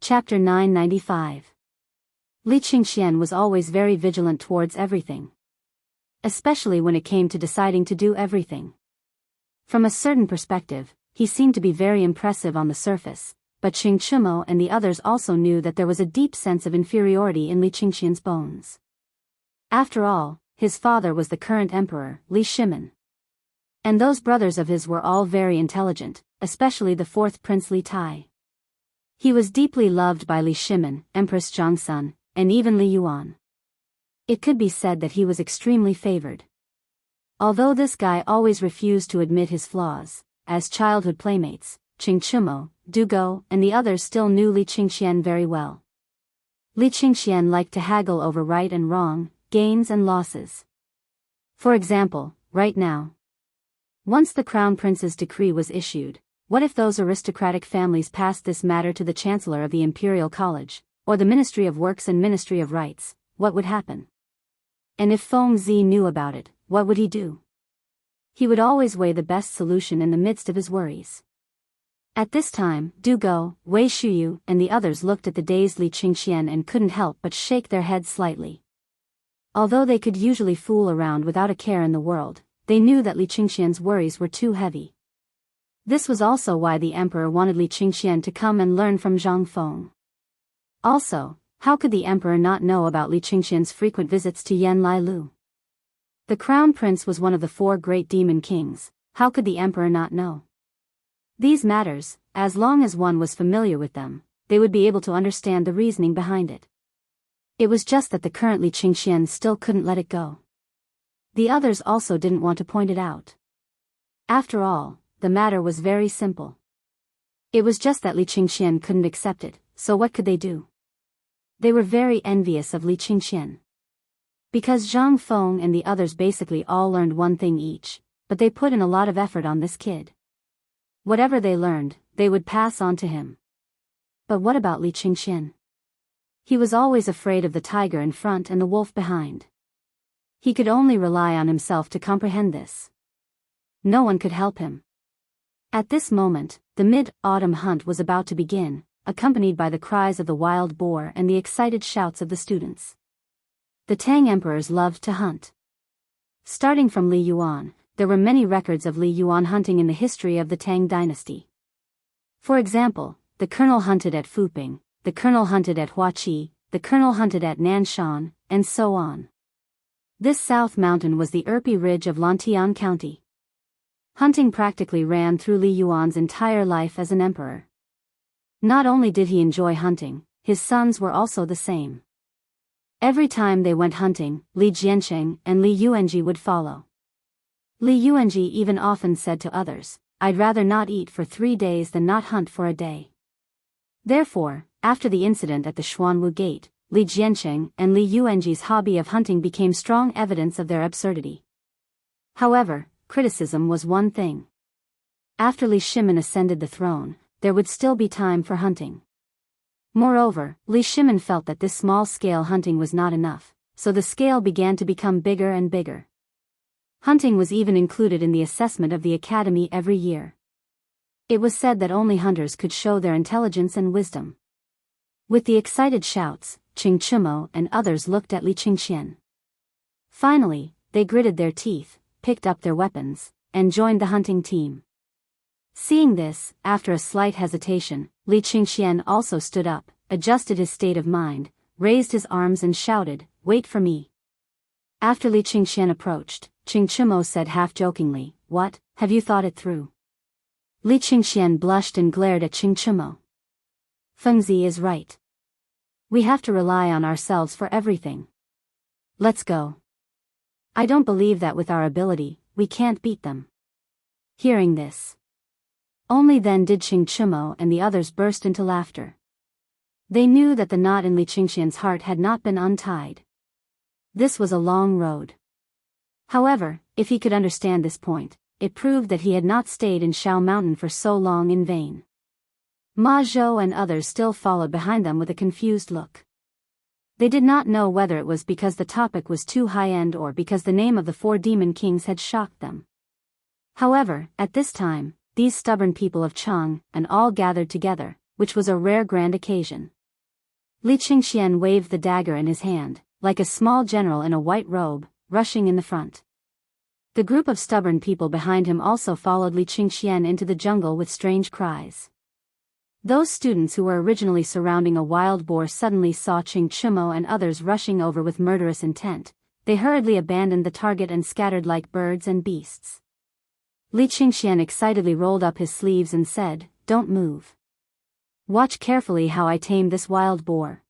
Chapter 995. Li Qingxian was always very vigilant towards everything. Especially when it came to deciding to do everything. From a certain perspective, he seemed to be very impressive on the surface, but Qing Chumo and the others also knew that there was a deep sense of inferiority in Li Qingxian's bones. After all, his father was the current emperor, Li Shimin. And those brothers of his were all very intelligent, especially the fourth prince Li Tai. He was deeply loved by Li Shimin, Empress Zhangsun, and even Li Yuan. It could be said that he was extremely favored. Although this guy always refused to admit his flaws, as childhood playmates, Qing Chumo, Du Go, and the others still knew Li Qingxian very well. Li Qingxian liked to haggle over right and wrong, gains and losses. For example, right now. Once the crown prince's decree was issued, what if those aristocratic families passed this matter to the chancellor of the Imperial College, or the Ministry of Works and Ministry of Rights? What would happen? And if Feng Zi knew about it, what would he do? He would always weigh the best solution in the midst of his worries. At this time, Du Go, Wei Shuyu, and the others looked at the dazed Li Qingxian and couldn't help but shake their heads slightly. Although they could usually fool around without a care in the world, they knew that Li Qingxian's worries were too heavy. This was also why the emperor wanted Li Qingxian to come and learn from Zhang Feng. Also, how could the emperor not know about Li Qingxian's frequent visits to Yan Lai Lu? The crown prince was one of the four great demon kings. How could the emperor not know? These matters, as long as one was familiar with them, they would be able to understand the reasoning behind it. It was just that the current Li Qingxian still couldn't let it go. The others also didn't want to point it out. After all, the matter was very simple. It was just that Li Qingxian couldn't accept it, so what could they do? They were very envious of Li Qingxian. Because Zhang Feng and the others basically all learned one thing each, but they put in a lot of effort on this kid. Whatever they learned, they would pass on to him. But what about Li Qingxian? He was always afraid of the tiger in front and the wolf behind. He could only rely on himself to comprehend this. No one could help him. At this moment, the mid-autumn hunt was about to begin, accompanied by the cries of the wild boar and the excited shouts of the students. The Tang emperors loved to hunt. Starting from Li Yuan, there were many records of Li Yuan hunting in the history of the Tang dynasty. For example, the colonel hunted at Fuping, the colonel hunted at Huaqi, the colonel hunted at Nanshan, and so on. This south mountain was the Erpi Ridge of Lantian County. Hunting practically ran through Li Yuan's entire life as an emperor. Not only did he enjoy hunting, his sons were also the same. Every time they went hunting, Li Jiansheng and Li Yuanji would follow. Li Yuanji even often said to others, "I'd rather not eat for 3 days than not hunt for a day." Therefore, after the incident at the Xuanwu Gate, Li Jiansheng and Li Yuanji's hobby of hunting became strong evidence of their absurdity. However, criticism was one thing. After Li Shimin ascended the throne, there would still be time for hunting. Moreover, Li Shimin felt that this small-scale hunting was not enough, so the scale began to become bigger and bigger. Hunting was even included in the assessment of the academy every year. It was said that only hunters could show their intelligence and wisdom. With the excited shouts, Qing Chumo and others looked at Li Qingxian. Finally, they gritted their teeth, picked up their weapons, and joined the hunting team. Seeing this, after a slight hesitation, Li Qingxian also stood up, adjusted his state of mind, raised his arms and shouted, "Wait for me." After Li Qingxian approached, Qing Chumo said half-jokingly, "What, have you thought it through?" Li Qingxian blushed and glared at Qing Chumo. "Feng Zi is right. We have to rely on ourselves for everything. Let's go. I don't believe that with our ability, we can't beat them." Hearing this, only then did Qing Chumo and the others burst into laughter. They knew that the knot in Li Qingxian's heart had not been untied. This was a long road. However, if he could understand this point, it proved that he had not stayed in Shao Mountain for so long in vain. Ma Zhou and others still followed behind them with a confused look. They did not know whether it was because the topic was too high-end or because the name of the 4 demon kings had shocked them. However, at this time, these stubborn people of Chang and all gathered together, which was a rare grand occasion. Li Qingxian waved the dagger in his hand, like a small general in a white robe, rushing in the front. The group of stubborn people behind him also followed Li Qingxian into the jungle with strange cries. Those students who were originally surrounding a wild boar suddenly saw Qing Chumo and others rushing over with murderous intent. They hurriedly abandoned the target and scattered like birds and beasts. Li Qingxian excitedly rolled up his sleeves and said, "Don't move. Watch carefully how I tame this wild boar."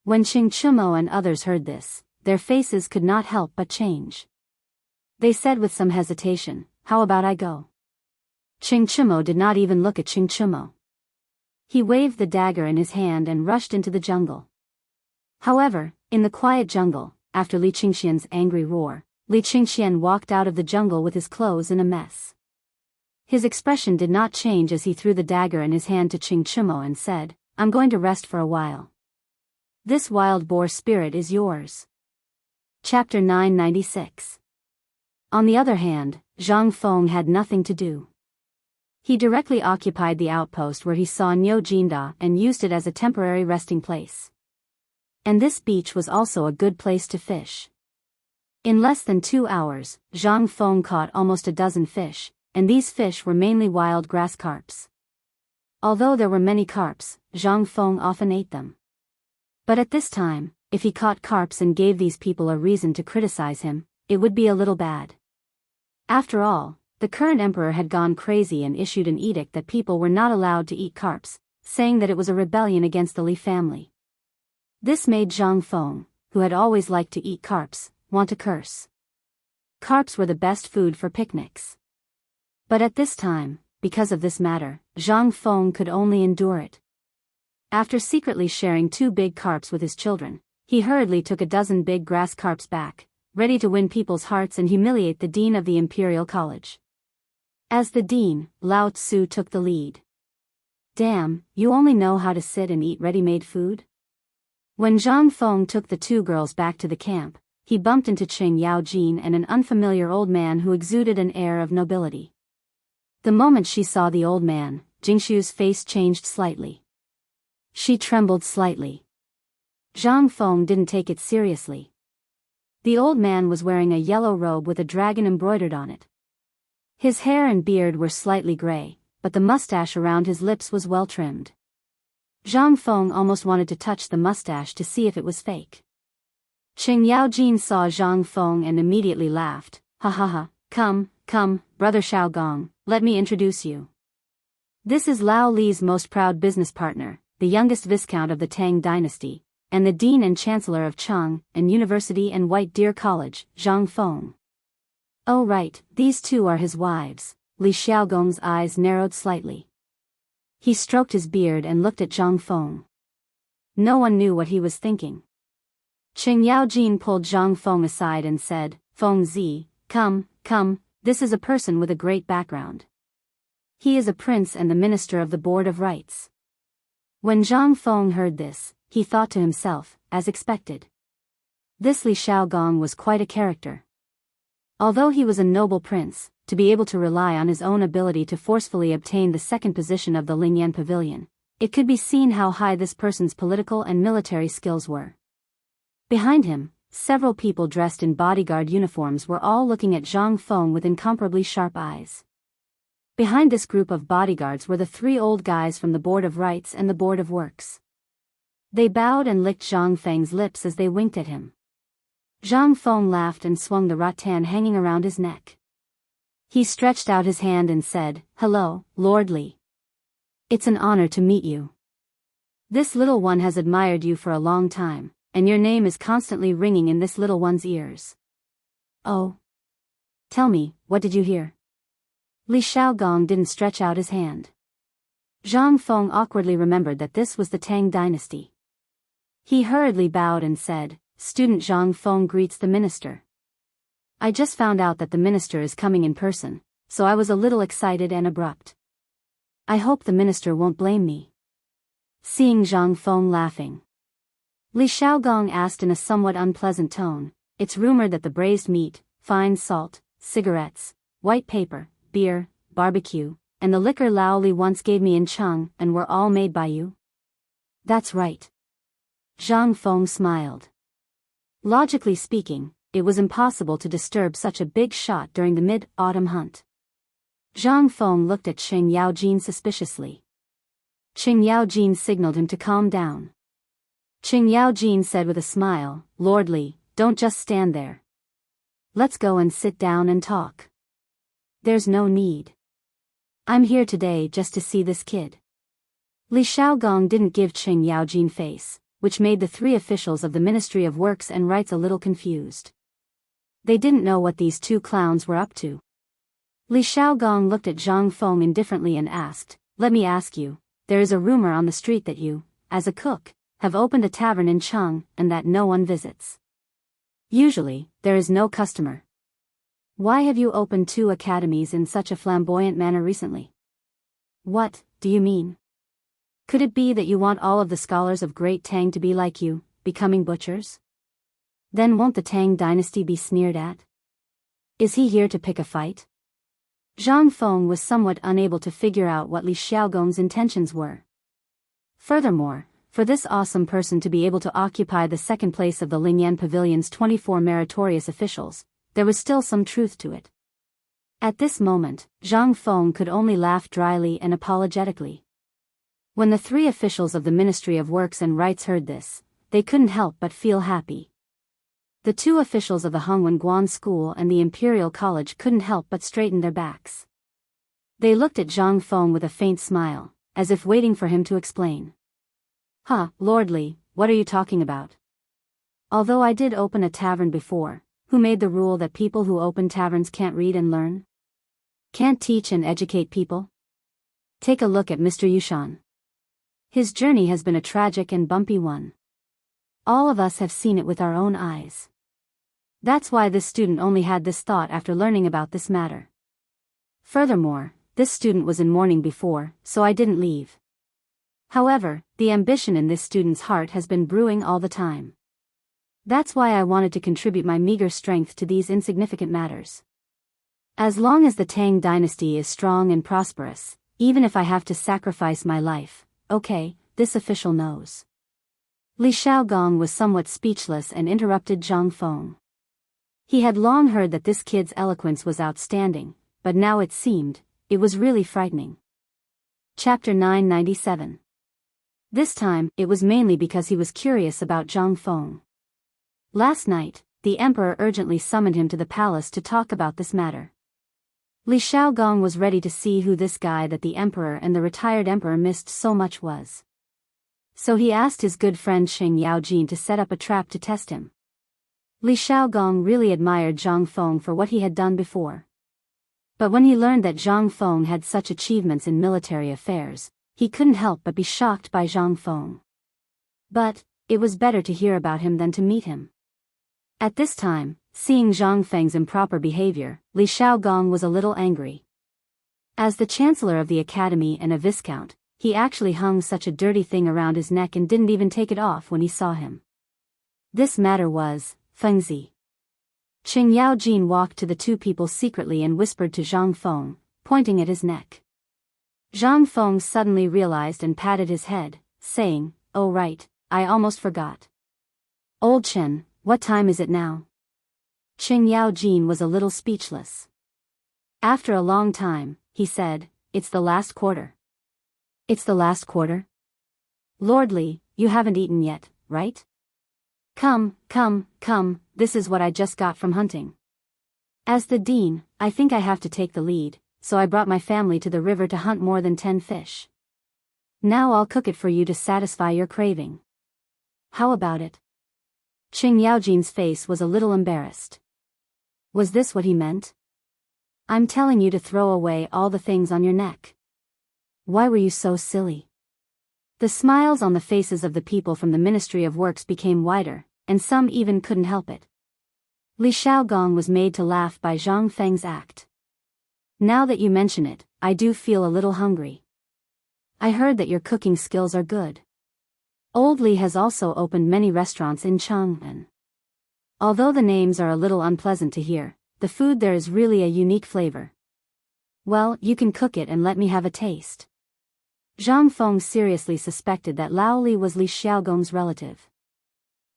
When Qing Chumo and others heard this, their faces could not help but change. They said with some hesitation, "How about I go?" Qing Chumo did not even look at Qing Chumo. He waved the dagger in his hand and rushed into the jungle. However, in the quiet jungle, after Li Qingxian's angry roar, Li Qingxian walked out of the jungle with his clothes in a mess. His expression did not change as he threw the dagger in his hand to Qing Chumo and said, "I'm going to rest for a while. This wild boar spirit is yours." Chapter 996. On the other hand, Zhang Feng had nothing to do. He directly occupied the outpost where he saw Niu Jinda and used it as a temporary resting place. And this beach was also a good place to fish. In less than 2 hours, Zhang Feng caught almost a dozen fish, and these fish were mainly wild grass carps. Although there were many carps, Zhang Feng often ate them. But at this time, if he caught carps and gave these people a reason to criticize him, it would be a little bad. After all, the current emperor had gone crazy and issued an edict that people were not allowed to eat carps, saying that it was a rebellion against the Li family. This made Zhang Feng, who had always liked to eat carps, want to curse. Carps were the best food for picnics. But at this time, because of this matter, Zhang Feng could only endure it. After secretly sharing 2 big carps with his children, he hurriedly took a dozen big grass carps back, ready to win people's hearts and humiliate the dean of the Imperial College. As the dean, Lao Tzu took the lead. "Damn, you only know how to sit and eat ready-made food?" When Zhang Feng took the 2 girls back to the camp, he bumped into Qing Yaojin and an unfamiliar old man who exuded an air of nobility. The moment she saw the old man, Jingshu's face changed slightly. She trembled slightly. Zhang Feng didn't take it seriously. The old man was wearing a yellow robe with a dragon embroidered on it. His hair and beard were slightly gray, but the mustache around his lips was well trimmed. Zhang Feng almost wanted to touch the mustache to see if it was fake. Qing Yaojin saw Zhang Feng and immediately laughed. "Ha ha ha, come, brother Xiaogong, let me introduce you. This is Lao Li's most proud business partner, the youngest viscount of the Tang dynasty, and the dean and chancellor of Cheng and University and White Deer College, Zhang Feng." "Oh right, these 2 are his wives." Li Xiaogong's eyes narrowed slightly. He stroked his beard and looked at Zhang Feng. No one knew what he was thinking. Qing Yaojin pulled Zhang Feng aside and said, "Feng Zi, come, this is a person with a great background. He is a prince and the minister of the Board of Rights." When Zhang Feng heard this, he thought to himself, as expected. This Li Xiaogong was quite a character. Although he was a noble prince, to be able to rely on his own ability to forcefully obtain the second position of the Lingyan Pavilion, it could be seen how high this person's political and military skills were. Behind him, several people dressed in bodyguard uniforms were all looking at Zhang Feng with incomparably sharp eyes. Behind this group of bodyguards were the 3 old guys from the Board of Rights and the Board of Works. They bowed and licked Zhang Feng's lips as they winked at him. Zhang Feng laughed and swung the rattan hanging around his neck. He stretched out his hand and said, "Hello, Lord Li. It's an honor to meet you. This little one has admired you for a long time, and your name is constantly ringing in this little one's ears." "Oh. Tell me, what did you hear?" Li Xiaogong didn't stretch out his hand. Zhang Feng awkwardly remembered that this was the Tang dynasty. He hurriedly bowed and said, "Student Zhang Feng greets the minister. I just found out that the minister is coming in person, so I was a little excited and abrupt. I hope the minister won't blame me." Seeing Zhang Feng laughing, Li Xiaogong asked in a somewhat unpleasant tone, "It's rumored that the braised meat, fine salt, cigarettes, white paper, beer, barbecue, and the liquor Lao Li once gave me in Cheng and were all made by you?" "That's right. Zhang Feng smiled. Logically speaking, it was impossible to disturb such a big shot during the mid-autumn hunt. Zhang Feng looked at Qing Yaojin suspiciously. Qing Yaojin signaled him to calm down. Qing Yaojin said with a smile, "Lord Li, don't just stand there. Let's go and sit down and talk." "There's no need. I'm here today just to see this kid." Li Xiaogong didn't give Qing Yaojin face, which made the three officials of the Ministry of Works and Rights a little confused. They didn't know what these two clowns were up to. Li Xiaogong looked at Zhang Feng indifferently and asked, "Let me ask you, there is a rumor on the street that you, as a cook, have opened a tavern in Cheng and that no one visits. Usually, there is no customer. Why have you opened 2 academies in such a flamboyant manner recently? What do you mean? Could it be that you want all of the scholars of Great Tang to be like you, becoming butchers? Then won't the Tang dynasty be sneered at? Is he here to pick a fight?" Zhang Feng was somewhat unable to figure out what Li Xiaogong's intentions were. Furthermore, for this awesome person to be able to occupy the second place of the Lingyan Pavilion's 24 meritorious officials, there was still some truth to it. At this moment, Zhang Feng could only laugh dryly and apologetically. When the 3 officials of the Ministry of Works and Rights heard this, they couldn't help but feel happy. The 2 officials of the Hongwen Guan School and the Imperial College couldn't help but straighten their backs. They looked at Zhang Feng with a faint smile, as if waiting for him to explain. Lord Li, what are you talking about? Although I did open a tavern before, who made the rule that people who open taverns can't read and learn? Can't teach and educate people? Take a look at Mr. Yushan. His journey has been a tragic and bumpy one. All of us have seen it with our own eyes. That's why this student only had this thought after learning about this matter. Furthermore, this student was in mourning before, so I didn't leave. However, the ambition in this student's heart has been brewing all the time. That's why I wanted to contribute my meager strength to these insignificant matters. As long as the Tang dynasty is strong and prosperous, even if I have to sacrifice my life, okay, this official knows. Li Xiaogong was somewhat speechless and interrupted Zhang Feng. He had long heard that this kid's eloquence was outstanding, but now it seemed, it was really frightening. Chapter 997. This time, it was mainly because he was curious about Zhang Feng. Last night, the emperor urgently summoned him to the palace to talk about this matter. Li Xiaogong was ready to see who this guy that the emperor and the retired emperor missed so much was. So he asked his good friend Qing Yaojin to set up a trap to test him. Li Xiaogong really admired Zhang Feng for what he had done before. But when he learned that Zhang Feng had such achievements in military affairs, he couldn't help but be shocked by Zhang Feng. But, it was better to hear about him than to meet him. At this time, seeing Zhang Feng's improper behavior, Li Xiaogong was a little angry. As the chancellor of the academy and a viscount, he actually hung such a dirty thing around his neck and didn't even take it off when he saw him. This matter was, Fengzi. Qing Yaojin walked to the 2 people secretly and whispered to Zhang Feng, pointing at his neck. Zhang Feng suddenly realized and patted his head, saying, "Oh right, I almost forgot. Old Chen, what time is it now?" Qing Yaojin was a little speechless. After a long time, he said, "It's the last quarter." "It's the last quarter? Lord Li, you haven't eaten yet, right? Come, this is what I just got from hunting. As the dean, I think I have to take the lead, so I brought my family to the river to hunt more than 10 fish. Now I'll cook it for you to satisfy your craving. How about it?" Qing Yaojin's face was a little embarrassed. Was this what he meant? "I'm telling you to throw away all the things on your neck. Why were you so silly?" The smiles on the faces of the people from the Ministry of Works became wider, and some even couldn't help it. Li Xiaogong was made to laugh by Zhang Feng's act. "Now that you mention it, I do feel a little hungry. I heard that your cooking skills are good. Old Li has also opened many restaurants in Chang'an. Although the names are a little unpleasant to hear, the food there is really a unique flavor. Well, you can cook it and let me have a taste." Zhang Feng seriously suspected that Lao Li was Li Xiaogong's relative.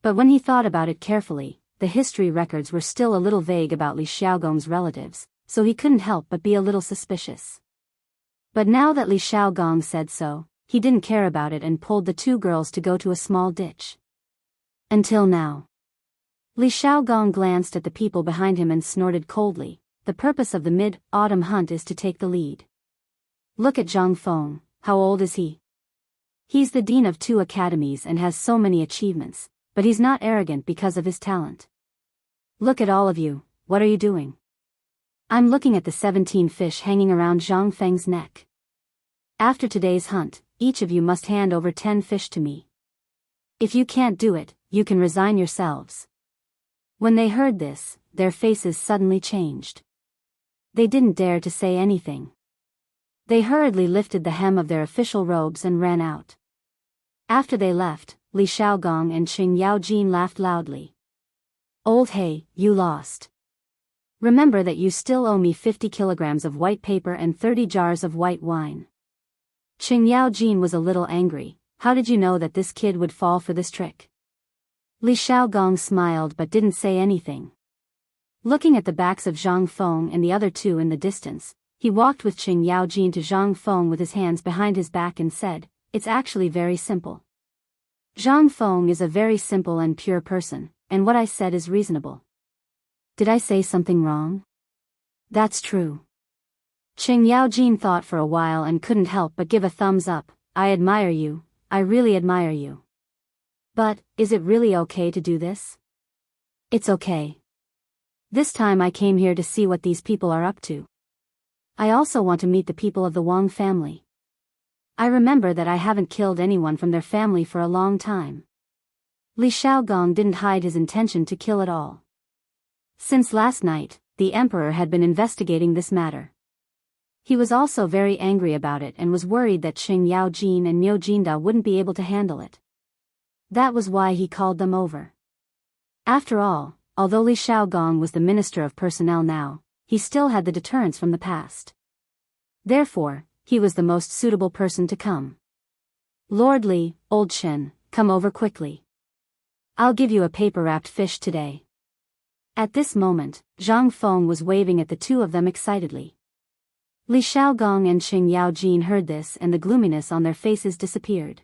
But when he thought about it carefully, the history records were still a little vague about Li Xiaogong's relatives, so he couldn't help but be a little suspicious. But now that Li Xiaogong said so, he didn't care about it and pulled the two girls to go to a small ditch. Until now. Li Xiaogong glanced at the people behind him and snorted coldly. The purpose of the mid-autumn hunt is to take the lead. Look at Zhang Feng, how old is he? He's the dean of 2 academies and has so many achievements, but he's not arrogant because of his talent. Look at all of you, what are you doing? I'm looking at the 17 fish hanging around Zhang Feng's neck. After today's hunt, each of you must hand over 10 fish to me. If you can't do it, you can resign yourselves. When they heard this, their faces suddenly changed. They didn't dare to say anything. They hurriedly lifted the hem of their official robes and ran out. After they left, Li Xiaogong and Qing Yaojin laughed loudly. Old He, you lost. Remember that you still owe me 50 kilograms of white paper and 30 jars of white wine. Qing Yaojin was a little angry. How did you know that this kid would fall for this trick? Li Xiaogong smiled but didn't say anything. Looking at the backs of Zhang Feng and the other two in the distance, he walked with Qing Yaojin to Zhang Feng with his hands behind his back and said, "It's actually very simple. Zhang Feng is a very simple and pure person, and what I said is reasonable." Did I say something wrong? That's true. Qing Yaojin thought for a while and couldn't help but give a thumbs up. I admire you, I really admire you. But, is it really okay to do this? It's okay. This time I came here to see what these people are up to. I also want to meet the people of the Wang family. I remember that I haven't killed anyone from their family for a long time. Li Xiaogong didn't hide his intention to kill at all. Since last night, the emperor had been investigating this matter. He was also very angry about it and was worried that Qing Yaojin and Miu Jinda wouldn't be able to handle it. That was why he called them over. After all, although Li Xiaogong was the Minister of Personnel now, he still had the deterrence from the past. Therefore, he was the most suitable person to come. Lord Li, old Chen, come over quickly. I'll give you a paper-wrapped fish today. At this moment, Zhang Feng was waving at the two of them excitedly. Li Xiaogong and Qing Yaojin heard this and the gloominess on their faces disappeared.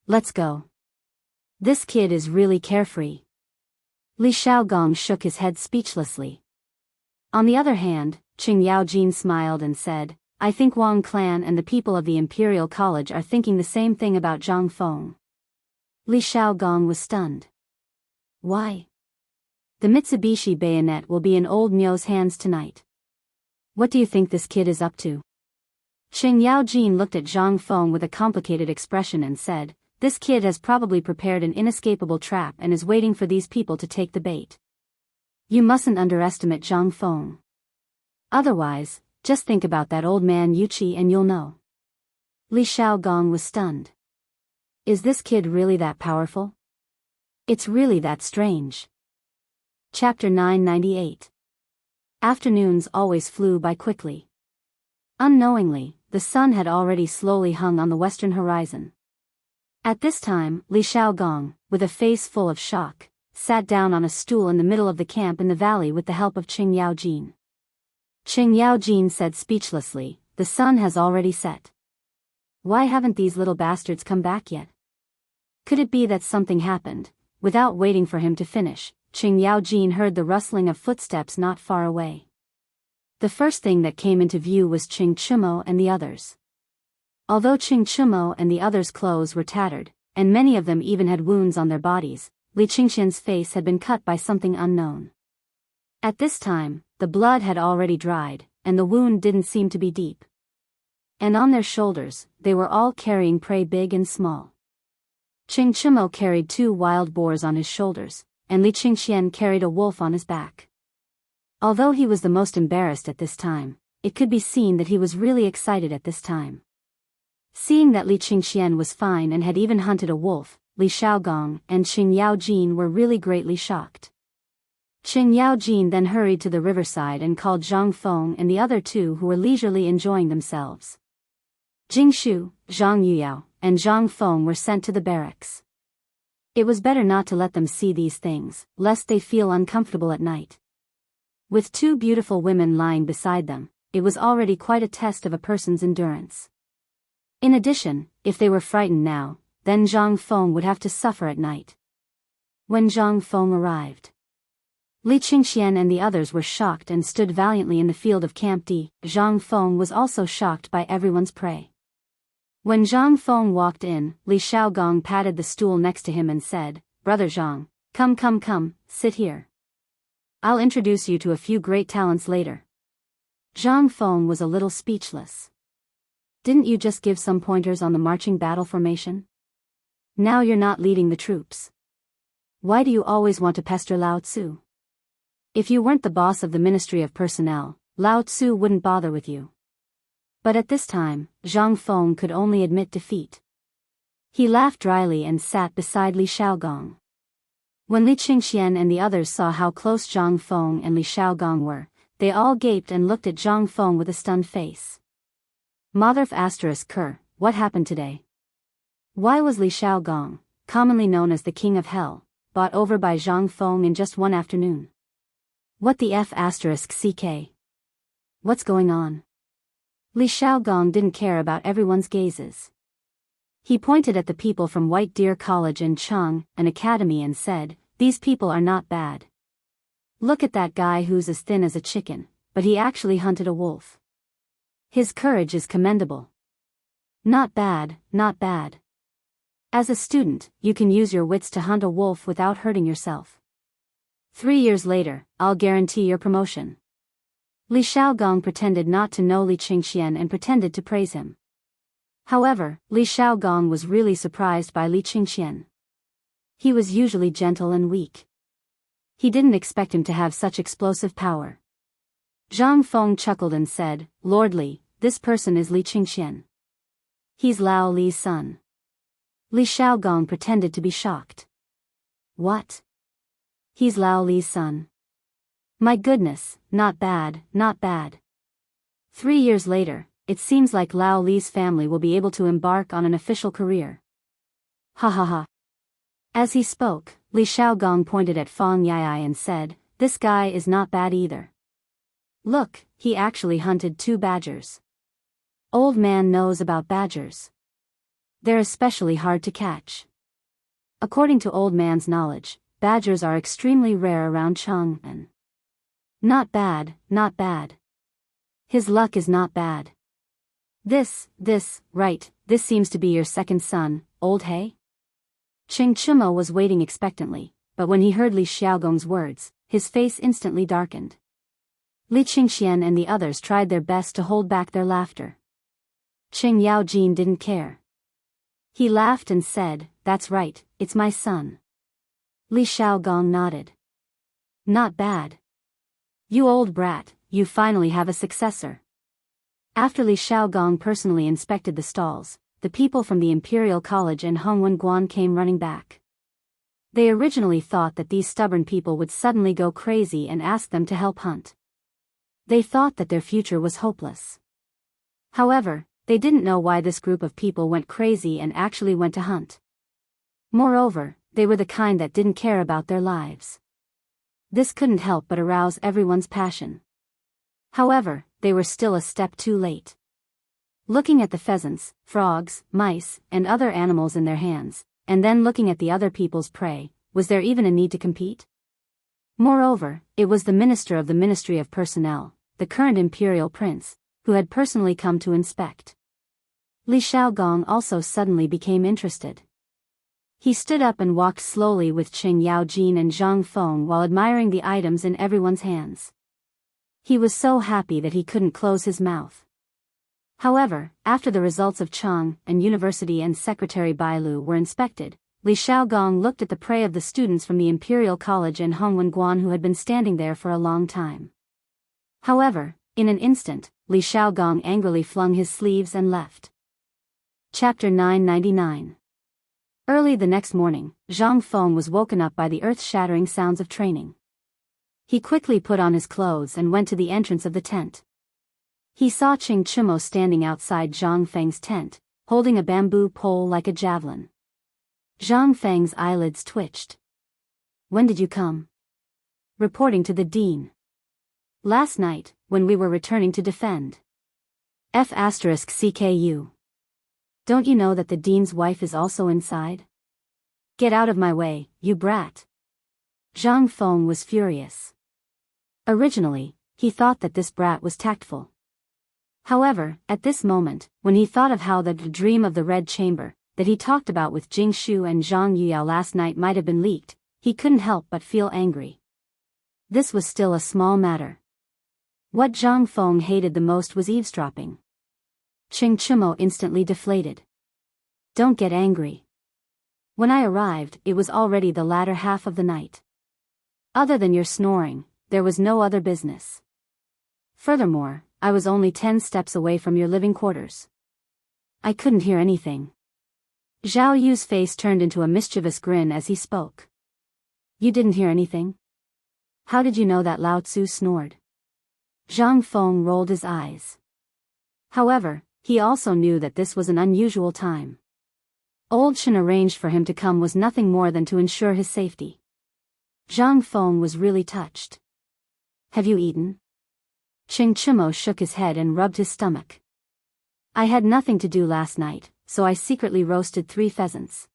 Let's go. This kid is really carefree. Li Xiaogong shook his head speechlessly. On the other hand, Qing Yaojin smiled and said, I think Wang clan and the people of the Imperial College are thinking the same thing about Zhang Feng. Li Xiaogong was stunned. Why? The Mitsubishi bayonet will be in old Miu's hands tonight. What do you think this kid is up to? Qing Yaojin looked at Zhang Feng with a complicated expression and said, this kid has probably prepared an inescapable trap and is waiting for these people to take the bait. You mustn't underestimate Zhang Feng. Otherwise, just think about that old man Yuqi and you'll know. Li Xiaogong was stunned. Is this kid really that powerful? It's really that strange. Chapter 998. Afternoons always flew by quickly. Unknowingly, the sun had already slowly hung on the western horizon. At this time, Li Xiaogong, with a face full of shock, sat down on a stool in the middle of the camp in the valley with the help of Qing Yaojin. Qing Yaojin said speechlessly, the sun has already set. Why haven't these little bastards come back yet? Could it be that something happened? Without waiting for him to finish, Qing Yaojin heard the rustling of footsteps not far away. The first thing that came into view was Qing Chumo and the others. Although Qing Chumo and the others' clothes were tattered, and many of them even had wounds on their bodies, Li Qingxian's face had been cut by something unknown. At this time, the blood had already dried, and the wound didn't seem to be deep. And on their shoulders, they were all carrying prey big and small. Qing Chumo carried 2 wild boars on his shoulders, and Li Qingxian carried a wolf on his back. Although he was the most embarrassed at this time, it could be seen that he was really excited at this time. Seeing that Li Qingxian was fine and had even hunted a wolf, Li Xiaogong and Qing Yaojin were really greatly shocked. Qing Yaojin then hurried to the riverside and called Zhang Feng and the other two who were leisurely enjoying themselves. Jingshu, Zhang Yuyao, and Zhang Feng were sent to the barracks. It was better not to let them see these things, lest they feel uncomfortable at night. With two beautiful women lying beside them, it was already quite a test of a person's endurance. In addition, if they were frightened now, then Zhang Feng would have to suffer at night. When Zhang Feng arrived, Li Qingxian and the others were shocked and stood valiantly in the field of Camp D. Zhang Feng was also shocked by everyone's prey. When Zhang Feng walked in, Li Xiaogong patted the stool next to him and said, "Brother Zhang, come, sit here. I'll introduce you to a few great talents later." Zhang Feng was a little speechless. "Didn't you just give some pointers on the marching battle formation? Now you're not leading the troops. Why do you always want to pester Lao Tzu? If you weren't the boss of the Ministry of Personnel, Lao Tzu wouldn't bother with you." But at this time, Zhang Feng could only admit defeat. He laughed dryly and sat beside Li Xiaogong. When Li Qingxian and the others saw how close Zhang Feng and Li Xiaogong were, they all gaped and looked at Zhang Feng with a stunned face. Motherf *, what happened today? Why was Li Xiaogong, commonly known as the King of Hell, bought over by Zhang Feng in just one afternoon? What the *ck? What's going on? Li Xiaogong didn't care about everyone's gazes. He pointed at the people from White Deer College and Cheng, an academy, and said, "These people are not bad. Look at that guy who's as thin as a chicken, but he actually hunted a wolf. His courage is commendable. Not bad, not bad. As a student, you can use your wits to hunt a wolf without hurting yourself. 3 years later, I'll guarantee your promotion." Li Xiaogong pretended not to know Li Qingxian and pretended to praise him. However, Li Xiaogong was really surprised by Li Qingxian. He was usually gentle and weak. He didn't expect him to have such explosive power. Zhang Feng chuckled and said, "Lord Li, this person is Li Qingxian. He's Lao Li's son." Li Xiaogong pretended to be shocked. "What? He's Lao Li's son? My goodness, not bad, not bad." 3 years later, it seems like Lao Li's family will be able to embark on an official career. Ha ha ha. As he spoke, Li Xiaogong pointed at Fang Yai and said, "This guy is not bad either. Look, he actually hunted 2 badgers. Old man knows about badgers. They're especially hard to catch. According to old man's knowledge, badgers are extremely rare around Chang'an. Not bad, not bad. His luck is not bad. This seems to be your second son, old He?" Cheng Chimo was waiting expectantly, but when he heard Li Xiaogong's words, his face instantly darkened. Li Qingxian and the others tried their best to hold back their laughter. Cheng Yaojin didn't care. He laughed and said, "That's right, it's my son." Li Xiaogong nodded. "Not bad. You old brat, you finally have a successor." After Li Xiaogong personally inspected the stalls, the people from the Imperial College and Hongwen Guan came running back. They originally thought that these stubborn people would suddenly go crazy and ask them to help hunt. They thought that their future was hopeless. However, they didn't know why this group of people went crazy and actually went to hunt. Moreover, they were the kind that didn't care about their lives. This couldn't help but arouse everyone's passion. However, they were still a step too late. Looking at the pheasants, frogs, mice, and other animals in their hands, and then looking at the other people's prey, was there even a need to compete? Moreover, it was the minister of the Ministry of Personnel, the current imperial prince, who had personally come to inspect. Li Xiaogong also suddenly became interested. He stood up and walked slowly with Cheng Yaojin and Zhang Feng while admiring the items in everyone's hands. He was so happy that he couldn't close his mouth. However, after the results of Chang and University and Secretary Bailu were inspected, Li Xiaogong looked at the prey of the students from the Imperial College and Hongwen Guan who had been standing there for a long time. However, in an instant, Li Xiaogong angrily flung his sleeves and left. Chapter 999. Early the next morning, Zhang Feng was woken up by the earth-shattering sounds of training. He quickly put on his clothes and went to the entrance of the tent. He saw Cheng Chimo standing outside Zhang Feng's tent, holding a bamboo pole like a javelin. Zhang Feng's eyelids twitched. When did you come? Reporting to the dean. Last night, when we were returning to defend. F***CKU. Don't you know that the dean's wife is also inside? Get out of my way, you brat. Zhang Feng was furious. Originally, he thought that this brat was tactful. However, at this moment, when he thought of how the dream of the Red Chamber, that he talked about with Jing Shu and Zhang Yuyao last night might have been leaked, he couldn't help but feel angry. This was still a small matter. What Zhang Feng hated the most was eavesdropping. Qing Chimo instantly deflated. Don't get angry. When I arrived, it was already the latter half of the night. Other than your snoring, there was no other business. Furthermore, I was only 10 steps away from your living quarters. I couldn't hear anything. Zhao Yu's face turned into a mischievous grin as he spoke. You didn't hear anything? How did you know that Lao Tzu snored? Zhang Feng rolled his eyes. However, he also knew that this was an unusual time. Old Shen arranged for him to come was nothing more than to ensure his safety. Zhang Feng was really touched. Have you eaten? Qing Chimo shook his head and rubbed his stomach. I had nothing to do last night, so I secretly roasted 3 pheasants.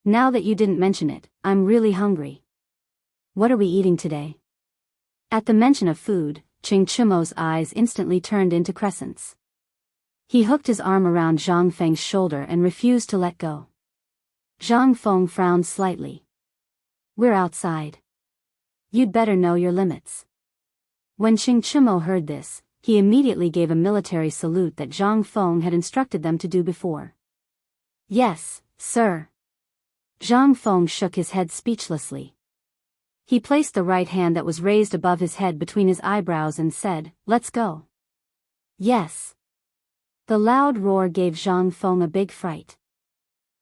Now that you didn't mention it, I'm really hungry. What are we eating today? At the mention of food, Qing Chimo's eyes instantly turned into crescents. He hooked his arm around Zhang Feng's shoulder and refused to let go. Zhang Feng frowned slightly. We're outside. You'd better know your limits. When Qing Chimo heard this, he immediately gave a military salute that Zhang Feng had instructed them to do before. Yes, sir. Zhang Feng shook his head speechlessly. He placed the right hand that was raised above his head between his eyebrows and said, Let's go. Yes. The loud roar gave Zhang Feng a big fright.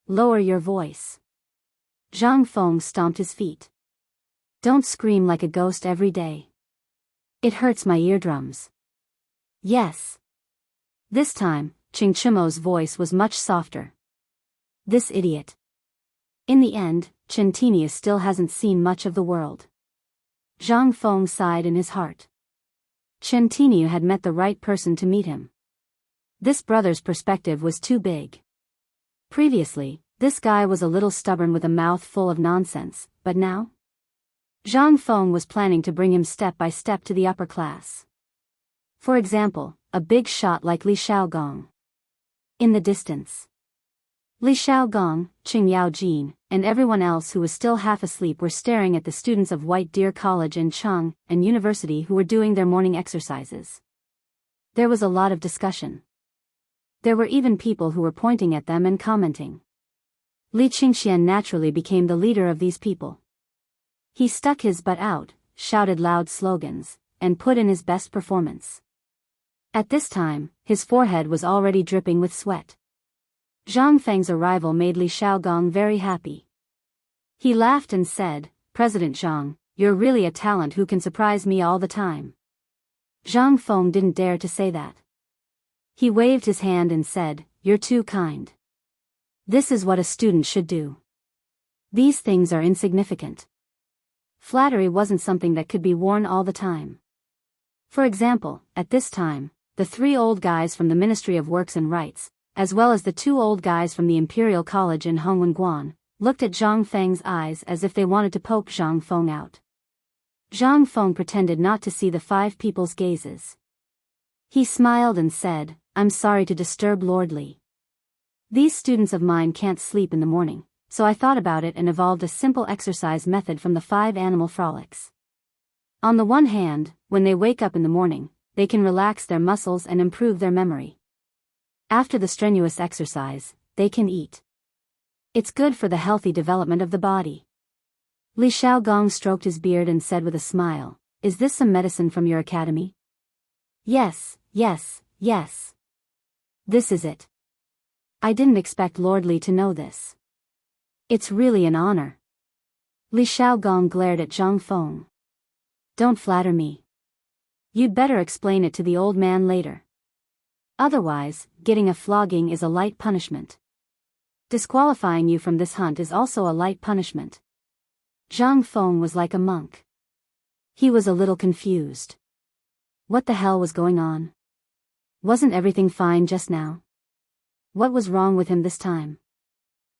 Lower your voice. Zhang Feng stomped his feet. Don't scream like a ghost every day. It hurts my eardrums. Yes. This time, Qing Chimo's voice was much softer. This idiot. In the end, Chen Tinia still hasn't seen much of the world. Zhang Feng sighed in his heart. Chen Tinia had met the right person to meet him. This brother's perspective was too big. Previously, this guy was a little stubborn with a mouth full of nonsense, but now? Zhang Feng was planning to bring him step by step to the upper class. For example, a big shot like Li Shaogong. In the distance, Li Shaogong, Qing Yaojin, and everyone else who was still half asleep were staring at the students of White Deer College and Cheng and University who were doing their morning exercises. There was a lot of discussion. There were even people who were pointing at them and commenting. Li Qingxian naturally became the leader of these people. He stuck his butt out, shouted loud slogans, and put in his best performance. At this time, his forehead was already dripping with sweat. Zhang Feng's arrival made Li Shaogong very happy. He laughed and said, President Zhang, you're really a talent who can surprise me all the time. Zhang Feng didn't dare to say that. He waved his hand and said, You're too kind. This is what a student should do. These things are insignificant. Flattery wasn't something that could be worn all the time. For example, at this time, the 3 old guys from the Ministry of Works and Rights, as well as the 2 old guys from the Imperial College in Hongwenguan, looked at Zhang Feng's eyes as if they wanted to poke Zhang Feng out. Zhang Feng pretended not to see the 5 people's gazes. He smiled and said, I'm sorry to disturb Lord Li. These students of mine can't sleep in the morning, so I thought about it and evolved a simple exercise method from the 5 animal frolics. On the one hand, when they wake up in the morning, they can relax their muscles and improve their memory. After the strenuous exercise, they can eat. It's good for the healthy development of the body. Li Shaogong stroked his beard and said with a smile, Is this some medicine from your academy? Yes, yes, yes. This is it. I didn't expect Lord Li to know this. It's really an honor. Li Shaogong glared at Zhang Feng. Don't flatter me. You'd better explain it to the old man later. Otherwise, getting a flogging is a light punishment. Disqualifying you from this hunt is also a light punishment. Zhang Feng was like a monk. He was a little confused. What the hell was going on? Wasn't everything fine just now? What was wrong with him this time?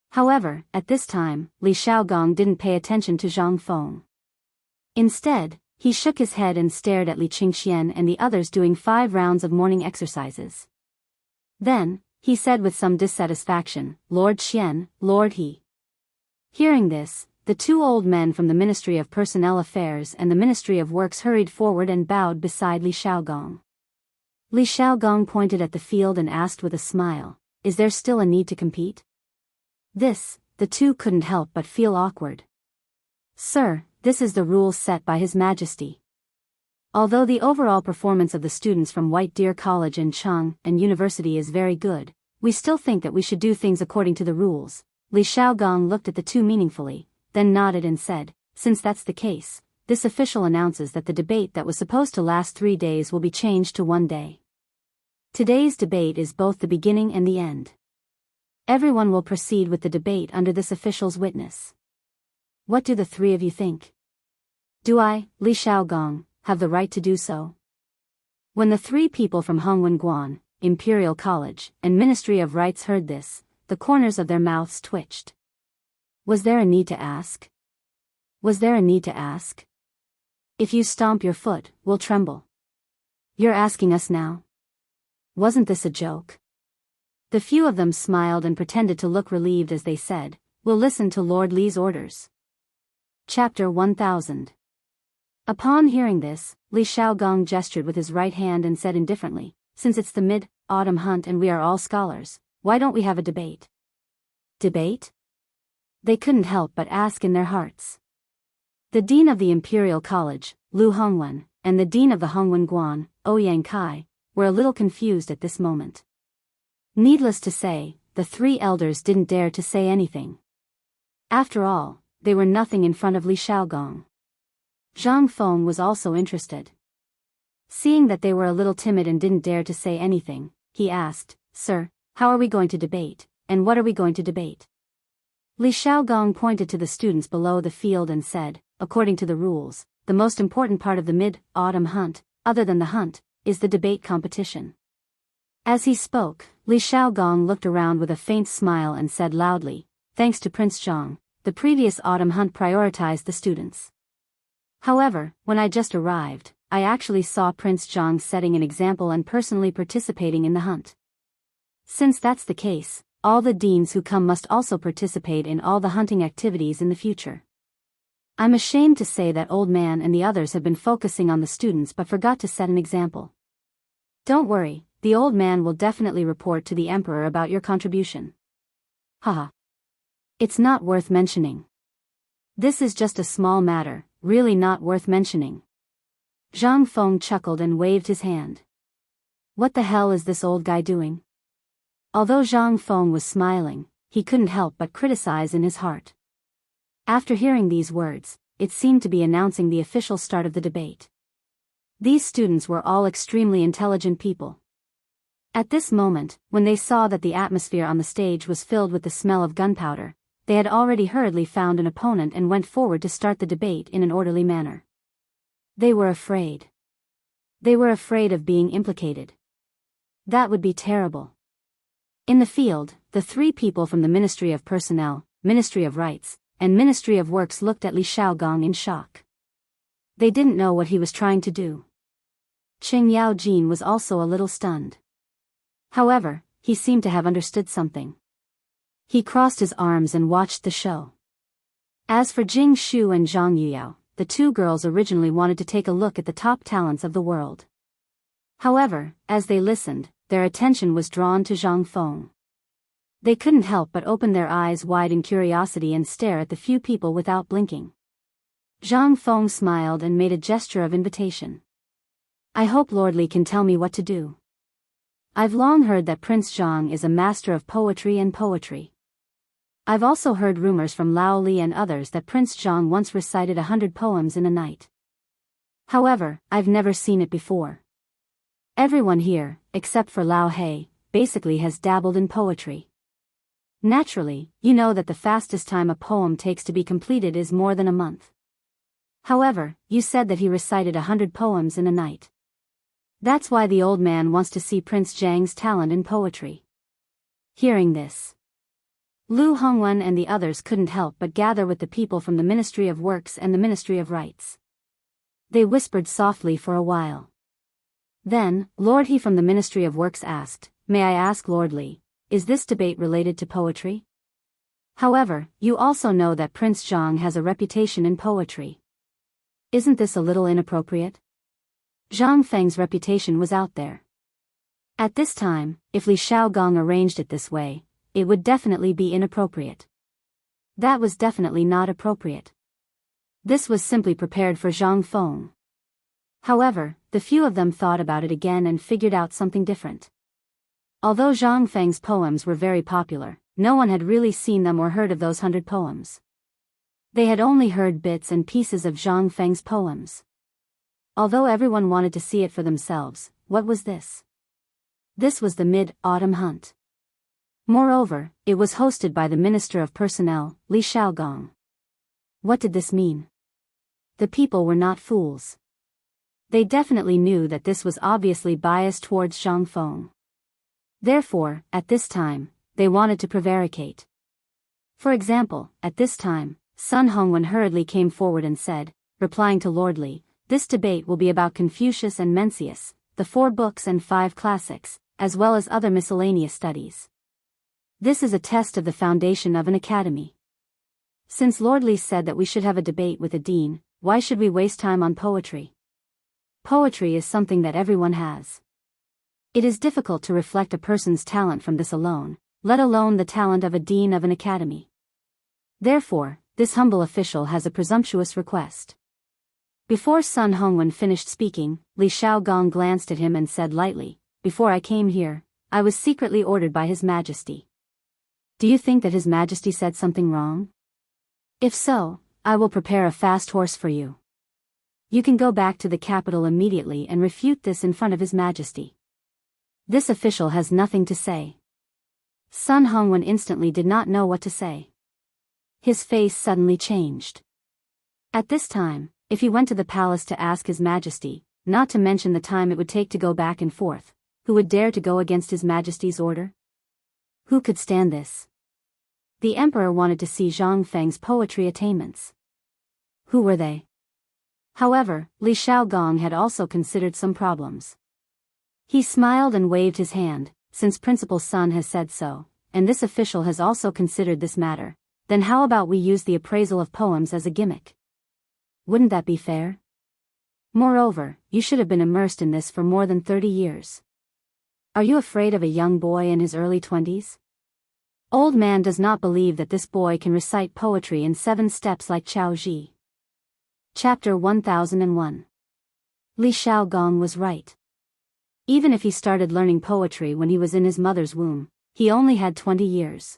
However, at this time, Li Xiaogong didn't pay attention to Zhang Feng. Instead, he shook his head and stared at Li Qingxian and the others doing 5 rounds of morning exercises. Then, he said with some dissatisfaction, "Lord Xian, Lord He." Hearing this, the 2 old men from the Ministry of Personnel Affairs and the Ministry of Works hurried forward and bowed beside Li Xiaogong. Li Xiaogong pointed at the field and asked with a smile, "Is there still a need to compete?" This, the 2 couldn't help but feel awkward. "Sir, this is the rules set by His Majesty." Although the overall performance of the students from White Deer College in Cheng and University is very good, we still think that we should do things according to the rules. Li Xiaogong looked at the 2 meaningfully, then nodded and said, "Since that's the case, this official announces that the debate that was supposed to last 3 days will be changed to 1 day. Today's debate is both the beginning and the end. Everyone will proceed with the debate under this official's witness. What do the 3 of you think? Do I, Li Xiaogong, have the right to do so?" When the 3 people from Hongwen Guan, Imperial College, and Ministry of Rights heard this, the corners of their mouths twitched. Was there a need to ask? Was there a need to ask? If you stomp your foot, we'll tremble. You're asking us now? Wasn't this a joke? The few of them smiled and pretended to look relieved as they said, "We'll listen to Lord Li's orders." Chapter 1000. Upon hearing this, Li Xiaogong gestured with his right hand and said indifferently, "Since it's the mid-autumn hunt and we are all scholars, why don't we have a debate?" Debate? They couldn't help but ask in their hearts. The dean of the Imperial College, Lu Hongwen, and the dean of the Hongwen Guan, Ouyang Kai, were a little confused at this moment. Needless to say, the 3 elders didn't dare to say anything. After all, they were nothing in front of Li Xiaogong. Zhang Feng was also interested. Seeing that they were a little timid and didn't dare to say anything, he asked, "Sir, how are we going to debate, and what are we going to debate?" Li Xiaogong pointed to the students below the field and said, "According to the rules, the most important part of the mid-autumn hunt, other than the hunt, is the debate competition." As he spoke, Li Xiaogong looked around with a faint smile and said loudly, "Thanks to Prince Zhang, the previous autumn hunt prioritized the students. However, when I just arrived, I actually saw Prince Zhang setting an example and personally participating in the hunt. Since that's the case, all the deans who come must also participate in all the hunting activities in the future. I'm ashamed to say that old man and the others have been focusing on the students but forgot to set an example. Don't worry, the old man will definitely report to the emperor about your contribution." Haha. It's not worth mentioning. This is just a small matter, really not worth mentioning. Zhang Feng chuckled and waved his hand. What the hell is this old guy doing? Although Zhang Feng was smiling, he couldn't help but criticize in his heart. After hearing these words, it seemed to be announcing the official start of the debate. These students were all extremely intelligent people. At this moment, when they saw that the atmosphere on the stage was filled with the smell of gunpowder, they had already hurriedly found an opponent and went forward to start the debate in an orderly manner. They were afraid. They were afraid of being implicated. That would be terrible. In the field, the 3 people from the Ministry of Personnel, Ministry of Rights, and Ministry of Works looked at Li Xiaogong in shock. They didn't know what he was trying to do. Qing Yaojin was also a little stunned. However, he seemed to have understood something. He crossed his arms and watched the show. As for Jing Shu and Zhang Yuyao, the 2 girls originally wanted to take a look at the top talents of the world. However, as they listened, their attention was drawn to Zhang Feng. They couldn't help but open their eyes wide in curiosity and stare at the few people without blinking. Zhang Feng smiled and made a gesture of invitation. "I hope Lord Li can tell me what to do. I've long heard that Prince Zhang is a master of poetry and poetry. I've also heard rumors from Lao Li and others that Prince Zhang once recited 100 poems in a night. However, I've never seen it before. Everyone here, except for Lao He, basically has dabbled in poetry. Naturally, you know that the fastest time a poem takes to be completed is more than a month. However, you said that he recited 100 poems in a night. That's why the old man wants to see Prince Zhang's talent in poetry. Hearing this, Lu Hongwen and the others couldn't help but gather with the people from the Ministry of Works and the Ministry of Rights. They whispered softly for a while. Then, Lord He from the Ministry of Works asked, "May I ask Lord Li, is this debate related to poetry? However, you also know that Prince Zhang has a reputation in poetry. Isn't this a little inappropriate?" Zhang Feng's reputation was out there. At this time, if Li Xiaogong arranged it this way, it would definitely be inappropriate. That was definitely not appropriate. This was simply prepared for Zhang Feng. However, the few of them thought about it again and figured out something different. Although Zhang Feng's poems were very popular, no one had really seen them or heard of those 100 poems. They had only heard bits and pieces of Zhang Feng's poems. Although everyone wanted to see it for themselves, what was this? This was the Mid-Autumn Hunt. Moreover, it was hosted by the Minister of Personnel, Li Xiaogong. What did this mean? The people were not fools. They definitely knew that this was obviously biased towards Zhang Feng. Therefore, at this time, they wanted to prevaricate. For example, at this time, Sun Hongwen hurriedly came forward and said, replying to Lord Li, "This debate will be about Confucius and Mencius, the 4 books and 5 classics, as well as other miscellaneous studies. This is a test of the foundation of an academy. Since Lord Li said that we should have a debate with a dean, why should we waste time on poetry? Poetry is something that everyone has. It is difficult to reflect a person's talent from this alone, let alone the talent of a dean of an academy. Therefore, this humble official has a presumptuous request." Before Sun Hongwen finished speaking, Li Xiaogong glanced at him and said lightly, "Before I came here, I was secretly ordered by His Majesty. Do you think that His Majesty said something wrong? If so, I will prepare a fast horse for you. You can go back to the capital immediately and refute this in front of His Majesty." This official has nothing to say. Sun Hongwen instantly did not know what to say. His face suddenly changed. At this time, if he went to the palace to ask His Majesty, not to mention the time it would take to go back and forth, who would dare to go against His Majesty's order? Who could stand this? The emperor wanted to see Zhang Feng's poetry attainments. Who were they? However, Li Xiaogong had also considered some problems. He smiled and waved his hand, "Since Principal Sun has said so, and this official has also considered this matter, then how about we use the appraisal of poems as a gimmick? Wouldn't that be fair? Moreover, you should have been immersed in this for more than 30 years. Are you afraid of a young boy in his early 20s? Old man does not believe that this boy can recite poetry in 7 steps like Chao Ji." Chapter 1001. Li Xiaogong was right. Even if he started learning poetry when he was in his mother's womb, he only had 20 years.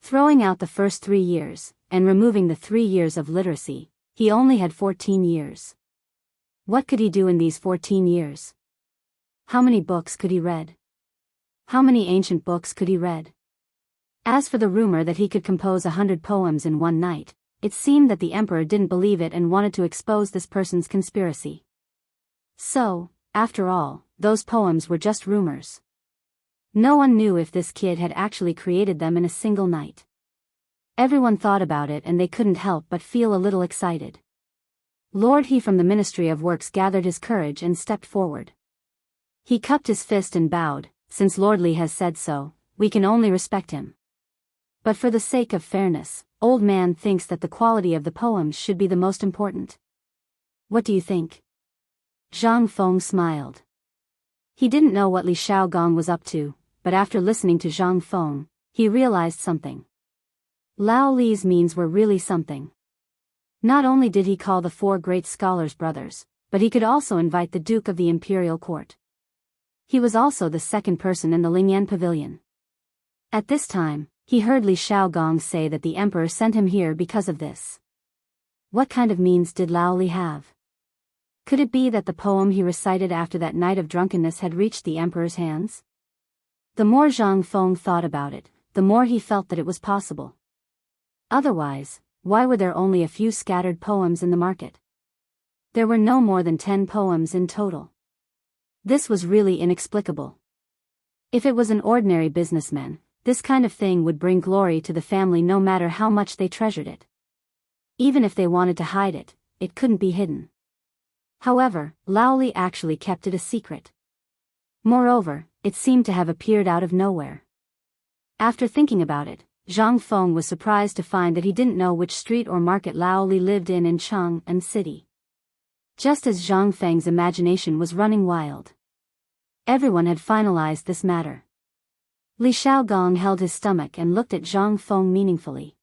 Throwing out the first 3 years, and removing the 3 years of literacy, he only had 14 years. What could he do in these 14 years? How many books could he read? How many ancient books could he read? As for the rumor that he could compose 100 poems in one night, it seemed that the emperor didn't believe it and wanted to expose this person's conspiracy. So, after all, those poems were just rumors. No one knew if this kid had actually created them in a single night. Everyone thought about it and they couldn't help but feel a little excited. Lord He from the Ministry of Works gathered his courage and stepped forward. He cupped his fist and bowed, "Since Lord Li has said so, we can only respect him. But for the sake of fairness, old man thinks that the quality of the poems should be the most important. What do you think?" Zhang Feng smiled. He didn't know what Li Xiaogong was up to, but after listening to Zhang Feng, he realized something. Lao Li's means were really something. Not only did he call the 4 great scholars brothers, but he could also invite the Duke of the Imperial Court. He was also the second person in the Lingyan Pavilion. At this time, he heard Li Xiaogong say that the emperor sent him here because of this. What kind of means did Lao Li have? Could it be that the poem he recited after that night of drunkenness had reached the emperor's hands? The more Zhang Feng thought about it, the more he felt that it was possible. Otherwise, why were there only a few scattered poems in the market? There were no more than 10 poems in total. This was really inexplicable. If it was an ordinary businessman, this kind of thing would bring glory to the family no matter how much they treasured it. Even if they wanted to hide it, it couldn't be hidden. However, Lao Li actually kept it a secret. Moreover, it seemed to have appeared out of nowhere. After thinking about it, Zhang Feng was surprised to find that he didn't know which street or market Lao Li lived in Chang'an City. Just as Zhang Feng's imagination was running wild. Everyone had finalized this matter. Li Xiaogong held his stomach and looked at Zhang Feng meaningfully.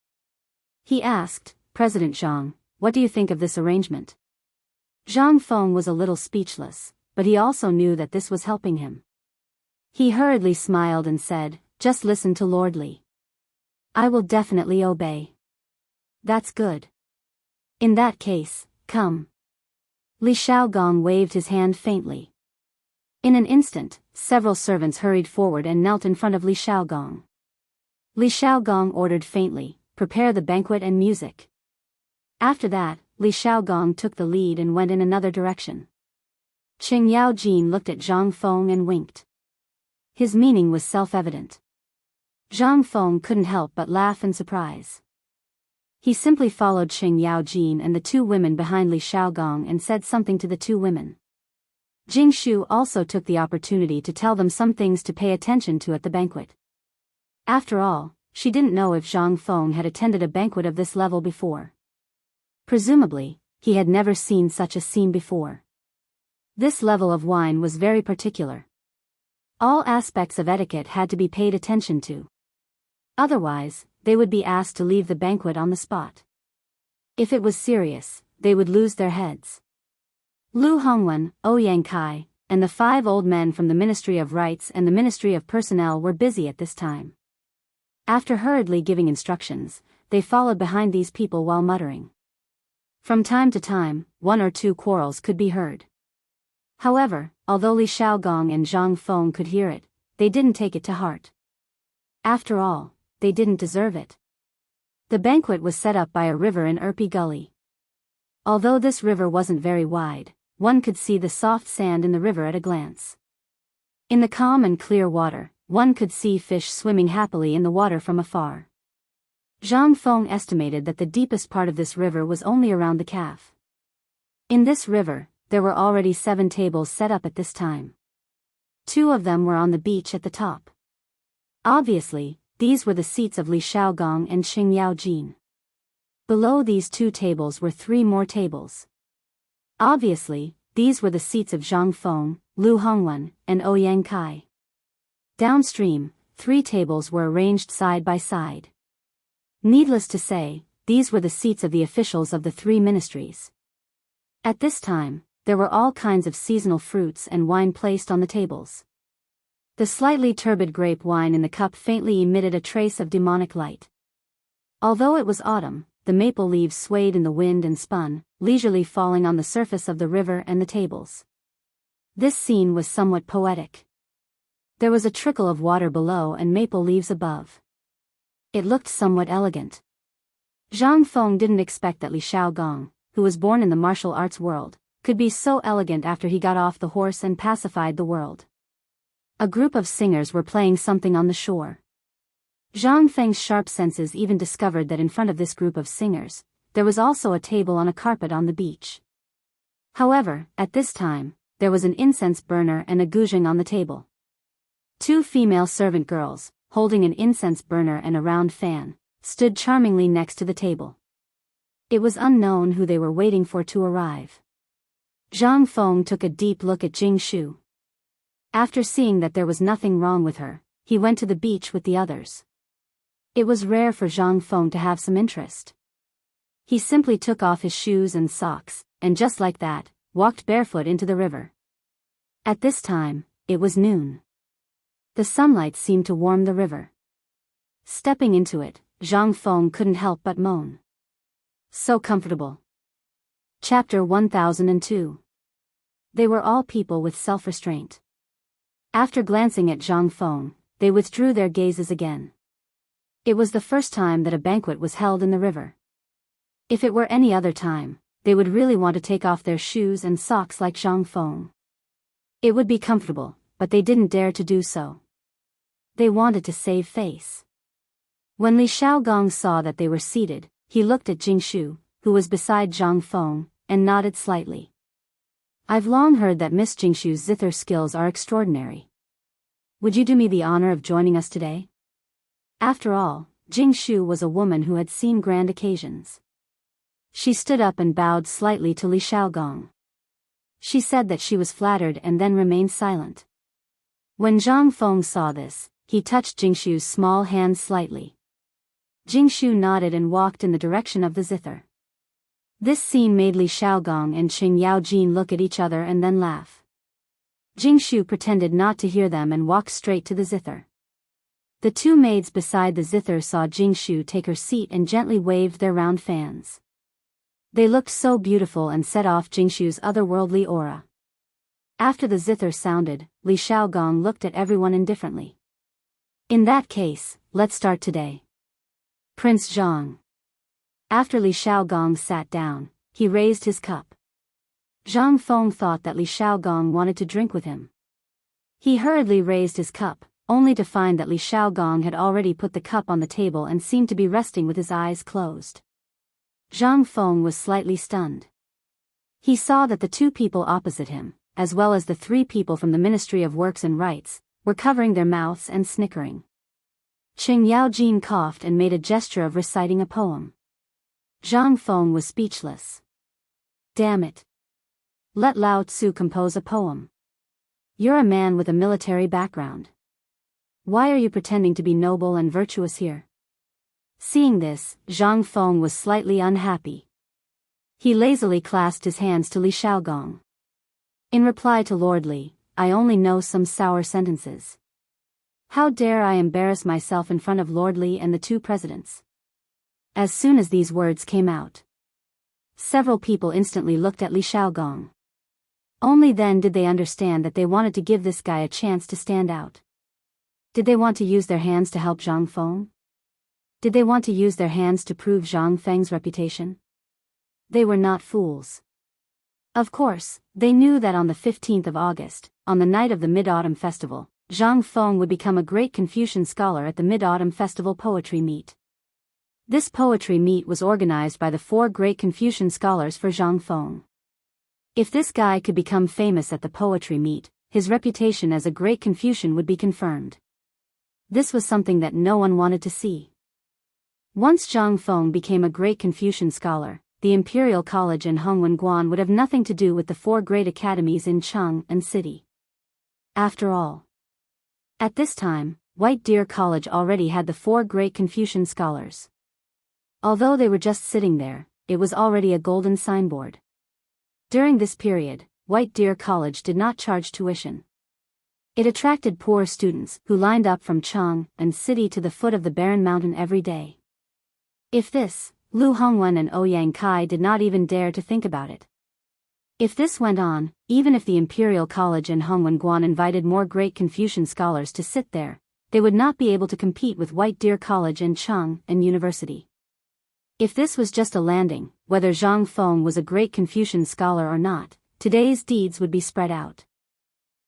He asked, "President Zhang, what do you think of this arrangement?" Zhang Feng was a little speechless, but he also knew that this was helping him. He hurriedly smiled and said, "Just listen to Lord Li. I will definitely obey." "That's good. In that case, come." Li Xiaogong waved his hand faintly. In an instant, several servants hurried forward and knelt in front of Li Xiaogong. Li Xiaogong ordered faintly, "Prepare the banquet and music." After that, Li Xiaogong took the lead and went in another direction. Qing Yaojin looked at Zhang Feng and winked. His meaning was self-evident. Zhang Feng couldn't help but laugh in surprise. He simply followed Qing Yaojin and the two women behind Li Xiaogong and said something to the two women. Jing Shu also took the opportunity to tell them some things to pay attention to at the banquet. After all, she didn't know if Zhang Feng had attended a banquet of this level before. Presumably, he had never seen such a scene before. This level of wine was very particular. All aspects of etiquette had to be paid attention to. Otherwise, they would be asked to leave the banquet on the spot. If it was serious, they would lose their heads. Lu Hongwen, Ouyang Kai, and the 5 old men from the Ministry of Rights and the Ministry of Personnel were busy at this time. After hurriedly giving instructions, they followed behind these people while muttering. From time to time, 1 or 2 quarrels could be heard. However, although Li Xiaogong and Zhang Feng could hear it, they didn't take it to heart. After all, they didn't deserve it. The banquet was set up by a river in Erpi Gully. Although this river wasn't very wide, one could see the soft sand in the river at a glance. In the calm and clear water, one could see fish swimming happily in the water from afar. Zhang Feng estimated that the deepest part of this river was only around the calf. In this river, there were already 7 tables set up at this time. 2 of them were on the beach at the top. Obviously, these were the seats of Li Xiaogong and Qing Yaojin. Below these 2 tables were 3 more tables. Obviously, these were the seats of Zhang Feng, Lu Hongwen, and Ouyang Kai. Downstream, 3 tables were arranged side by side. Needless to say, these were the seats of the officials of the 3 ministries. At this time, there were all kinds of seasonal fruits and wine placed on the tables. The slightly turbid grape wine in the cup faintly emitted a trace of demonic light. Although it was autumn, the maple leaves swayed in the wind and spun, leisurely falling on the surface of the river and the tables. This scene was somewhat poetic. There was a trickle of water below and maple leaves above. It looked somewhat elegant. Zhang Feng didn't expect that Li Xiaogong, who was born in the martial arts world, could be so elegant after he got off the horse and pacified the world. A group of singers were playing something on the shore. Zhang Feng's sharp senses even discovered that in front of this group of singers, there was also a table on a carpet on the beach. However, at this time, there was an incense burner and a guzheng on the table. 2 female servant girls, holding an incense burner and a round fan, stood charmingly next to the table. It was unknown who they were waiting for to arrive. Zhang Feng took a deep look at Jing Shu. After seeing that there was nothing wrong with her, he went to the beach with the others. It was rare for Zhang Feng to have some interest. He simply took off his shoes and socks, and just like that, walked barefoot into the river. At this time, it was noon. The sunlight seemed to warm the river. Stepping into it, Zhang Feng couldn't help but moan. So comfortable. Chapter 1002. They were all people with self-restraint. After glancing at Zhang Feng, they withdrew their gazes again. It was the first time that a banquet was held in the river. If it were any other time, they would really want to take off their shoes and socks like Zhang Feng. It would be comfortable, but they didn't dare to do so. They wanted to save face. When Li Xiaogong saw that they were seated, he looked at Jingshu, who was beside Zhang Feng, and nodded slightly. I've long heard that Miss Jingshu's zither skills are extraordinary. Would you do me the honor of joining us today? After all, Jingshu was a woman who had seen grand occasions. She stood up and bowed slightly to Li Xiaogong. She said that she was flattered and then remained silent. When Zhang Feng saw this, he touched Jingshu's small hand slightly. Jingshu nodded and walked in the direction of the zither. This scene made Li Xiaogong and Qing Yaojin look at each other and then laugh. Jingshu pretended not to hear them and walked straight to the zither. The two maids beside the zither saw Jingshu take her seat and gently waved their round fans. They looked so beautiful and set off Jingshu's otherworldly aura. After the zither sounded, Li Xiaogong looked at everyone indifferently. In that case, let's start today. Prince Zhang. After Li Xiaogong sat down, he raised his cup. Zhang Feng thought that Li Xiaogong wanted to drink with him. He hurriedly raised his cup, only to find that Li Xiaogong had already put the cup on the table and seemed to be resting with his eyes closed. Zhang Feng was slightly stunned. He saw that the two people opposite him, as well as the three people from the Ministry of Works and Rights, were covering their mouths and snickering. Qing Yaojin coughed and made a gesture of reciting a poem. Zhang Feng was speechless. Damn it. Let Lao Tzu compose a poem. You're a man with a military background. Why are you pretending to be noble and virtuous here? Seeing this, Zhang Feng was slightly unhappy. He lazily clasped his hands to Li Xiaogong. In reply to Lord Li, I only know some sour sentences. How dare I embarrass myself in front of Lord Li and the two presidents? As soon as these words came out, several people instantly looked at Li Xiaogong. Only then did they understand that they wanted to give this guy a chance to stand out. Did they want to use their hands to help Zhang Feng? Did they want to use their hands to prove Zhang Feng's reputation? They were not fools. Of course, they knew that on the 15th of August, on the night of the Mid-Autumn Festival, Zhang Feng would become a great Confucian scholar at the Mid-Autumn Festival Poetry Meet. This poetry meet was organized by the four great Confucian scholars for Zhang Feng. If this guy could become famous at the poetry meet, his reputation as a great Confucian would be confirmed. This was something that no one wanted to see. Once Zhang Feng became a great Confucian scholar, the Imperial College in Hongwen-Guan would have nothing to do with the four great academies in Cheng and City. After all, at this time, White Deer College already had the four great Confucian scholars. Although they were just sitting there, it was already a golden signboard. During this period, White Deer College did not charge tuition. It attracted poor students who lined up from Cheng and City to the foot of the barren mountain every day. If this, Lu Hongwen and Ouyang Kai did not even dare to think about it. If this went on, even if the Imperial College in Hongwen-Guan invited more great Confucian scholars to sit there, they would not be able to compete with White Deer College in Cheng and University. If this was just a landing, whether Zhang Feng was a great Confucian scholar or not, today's deeds would be spread out.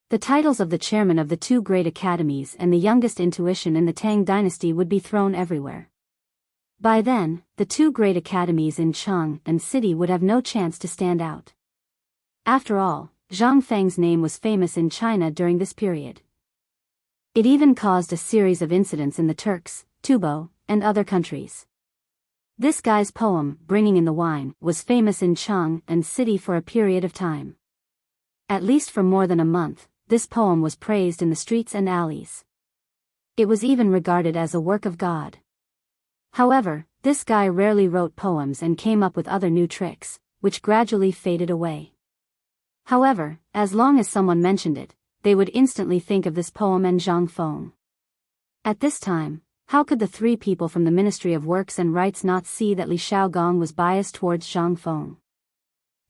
The titles of the chairman of the two great academies and the youngest intuition in the Tang dynasty would be thrown everywhere. By then, the two great academies in Cheng and City would have no chance to stand out. After all, Zhang Feng's name was famous in China during this period. It even caused a series of incidents in the Turks, Tubo, and other countries. This guy's poem, Bringing in the Wine, was famous in Cheng and City for a period of time. At least for more than a month, this poem was praised in the streets and alleys. It was even regarded as a work of God. However, this guy rarely wrote poems and came up with other new tricks, which gradually faded away. However, as long as someone mentioned it, they would instantly think of this poem and Zhang Feng. At this time, how could the three people from the Ministry of Works and Rights not see that Li Xiaogong was biased towards Zhang Feng?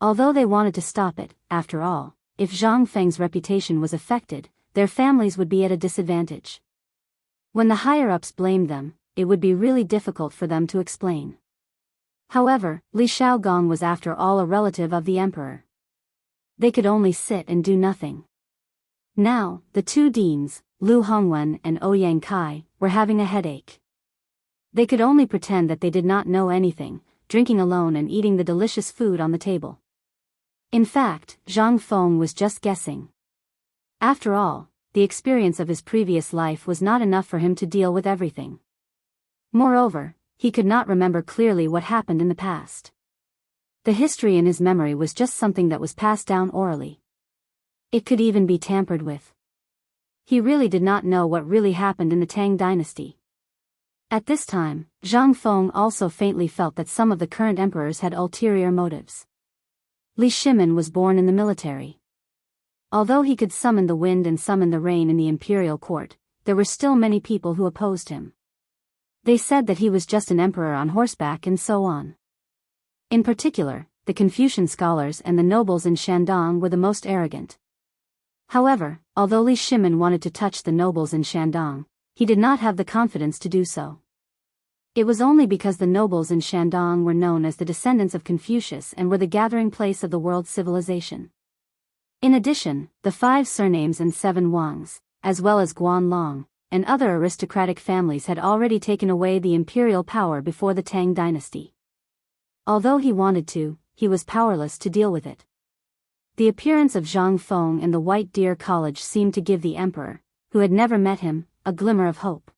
Although they wanted to stop it, after all, if Zhang Feng's reputation was affected, their families would be at a disadvantage. When the higher-ups blamed them, it would be really difficult for them to explain. However, Li Shaogong was after all a relative of the emperor. They could only sit and do nothing. Now, the two deans, Lu Hongwen and Ouyang Kai, were having a headache. They could only pretend that they did not know anything, drinking alone and eating the delicious food on the table. In fact, Zhang Feng was just guessing. After all, the experience of his previous life was not enough for him to deal with everything. Moreover, he could not remember clearly what happened in the past. The history in his memory was just something that was passed down orally. It could even be tampered with. He really did not know what really happened in the Tang dynasty. At this time, Zhang Feng also faintly felt that some of the current emperors had ulterior motives. Li Shimin was born in the military. Although he could summon the wind and summon the rain in the imperial court, there were still many people who opposed him. They said that he was just an emperor on horseback and so on. In particular, the Confucian scholars and the nobles in Shandong were the most arrogant. However, although Li Shimin wanted to touch the nobles in Shandong, he did not have the confidence to do so. It was only because the nobles in Shandong were known as the descendants of Confucius and were the gathering place of the world's civilization. In addition, the 5 surnames and 7 Wangs, as well as Guanlong, and other aristocratic families had already taken away the imperial power before the Tang dynasty. Although he wanted to, he was powerless to deal with it. The appearance of Zhang Feng in the White Deer College seemed to give the emperor, who had never met him, a glimmer of hope.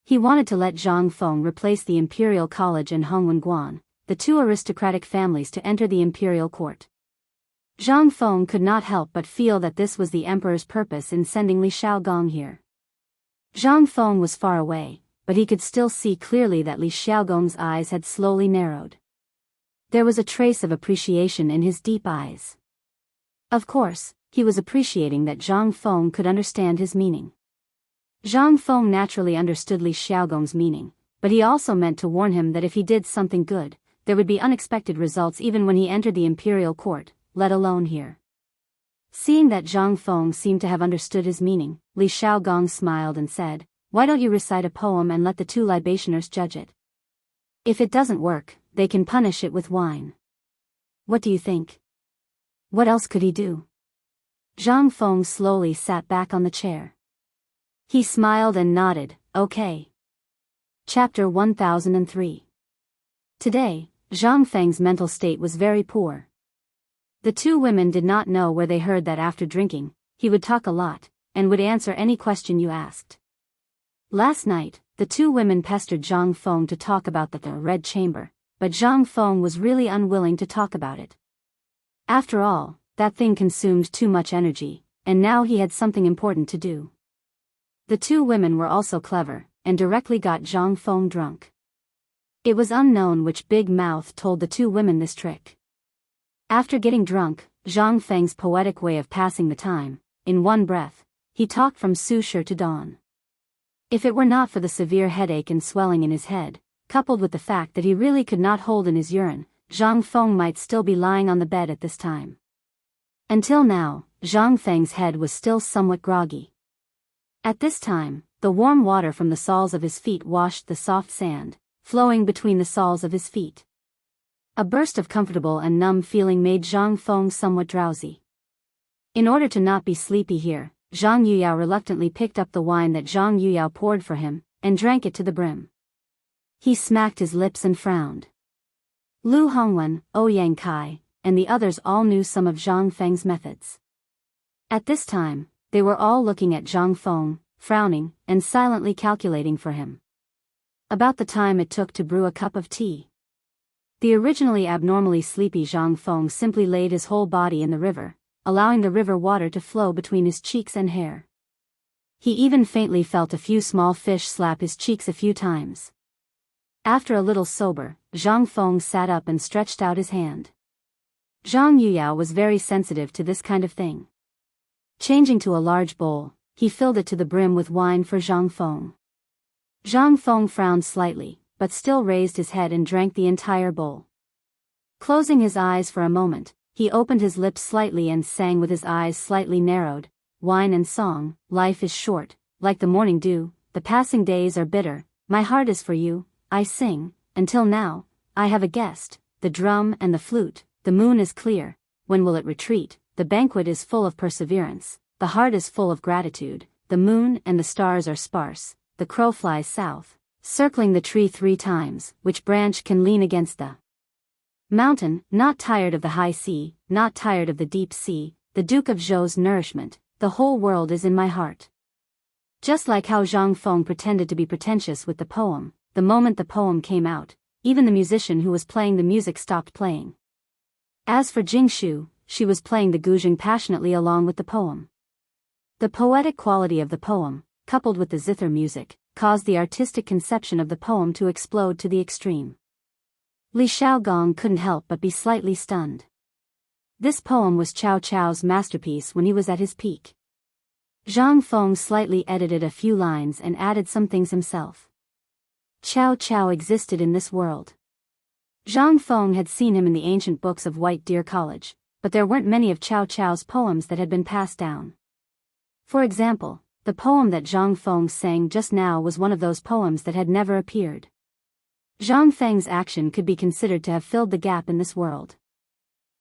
He wanted to let Zhang Feng replace the imperial college and Hongwen Guan, the 2 aristocratic families, to enter the imperial court. Zhang Feng could not help but feel that this was the emperor's purpose in sending Li Shaogong here. Zhang Feng was far away, but he could still see clearly that Li Shaogong's eyes had slowly narrowed. There was a trace of appreciation in his deep eyes. Of course, he was appreciating that Zhang Feng could understand his meaning. Zhang Feng naturally understood Li Shaogong's meaning, but he also meant to warn him that if he did something good, there would be unexpected results even when he entered the imperial court, let alone here. Seeing that Zhang Feng seemed to have understood his meaning, Li Shaogong smiled and said, "Why don't you recite a poem and let the 2 libationers judge it? If it doesn't work, they can punish it with wine. What do you think?" What else could he do? Zhang Feng slowly sat back on the chair. He smiled and nodded, "Okay." Chapter 1003. Today, Zhang Feng's mental state was very poor. The 2 women did not know where they heard that after drinking, he would talk a lot, and would answer any question you asked. Last night, the 2 women pestered Zhang Feng to talk about the Red Chamber, but Zhang Feng was really unwilling to talk about it. After all, that thing consumed too much energy, and now he had something important to do. The 2 women were also clever, and directly got Zhang Feng drunk. It was unknown which big mouth told the 2 women this trick. After getting drunk, Zhang Feng's poetic way of passing the time, in one breath, he talked from Susher to dawn. If it were not for the severe headache and swelling in his head, coupled with the fact that he really could not hold in his urine, Zhang Feng might still be lying on the bed at this time. Until now, Zhang Feng's head was still somewhat groggy. At this time, the warm water from the soles of his feet washed the soft sand, flowing between the soles of his feet. A burst of comfortable and numb feeling made Zhang Feng somewhat drowsy. In order to not be sleepy here, Zhang Yuyao reluctantly picked up the wine that Zhang Yuyao poured for him, and drank it to the brim. He smacked his lips and frowned. Lu Hongwen, Ouyang Kai, and the others all knew some of Zhang Feng's methods. At this time, they were all looking at Zhang Feng, frowning, and silently calculating for him. About the time it took to brew a cup of tea. The originally abnormally sleepy Zhang Feng simply laid his whole body in the river, allowing the river water to flow between his cheeks and hair. He even faintly felt a few small fish slap his cheeks a few times. After a little sober, Zhang Feng sat up and stretched out his hand. Zhang Yuyao was very sensitive to this kind of thing. Changing to a large bowl, he filled it to the brim with wine for Zhang Feng. Zhang Feng frowned slightly, but still raised his head and drank the entire bowl. Closing his eyes for a moment, he opened his lips slightly and sang with his eyes slightly narrowed, "Wine and song, life is short, like the morning dew, the passing days are bitter, My heart is for you, I sing, until now, I have a guest, the drum and the flute, the moon is clear, when will it retreat, the banquet is full of perseverance, the heart is full of gratitude, the moon and the stars are sparse, the crow flies south, circling the tree 3 times, which branch can lean against the mountain, not tired of the high sea, not tired of the deep sea, the Duke of Zhou's nourishment, the whole world is in my heart. Just like how Zhang Feng pretended to be pretentious with the poem, the moment the poem came out, even the musician who was playing the music stopped playing. As for Jing Shu, she was playing the guzheng passionately along with the poem. The poetic quality of the poem, coupled with the zither music, caused the artistic conception of the poem to explode to the extreme. Li Xiaogong couldn't help but be slightly stunned. This poem was Cao Cao's masterpiece when he was at his peak. Zhang Feng slightly edited a few lines and added some things himself. Cao Cao existed in this world. Zhang Feng had seen him in the ancient books of White Deer College, but there weren't many of Cao Cao's poems that had been passed down. For example, the poem that Zhang Feng sang just now was one of those poems that had never appeared. Zhang Feng's action could be considered to have filled the gap in this world.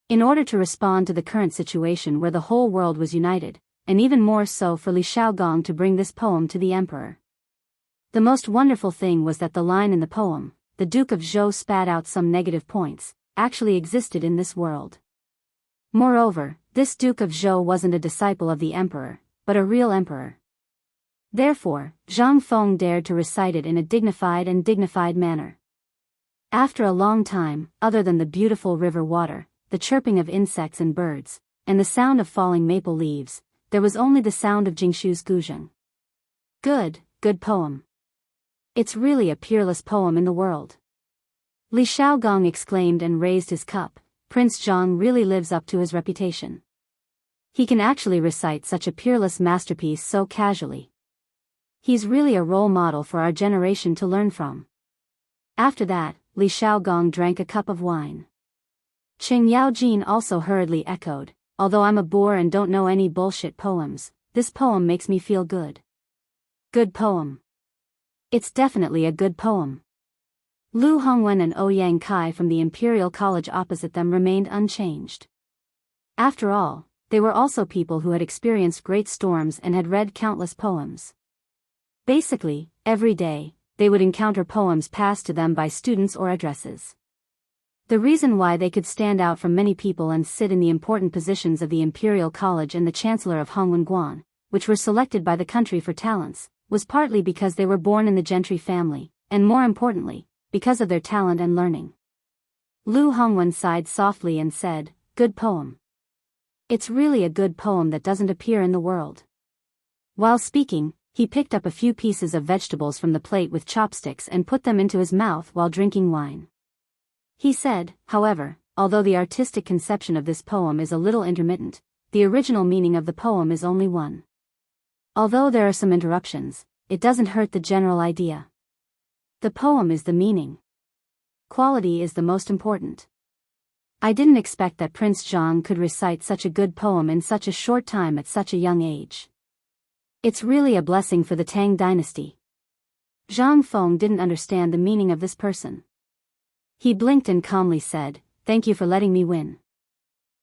In order to respond to the current situation where the whole world was united, and even more so for Li Xiaogong to bring this poem to the emperor. The most wonderful thing was that the line in the poem, the Duke of Zhou spat out some negative points, actually existed in this world. Moreover, this Duke of Zhou wasn't a disciple of the emperor, but a real emperor. Therefore, Zhang Feng dared to recite it in a dignified manner. After a long time, other than the beautiful river water, the chirping of insects and birds, and the sound of falling maple leaves, there was only the sound of Jingshu's guzheng. Good poem. It's really a peerless poem in the world. Li Xiaogong exclaimed and raised his cup. Prince Zhang really lives up to his reputation. He can actually recite such a peerless masterpiece so casually. He's really a role model for our generation to learn from. After that, Li Xiaogong drank a cup of wine. Qing Yaojin also hurriedly echoed, although I'm a bore and don't know any bullshit poems, this poem makes me feel good. Good poem. It's definitely a good poem. Lu Hongwen and Ouyang Kai from the Imperial College opposite them remained unchanged. After all, they were also people who had experienced great storms and had read countless poems. Basically, every day, they would encounter poems passed to them by students or addresses. The reason why they could stand out from many people and sit in the important positions of the Imperial College and the Chancellor of Hongwen, which were selected by the country for talents, was partly because they were born in the gentry family, and more importantly, because of their talent and learning. Lu Hongwen sighed softly and said, "Good poem. It's really a good poem that doesn't appear in the world." While speaking, he picked up a few pieces of vegetables from the plate with chopsticks and put them into his mouth while drinking wine. He said, however, although the artistic conception of this poem is a little intermittent, the original meaning of the poem is only one. Although there are some interruptions, it doesn't hurt the general idea. The poem is the meaning. Quality is the most important. I didn't expect that Prince Zhang could recite such a good poem in such a short time at such a young age. It's really a blessing for the Tang dynasty. Zhang Feng didn't understand the meaning of this person. He blinked and calmly said, "Thank you for letting me win."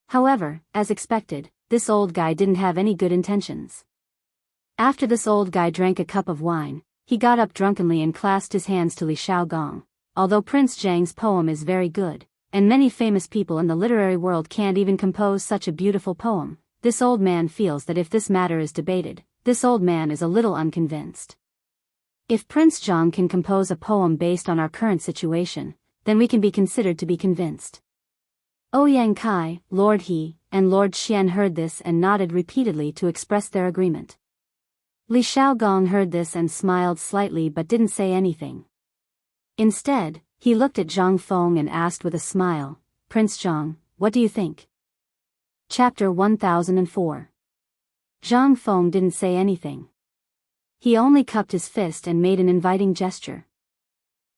However, as expected, this old guy didn't have any good intentions. After this old guy drank a cup of wine, he got up drunkenly and clasped his hands to Li Xiaogong. Although Prince Zhang's poem is very good, and many famous people in the literary world can't even compose such a beautiful poem, this old man feels that if this matter is debated, this old man is a little unconvinced. If Prince Zhang can compose a poem based on our current situation, then we can be considered to be convinced. Ouyang Kai, Lord He, and Lord Xian heard this and nodded repeatedly to express their agreement. Li Xiaogong heard this and smiled slightly but didn't say anything. Instead, he looked at Zhang Feng and asked with a smile, "Prince Zhang, what do you think?" Chapter 1004. Zhang Feng didn't say anything. He only cupped his fist and made an inviting gesture.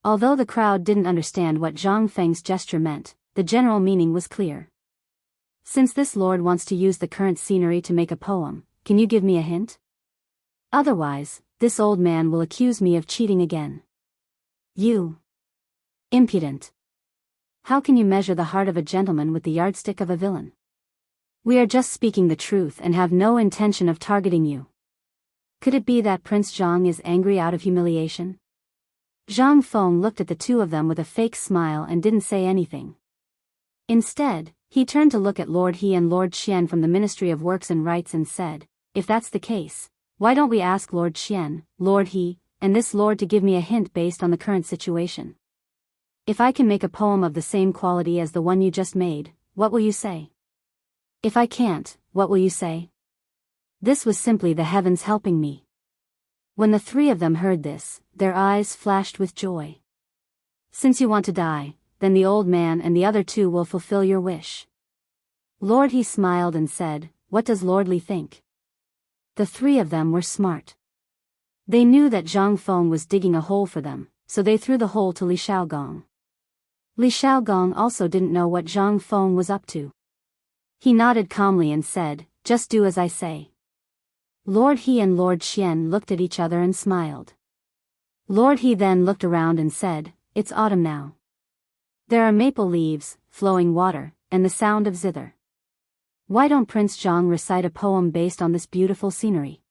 Although the crowd didn't understand what Zhang Feng's gesture meant, the general meaning was clear. "Since this lord wants to use the current scenery to make a poem, can you give me a hint? Otherwise, this old man will accuse me of cheating again." You. Impudent. How can you measure the heart of a gentleman with the yardstick of a villain? We are just speaking the truth and have no intention of targeting you. Could it be that Prince Zhang is angry out of humiliation? Zhang Feng looked at the two of them with a fake smile and didn't say anything. Instead, he turned to look at Lord He and Lord Xian from the Ministry of Works and Rights and said, if that's the case, why don't we ask Lord Xian, Lord He, and this lord to give me a hint based on the current situation? If I can make a poem of the same quality as the one you just made, what will you say? If I can't, what will you say? This was simply the heavens helping me. When the three of them heard this, their eyes flashed with joy. Since you want to die, then the old man and the other two will fulfill your wish. Lord He smiled and said, what does Lord Li think? The three of them were smart. They knew that Zhang Feng was digging a hole for them, so they threw the hole to Li Shaogong. Li Shaogong also didn't know what Zhang Feng was up to. He nodded calmly and said, just do as I say. Lord He and Lord Xian looked at each other and smiled. Lord He then looked around and said, it's autumn now. There are maple leaves, flowing water, and the sound of zither. Why don't Prince Zhang recite a poem based on this beautiful scenery?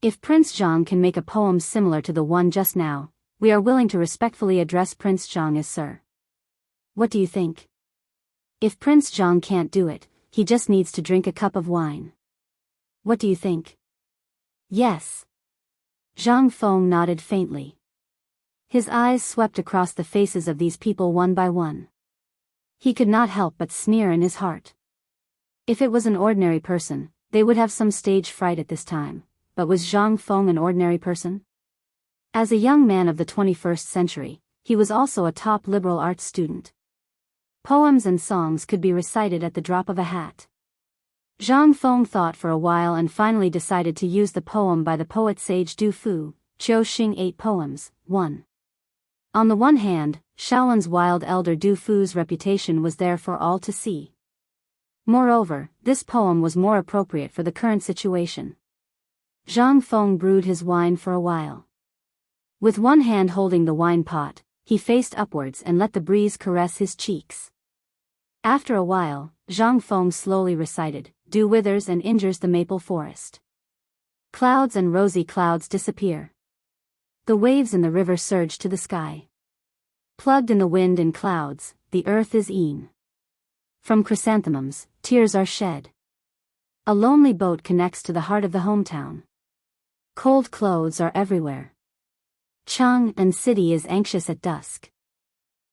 If Prince Zhang can make a poem similar to the one just now, we are willing to respectfully address Prince Zhang as Sir. What do you think? If Prince Zhang can't do it, he just needs to drink a cup of wine. What do you think? Yes. Zhang Feng nodded faintly. His eyes swept across the faces of these people one by one. He could not help but sneer in his heart. If it was an ordinary person, they would have some stage fright at this time, but was Zhang Feng an ordinary person? As a young man of the 21st century, he was also a top liberal arts student. Poems and songs could be recited at the drop of a hat. Zhang Feng thought for a while and finally decided to use the poem by the poet sage Du Fu, Qiu Xing 8 Poems, 1. On the one hand, Shaolin's wild elder Du Fu's reputation was there for all to see. Moreover, this poem was more appropriate for the current situation. Zhang Feng brewed his wine for a while. With one hand holding the wine pot, he faced upwards and let the breeze caress his cheeks. After a while, Zhang Feng slowly recited, dew withers and injures the maple forest. Clouds and rosy clouds disappear. The waves in the river surge to the sky. Plugged in the wind and clouds, the earth is e'en. From chrysanthemums, tears are shed. A lonely boat connects to the heart of the hometown. Cold clothes are everywhere. Chang and city is anxious at dusk.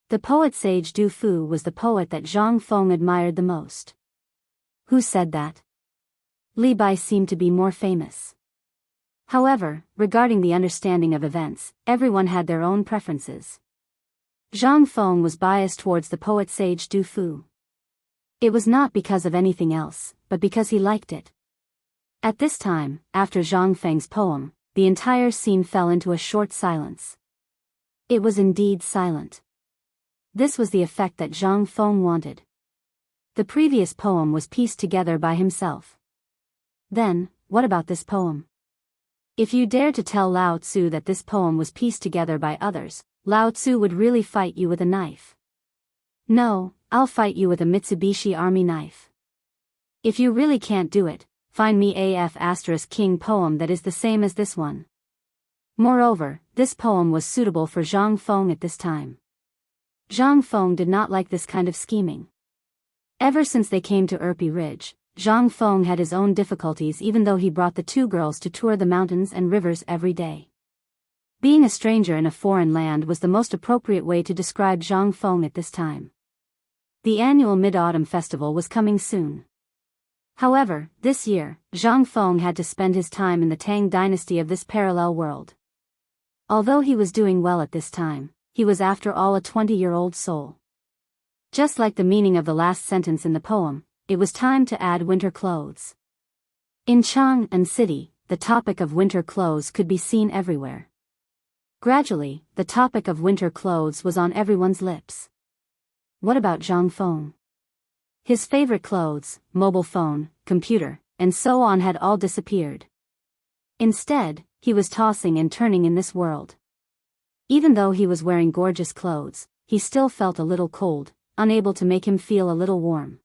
The poet sage Du Fu was the poet that Zhang Feng admired the most. Who said that? Li Bai seemed to be more famous. However, regarding the understanding of events, everyone had their own preferences. Zhang Feng was biased towards the poet sage Du Fu. It was not because of anything else, but because he liked it. At this time, after Zhang Feng's poem, the entire scene fell into a short silence. It was indeed silent. This was the effect that Zhang Feng wanted. The previous poem was pieced together by himself. Then, what about this poem? If you dare to tell Lao Tzu that this poem was pieced together by others, Lao Tzu would really fight you with a knife. No, I'll fight you with a Mitsubishi Army knife. If you really can't do it, find me a King poem that is the same as this one. Moreover, this poem was suitable for Zhang Feng at this time. Zhang Feng did not like this kind of scheming. Ever since they came to Erpi Ridge, Zhang Feng had his own difficulties even though he brought the two girls to tour the mountains and rivers every day. Being a stranger in a foreign land was the most appropriate way to describe Zhang Feng at this time. The annual Mid-Autumn Festival was coming soon. However, this year, Zhang Feng had to spend his time in the Tang dynasty of this parallel world. Although he was doing well at this time, he was after all a 20-year-old soul. Just like the meaning of the last sentence in the poem, it was time to add winter clothes. In Chang and city, the topic of winter clothes could be seen everywhere. Gradually, the topic of winter clothes was on everyone's lips. What about Zhang Feng? His favorite clothes, mobile phone, computer, and so on had all disappeared. Instead, he was tossing and turning in this world. Even though he was wearing gorgeous clothes, he still felt a little cold, unable to make him feel a little warm.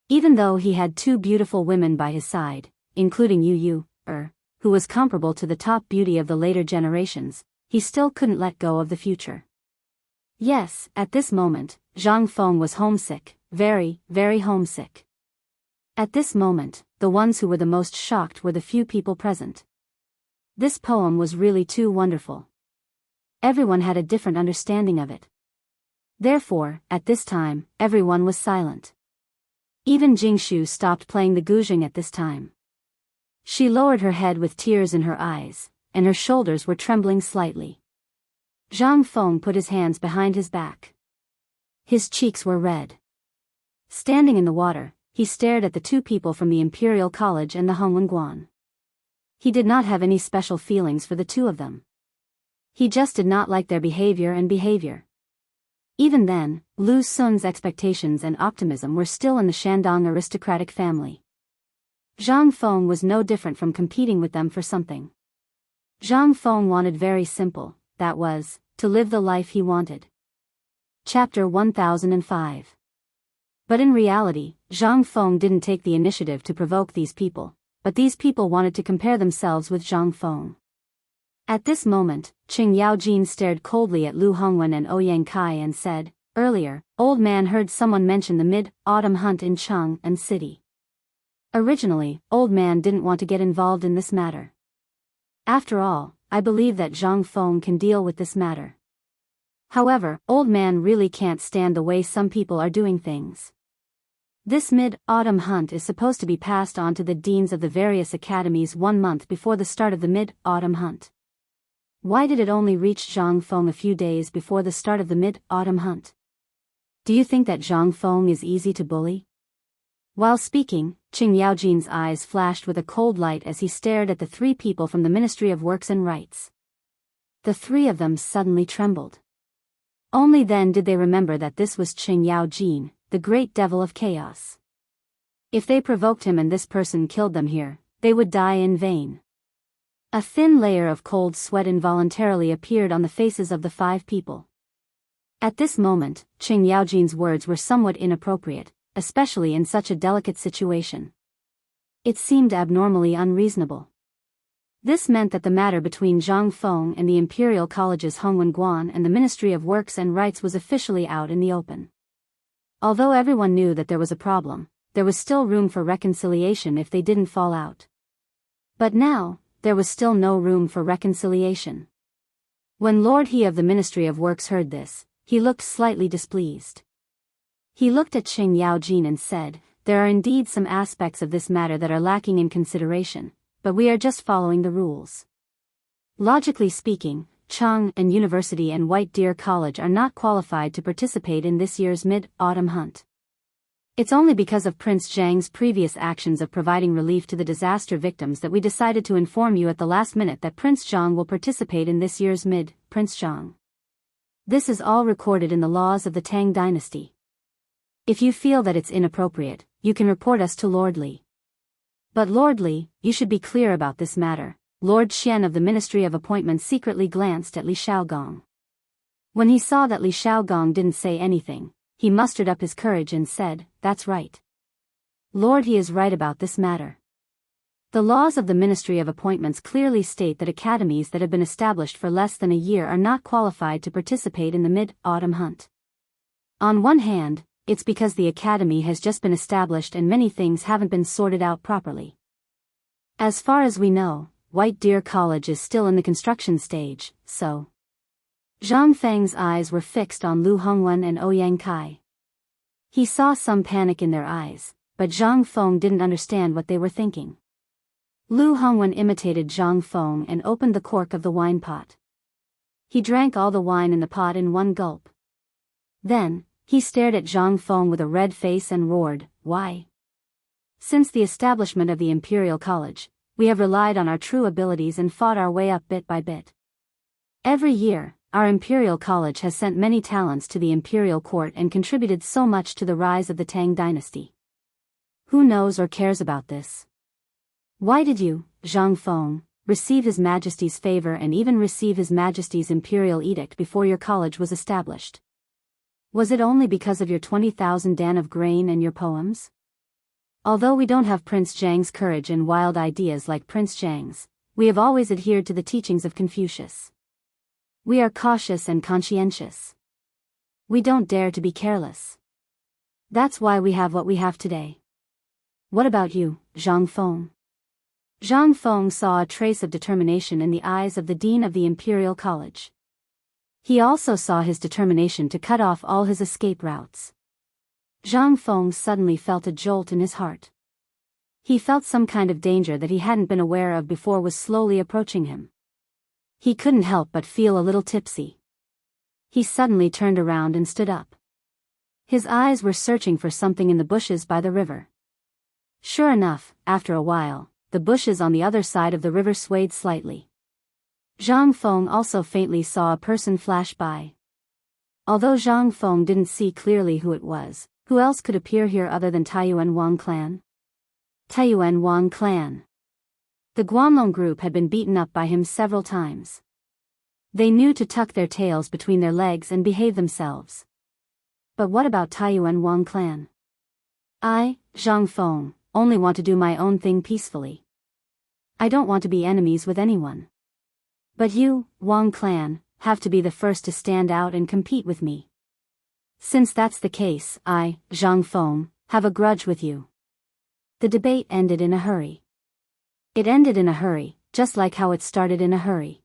Even though he had two beautiful women by his side, including Yu, who was comparable to the top beauty of the later generations, he still couldn't let go of the future. Yes, at this moment, Zhang Feng was homesick, very, very homesick. At this moment, the ones who were the most shocked were the few people present. This poem was really too wonderful. Everyone had a different understanding of it. Therefore, at this time, everyone was silent. Even Jingshu stopped playing the guzheng at this time. She lowered her head with tears in her eyes, and her shoulders were trembling slightly. Zhang Feng put his hands behind his back. His cheeks were red. Standing in the water, he stared at the two people from the Imperial College and the Hongwen. He did not have any special feelings for the two of them. He just did not like their behavior. Even then, Lu Sun's expectations and optimism were still in the Shandong aristocratic family. Zhang Feng was no different from competing with them for something. Zhang Feng wanted very simple, that was, to live the life he wanted. Chapter 1005. But in reality, Zhang Feng didn't take the initiative to provoke these people, but these people wanted to compare themselves with Zhang Feng. At this moment, Qing Yaojin stared coldly at Lu Hongwen and Ouyang Kai and said, "Earlier, old man heard someone mention the mid-autumn hunt in Chang'an City. Originally, old man didn't want to get involved in this matter. After all, I believe that Zhang Feng can deal with this matter. However, old man really can't stand the way some people are doing things. This mid-autumn hunt is supposed to be passed on to the deans of the various academies 1 month before the start of the mid-autumn hunt. Why did it only reach Zhang Feng a few days before the start of the mid-autumn hunt? Do you think that Zhang Feng is easy to bully?" While speaking, Qing Yaojin's eyes flashed with a cold light as he stared at the three people from the Ministry of Works and Rights. The three of them suddenly trembled. Only then did they remember that this was Qing Yaojin, the great devil of chaos. If they provoked him and this person killed them here, they would die in vain. A thin layer of cold sweat involuntarily appeared on the faces of the 5 people. At this moment, Qing Yaojin's words were somewhat inappropriate, especially in such a delicate situation. It seemed abnormally unreasonable. This meant that the matter between Zhang Feng and the Imperial College's Hongwen and the Ministry of Works and Rights was officially out in the open. Although everyone knew that there was a problem, there was still room for reconciliation if they didn't fall out. But now, there was still no room for reconciliation. When Lord He of the Ministry of Works heard this, he looked slightly displeased. He looked at Qing Yaojin and said, "There are indeed some aspects of this matter that are lacking in consideration, but we are just following the rules. Logically speaking, Chang'an University and White Deer College are not qualified to participate in this year's mid-autumn hunt. It's only because of Prince Zhang's previous actions of providing relief to the disaster victims that we decided to inform you at the last minute that Prince Zhang will participate in this year's Prince Zhang. This is all recorded in the laws of the Tang dynasty. If you feel that it's inappropriate, you can report us to Lord Li. But Lord Li, you should be clear about this matter." Lord Xian of the Ministry of Appointments secretly glanced at Li Shaogong. When he saw that Li Shaogong didn't say anything, he mustered up his courage and said, "That's right. Lord He is right about this matter. The laws of the Ministry of Appointments clearly state that academies that have been established for less than a year are not qualified to participate in the mid-autumn hunt. On one hand, it's because the academy has just been established and many things haven't been sorted out properly. As far as we know, White Deer College is still in the construction stage, so..." Zhang Feng's eyes were fixed on Lu Hongwen and Ouyang Kai. He saw some panic in their eyes, but Zhang Feng didn't understand what they were thinking. Lu Hongwen imitated Zhang Feng and opened the cork of the wine pot. He drank all the wine in the pot in one gulp. Then, he stared at Zhang Feng with a red face and roared, "Why? Since the establishment of the Imperial College, we have relied on our true abilities and fought our way up bit by bit. Every year, our Imperial College has sent many talents to the Imperial Court and contributed so much to the rise of the Tang dynasty. Who knows or cares about this? Why did you, Zhang Feng, receive His Majesty's favor and even receive His Majesty's imperial edict before your college was established? Was it only because of your 20,000 dan of grain and your poems? Although we don't have Prince Zhang's courage and wild ideas like Prince Zhang's, we have always adhered to the teachings of Confucius. We are cautious and conscientious. We don't dare to be careless. That's why we have what we have today. What about you, Zhang Feng? Zhang Feng saw a trace of determination in the eyes of the dean of the Imperial College. He also saw his determination to cut off all his escape routes. Zhang Feng suddenly felt a jolt in his heart. He felt some kind of danger that he hadn't been aware of before was slowly approaching him. He couldn't help but feel a little tipsy. He suddenly turned around and stood up. His eyes were searching for something in the bushes by the river. Sure enough, after a while, the bushes on the other side of the river swayed slightly. Zhang Feng also faintly saw a person flash by. Although Zhang Feng didn't see clearly who it was, who else could appear here other than Taiyuan Wang clan? Taiyuan Wang clan. The Guanlong group had been beaten up by him several times. They knew to tuck their tails between their legs and behave themselves. But what about Taiyuan Wang clan? I, Zhang Feng, only want to do my own thing peacefully. I don't want to be enemies with anyone. But you, Wang clan, have to be the first to stand out and compete with me. Since that's the case, I, Zhang Feng, have a grudge with you. The debate ended in a hurry. It ended in a hurry, just like how it started in a hurry.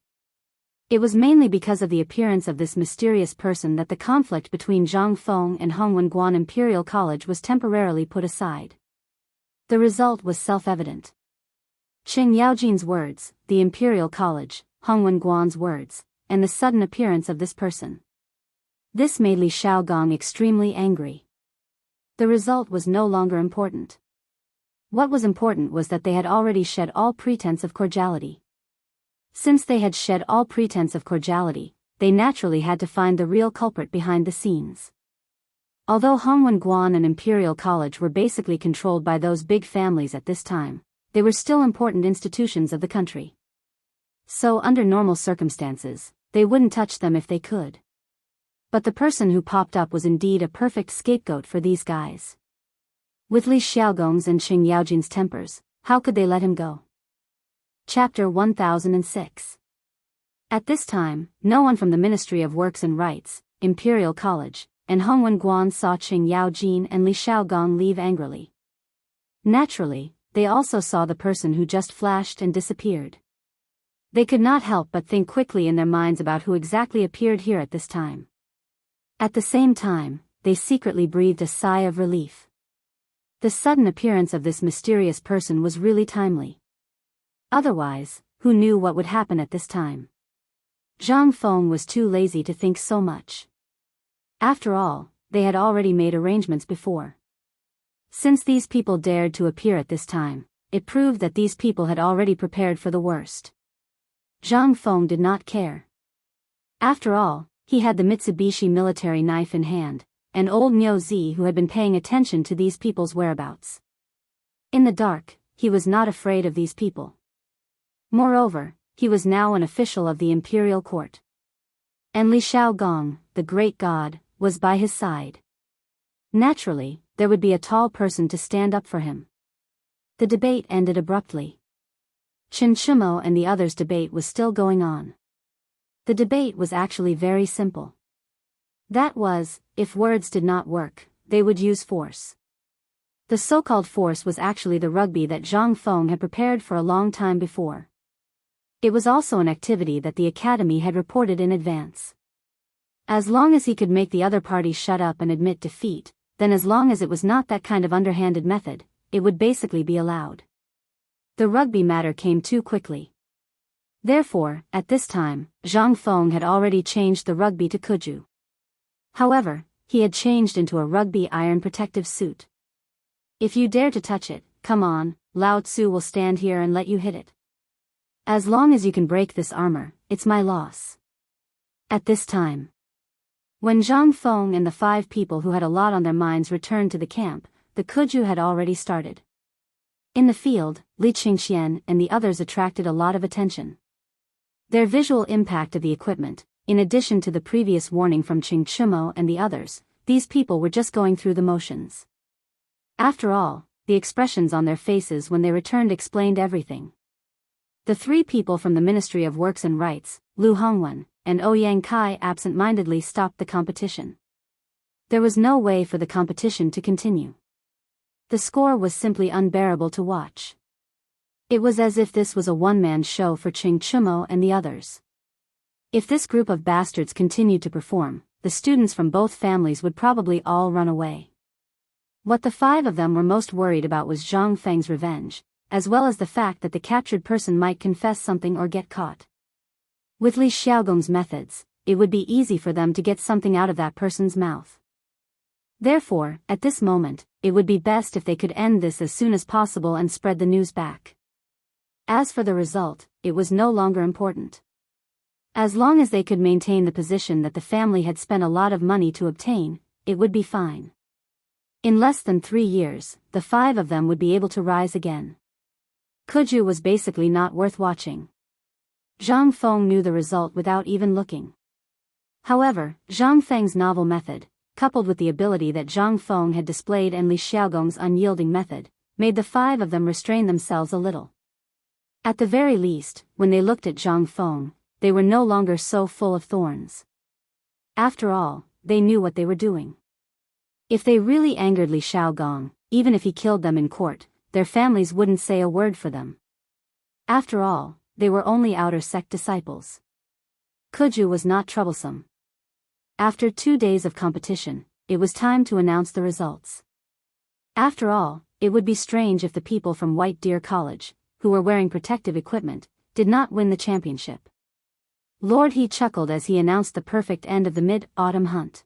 It was mainly because of the appearance of this mysterious person that the conflict between Zhang Feng and Hongwen Guan Imperial College was temporarily put aside. The result was self-evident. Qing Yaojin's words, the Imperial College, Hongwen Guan's words, and the sudden appearance of this person. This made Li Xiaogong extremely angry. The result was no longer important. What was important was that they had already shed all pretense of cordiality. Since they had shed all pretense of cordiality, they naturally had to find the real culprit behind the scenes. Although Hongwen Guan and Imperial College were basically controlled by those big families at this time, they were still important institutions of the country. So under normal circumstances, they wouldn't touch them if they could. But the person who popped up was indeed a perfect scapegoat for these guys. With Li Xiaogong's and Qing Yaojin's tempers, how could they let him go? Chapter 1006. At this time, no one from the Ministry of Works and Rights, Imperial College, and Hongwen Guan saw Qing Yaojin and Li Xiaogong leave angrily. Naturally, they also saw the person who just flashed and disappeared. They could not help but think quickly in their minds about who exactly appeared here at this time. At the same time, they secretly breathed a sigh of relief. The sudden appearance of this mysterious person was really timely. Otherwise, who knew what would happen at this time? Zhang Feng was too lazy to think so much. After all, they had already made arrangements before. Since these people dared to appear at this time, it proved that these people had already prepared for the worst. Zhang Feng did not care. After all, he had the Mitsubishi military knife in hand, and old Niu Zi who had been paying attention to these people's whereabouts. In the dark, he was not afraid of these people. Moreover, he was now an official of the imperial court. And Li Xiaogong, the great god, was by his side. Naturally, there would be a tall person to stand up for him. The debate ended abruptly. Chen Chumo and the others' debate was still going on. The debate was actually very simple. That was, if words did not work, they would use force. The so-called force was actually the rugby that Zhang Feng had prepared for a long time before. It was also an activity that the academy had reported in advance. As long as he could make the other party shut up and admit defeat, then as long as it was not that kind of underhanded method, it would basically be allowed. The rugby matter came too quickly. Therefore, at this time, Zhang Feng had already changed the rugby to kuju. However, he had changed into a rugby iron protective suit. If you dare to touch it, come on, Lao Tzu will stand here and let you hit it. As long as you can break this armor, it's my loss. At this time, when Zhang Feng and the 5 people who had a lot on their minds returned to the camp, the kuju had already started. In the field, Li Qingxian and the others attracted a lot of attention. Their visual impact of the equipment, in addition to the previous warning from Qing Chumo and the others, these people were just going through the motions. After all, the expressions on their faces when they returned explained everything. The three people from the Ministry of Works and Rights, Lu Hongwen and Ouyang Kai, absent-mindedly stopped the competition. There was no way for the competition to continue. The score was simply unbearable to watch. It was as if this was a one-man show for Qing Chumo and the others. If this group of bastards continued to perform, the students from both families would probably all run away. What the five of them were most worried about was Zhang Feng's revenge, as well as the fact that the captured person might confess something or get caught. With Li Xiaogong's methods, it would be easy for them to get something out of that person's mouth. Therefore, at this moment, it would be best if they could end this as soon as possible and spread the news back. As for the result, it was no longer important. As long as they could maintain the position that the family had spent a lot of money to obtain, it would be fine. In less than 3 years, the five of them would be able to rise again. Kuju was basically not worth watching. Zhang Feng knew the result without even looking. However, Zhang Feng's novel method, coupled with the ability that Zhang Feng had displayed and Li Xiaogong's unyielding method, made the five of them restrain themselves a little. At the very least, when they looked at Zhang Feng, they were no longer so full of thorns. After all, they knew what they were doing. If they really angered Li Xiaogong, even if he killed them in court, their families wouldn't say a word for them. After all, they were only outer sect disciples. Kuju was not troublesome. After 2 days of competition, it was time to announce the results. After all, it would be strange if the people from White Deer College, who were wearing protective equipment, did not win the championship. Lord He chuckled as he announced the perfect end of the mid-autumn hunt.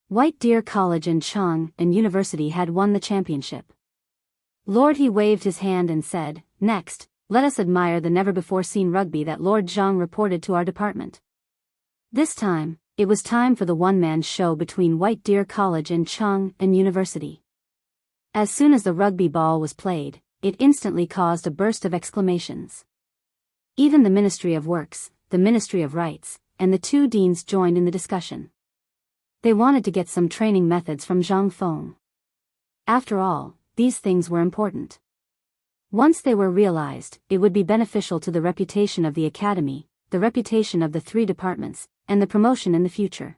White Deer College and Chang and University had won the championship. Lord He waved his hand and said, "Next, let us admire the never-before-seen rugby that Lord Zhang reported to our department." This time, it was time for the one-man show between White Deer College and Chang and University. As soon as the rugby ball was played, it instantly caused a burst of exclamations. Even the Ministry of Works, the Ministry of Rights, and the 2 deans joined in the discussion. They wanted to get some training methods from Zhang Feng. After all, these things were important. Once they were realized, it would be beneficial to the reputation of the academy, the reputation of the 3 departments, and the promotion in the future.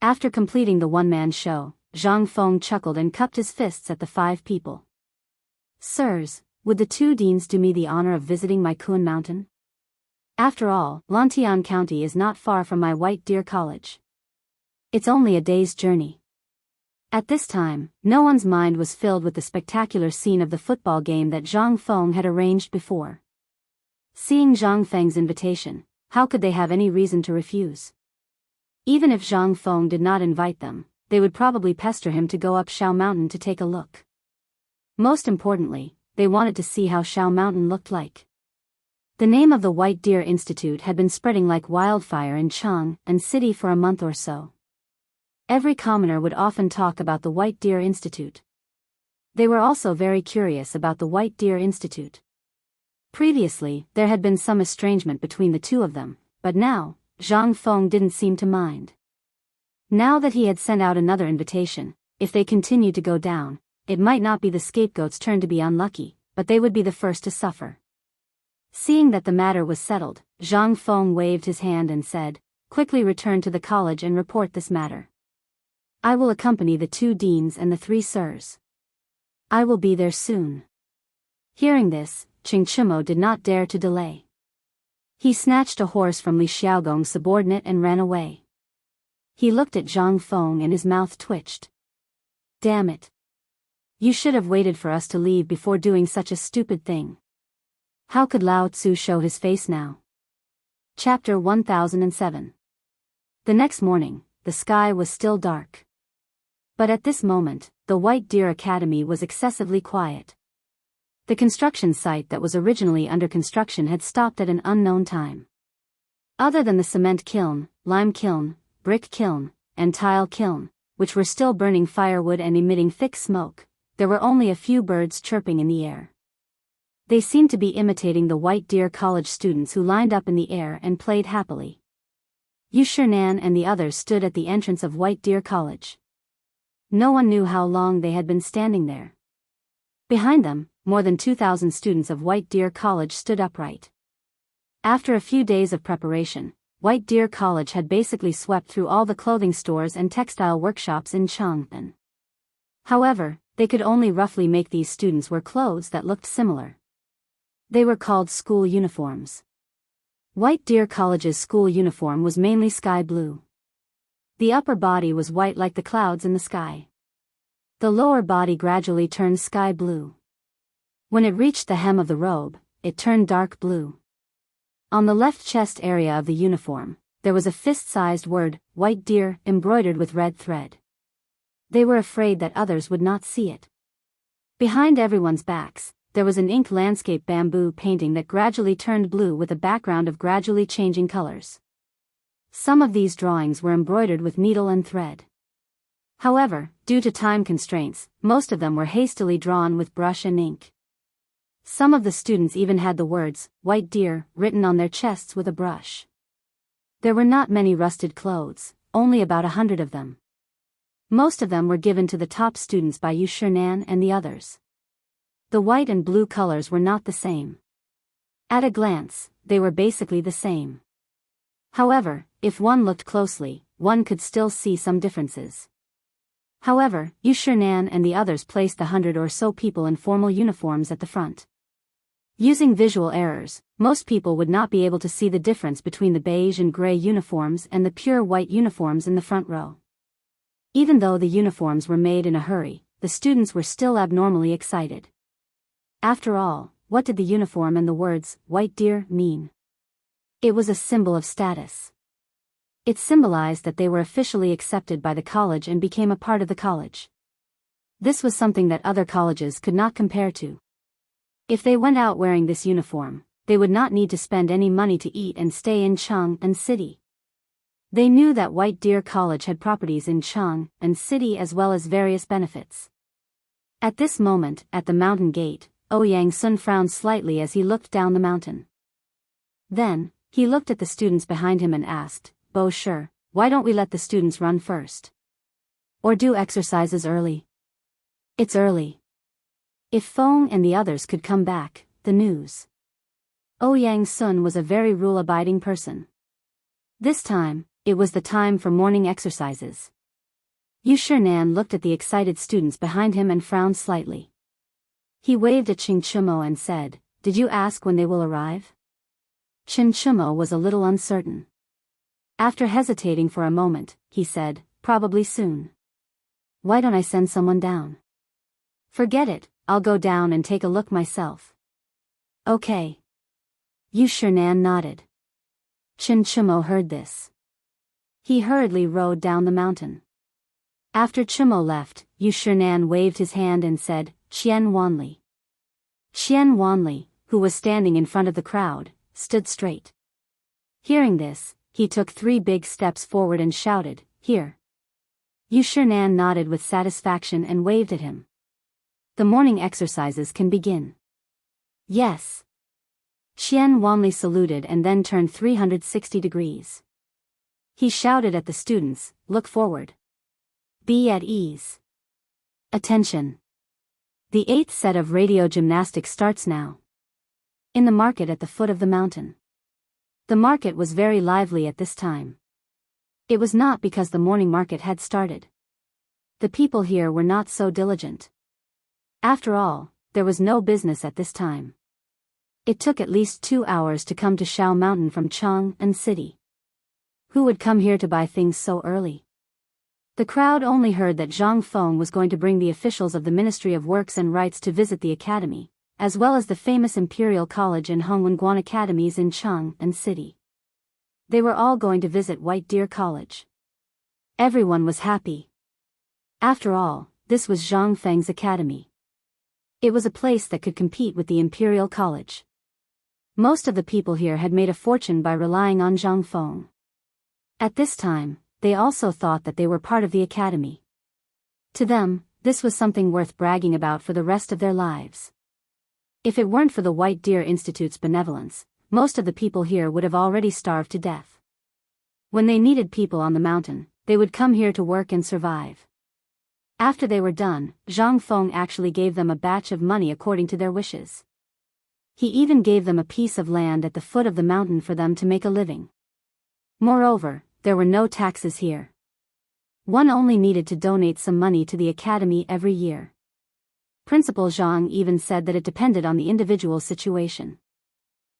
After completing the one-man show, Zhang Feng chuckled and cupped his fists at the 5 people. "Sirs, would the 2 deans do me the honor of visiting my Kun Mountain? After all, Lantian County is not far from my White Deer College. It's only a day's journey." At this time, no one's mind was filled with the spectacular scene of the football game that Zhang Feng had arranged before. Seeing Zhang Feng's invitation, how could they have any reason to refuse? Even if Zhang Feng did not invite them, they would probably pester him to go up Shao Mountain to take a look. Most importantly, they wanted to see how Shao Mountain looked like. The name of the White Deer Institute had been spreading like wildfire in Chang and City for a month or so. Every commoner would often talk about the White Deer Institute. They were also very curious about the White Deer Institute. Previously, there had been some estrangement between the 2 of them, but now, Zhang Feng didn't seem to mind. Now that he had sent out another invitation, if they continued to go down, it might not be the scapegoat's turn to be unlucky, but they would be the first to suffer. Seeing that the matter was settled, Zhang Feng waved his hand and said, "Quickly return to the college and report this matter. I will accompany the 2 deans and the 3 sirs. I will be there soon." Hearing this, Qing Chumo did not dare to delay. He snatched a horse from Li Xiaogong's subordinate and ran away. He looked at Zhang Feng and his mouth twitched. "Damn it. You should have waited for us to leave before doing such a stupid thing." How could Lao Tzu show his face now? Chapter 1007. The next morning, the sky was still dark. But at this moment, the White Deer Academy was excessively quiet. The construction site that was originally under construction had stopped at an unknown time. Other than the cement kiln, lime kiln, brick kiln, and tile kiln, which were still burning firewood and emitting thick smoke, there were only a few birds chirping in the air. They seemed to be imitating the White Deer College students who lined up in the air and played happily. Yushernan and the others stood at the entrance of White Deer College. No one knew how long they had been standing there. Behind them, more than 2,000 students of White Deer College stood upright. After a few days of preparation, White Deer College had basically swept through all the clothing stores and textile workshops in Chang'an. However, they could only roughly make these students wear clothes that looked similar. They were called school uniforms. White Deer College's school uniform was mainly sky blue. The upper body was white like the clouds in the sky. The lower body gradually turned sky blue. When it reached the hem of the robe, it turned dark blue. On the left chest area of the uniform, there was a fist-sized word, White Deer, embroidered with red thread. They were afraid that others would not see it. Behind everyone's backs, there was an ink landscape bamboo painting that gradually turned blue with a background of gradually changing colors. Some of these drawings were embroidered with needle and thread. However, due to time constraints, most of them were hastily drawn with brush and ink. Some of the students even had the words, White Deer, written on their chests with a brush. There were not many rusted clothes, only about 100 of them. Most of them were given to the top students by Yushernan and the others. The white and blue colors were not the same. At a glance, they were basically the same. However, if one looked closely, one could still see some differences. However, Yushernan and the others placed the 100 or so people in formal uniforms at the front. Using visual errors, most people would not be able to see the difference between the beige and gray uniforms and the pure white uniforms in the front row. Even though the uniforms were made in a hurry, the students were still abnormally excited. After all, what did the uniform and the words, White Deer, mean? It was a symbol of status. It symbolized that they were officially accepted by the college and became a part of the college. This was something that other colleges could not compare to. If they went out wearing this uniform, they would not need to spend any money to eat and stay in Chang'an City. They knew that White Deer College had properties in Chang'an City as well as various benefits. At this moment, at the mountain gate, Ouyang Sun frowned slightly as he looked down the mountain. Then, he looked at the students behind him and asked, Bo Shi, why don't we let the students run first? Or do exercises early? It's early. If Feng and the others could come back, the news. Ouyang Sun was a very rule-abiding person. This time, it was the time for morning exercises. Yushernan looked at the excited students behind him and frowned slightly. He waved at Qing Chumo and said, Did you ask when they will arrive? Qin Chumo was a little uncertain. After hesitating for a moment, he said, Probably soon. Why don't I send someone down? Forget it, I'll go down and take a look myself. Okay. Yushernan nodded. Qin Chumo heard this. He hurriedly rode down the mountain. After Chumo left, Yushernan waved his hand and said, Qian Wanli. Qian Wanli, who was standing in front of the crowd, stood straight. Hearing this, he took 3 big steps forward and shouted, Here. Yushernan nodded with satisfaction and waved at him. The morning exercises can begin. Yes. Qian Wanli saluted and then turned 360 degrees. He shouted at the students, Look forward. Be at ease. Attention. The 8th set of radio gymnastics starts now. In the market at the foot of the mountain. The market was very lively at this time. It was not because the morning market had started. The people here were not so diligent. After all, there was no business at this time. It took at least 2 hours to come to Shao Mountain from Chang'an City. Who would come here to buy things so early? The crowd only heard that Zhang Feng was going to bring the officials of the Ministry of Works and Rights to visit the academy, as well as the famous Imperial College and Hongwenguan academies in Chang'an City. They were all going to visit White Deer College. Everyone was happy. After all, this was Zhang Feng's academy. It was a place that could compete with the Imperial College. Most of the people here had made a fortune by relying on Zhang Feng. At this time, they also thought that they were part of the academy. To them, this was something worth bragging about for the rest of their lives. If it weren't for the White Deer Institute's benevolence, most of the people here would have already starved to death. When they needed people on the mountain, they would come here to work and survive. After they were done, Zhang Feng actually gave them a batch of money according to their wishes. He even gave them a piece of land at the foot of the mountain for them to make a living. Moreover, there were no taxes here. One only needed to donate some money to the academy every year. Principal Zhang even said that it depended on the individual's situation.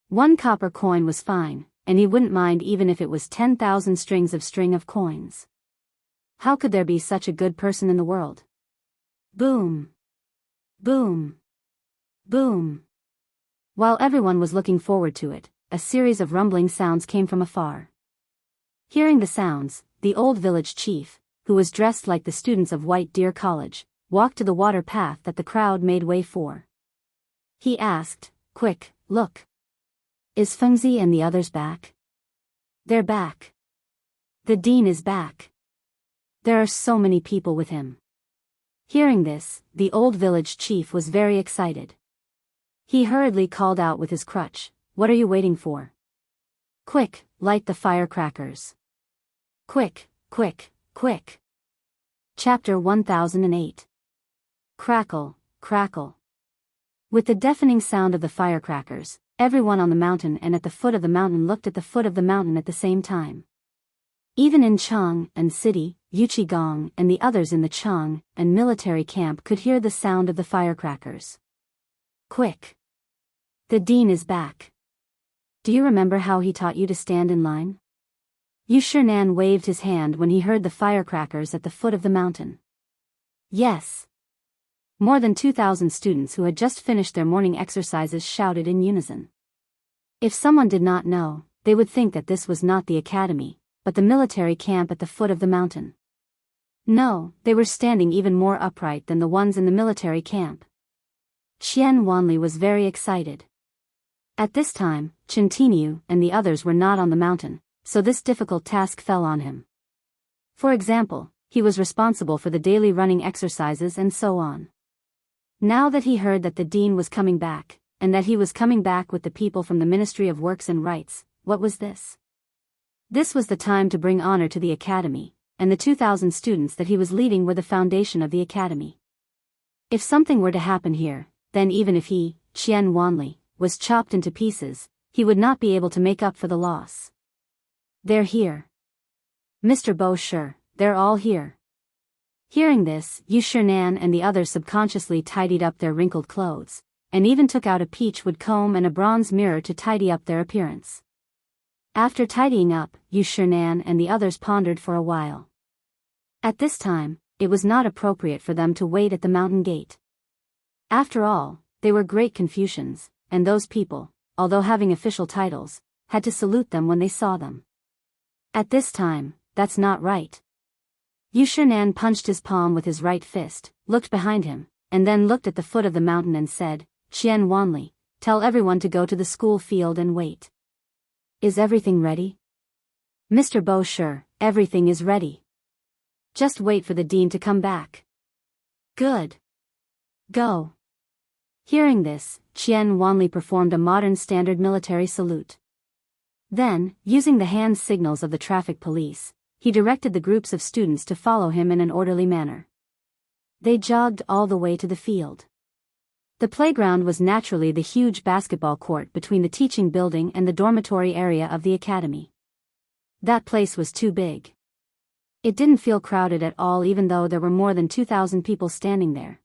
1 copper coin was fine, and he wouldn't mind even if it was 10,000 strings of string of coins. How could there be such a good person in the world? Boom! Boom! Boom! While everyone was looking forward to it, a series of rumbling sounds came from afar. Hearing the sounds, the old village chief, who was dressed like the students of White Deer College, walked to the water path that the crowd made way for. He asked, "Quick, look. Is Fengzi and the others back?" "They're back. The dean is back. There are so many people with him." Hearing this, the old village chief was very excited. He hurriedly called out with his crutch, "What are you waiting for? Quick, light the firecrackers. Quick, quick, quick." Chapter 1008. Crackle, crackle. With the deafening sound of the firecrackers, everyone on the mountain and at the foot of the mountain looked at the foot of the mountain at the same time. Even in Chang and City, Yuqigong and the others in the Chang and military camp could hear the sound of the firecrackers. "Quick. The dean is back. Do you remember how he taught you to stand in line?" Yu Shinan waved his hand when he heard the firecrackers at the foot of the mountain. "Yes." More than 2,000 students who had just finished their morning exercises shouted in unison. If someone did not know, they would think that this was not the academy, but the military camp at the foot of the mountain. No, they were standing even more upright than the ones in the military camp. Qian Wanli was very excited. At this time, Chen Tinyu and the others were not on the mountain, so this difficult task fell on him. For example, he was responsible for the daily running exercises and so on. Now that he heard that the dean was coming back, and that he was coming back with the people from the Ministry of Works and Rights, what was this? This was the time to bring honor to the academy, and the 2,000 students that he was leading were the foundation of the academy. If something were to happen here, then even if he, Qian Wanli, was chopped into pieces, he would not be able to make up for the loss. "They're here. Mr. Bo Shi, they're all here." Hearing this, Yu Shinan and the others subconsciously tidied up their wrinkled clothes, and even took out a peachwood comb and a bronze mirror to tidy up their appearance. After tidying up, Yu Shinan and the others pondered for a while. At this time, it was not appropriate for them to wait at the mountain gate. After all, they were great Confucians, and those people, although having official titles, had to salute them when they saw them. At this time, that's not right. Yu Shinan punched his palm with his right fist, looked behind him, and then looked at the foot of the mountain and said, "Qian Wanli, tell everyone to go to the school field and wait." "Is everything ready?" "Mr. Bo Shi, everything is ready. Just wait for the dean to come back." "Good. Go." Hearing this, Qian Wanli performed a modern standard military salute. Then, using the hand signals of the traffic police, he directed the groups of students to follow him in an orderly manner. They jogged all the way to the field. The playground was naturally the huge basketball court between the teaching building and the dormitory area of the academy. That place was too big. It didn't feel crowded at all even though there were more than 2,000 people standing there.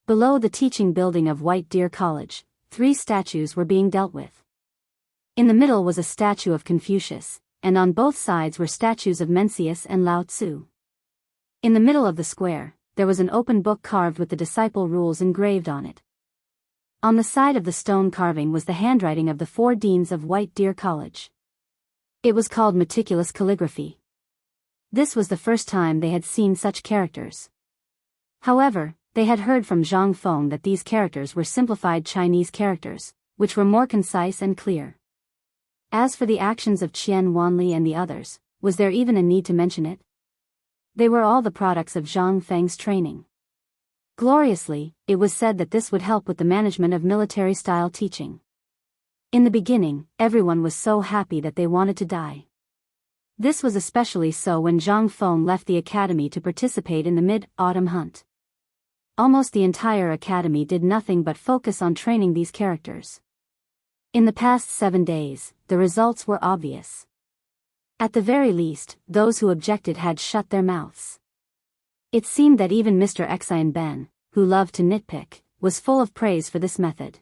Below the teaching building of White Deer College, 3 statues were being dealt with. In the middle was a statue of Confucius, and on both sides were statues of Mencius and Lao Tzu. In the middle of the square, there was an open book carved with the disciple rules engraved on it. On the side of the stone carving was the handwriting of the 4 deans of White Deer College. It was called meticulous calligraphy. This was the first time they had seen such characters. However, they had heard from Zhang Feng that these characters were simplified Chinese characters, which were more concise and clear. As for the actions of Qian Wanli and the others, was there even a need to mention it? They were all the products of Zhang Feng's training. Gloriously, it was said that this would help with the management of military-style teaching. In the beginning, everyone was so happy that they wanted to die. This was especially so when Zhang Feng left the academy to participate in the mid-autumn hunt. Almost the entire academy did nothing but focus on training these characters. In the past 7 days, the results were obvious. At the very least, those who objected had shut their mouths. It seemed that even Mr. Xian Ben, who loved to nitpick, was full of praise for this method.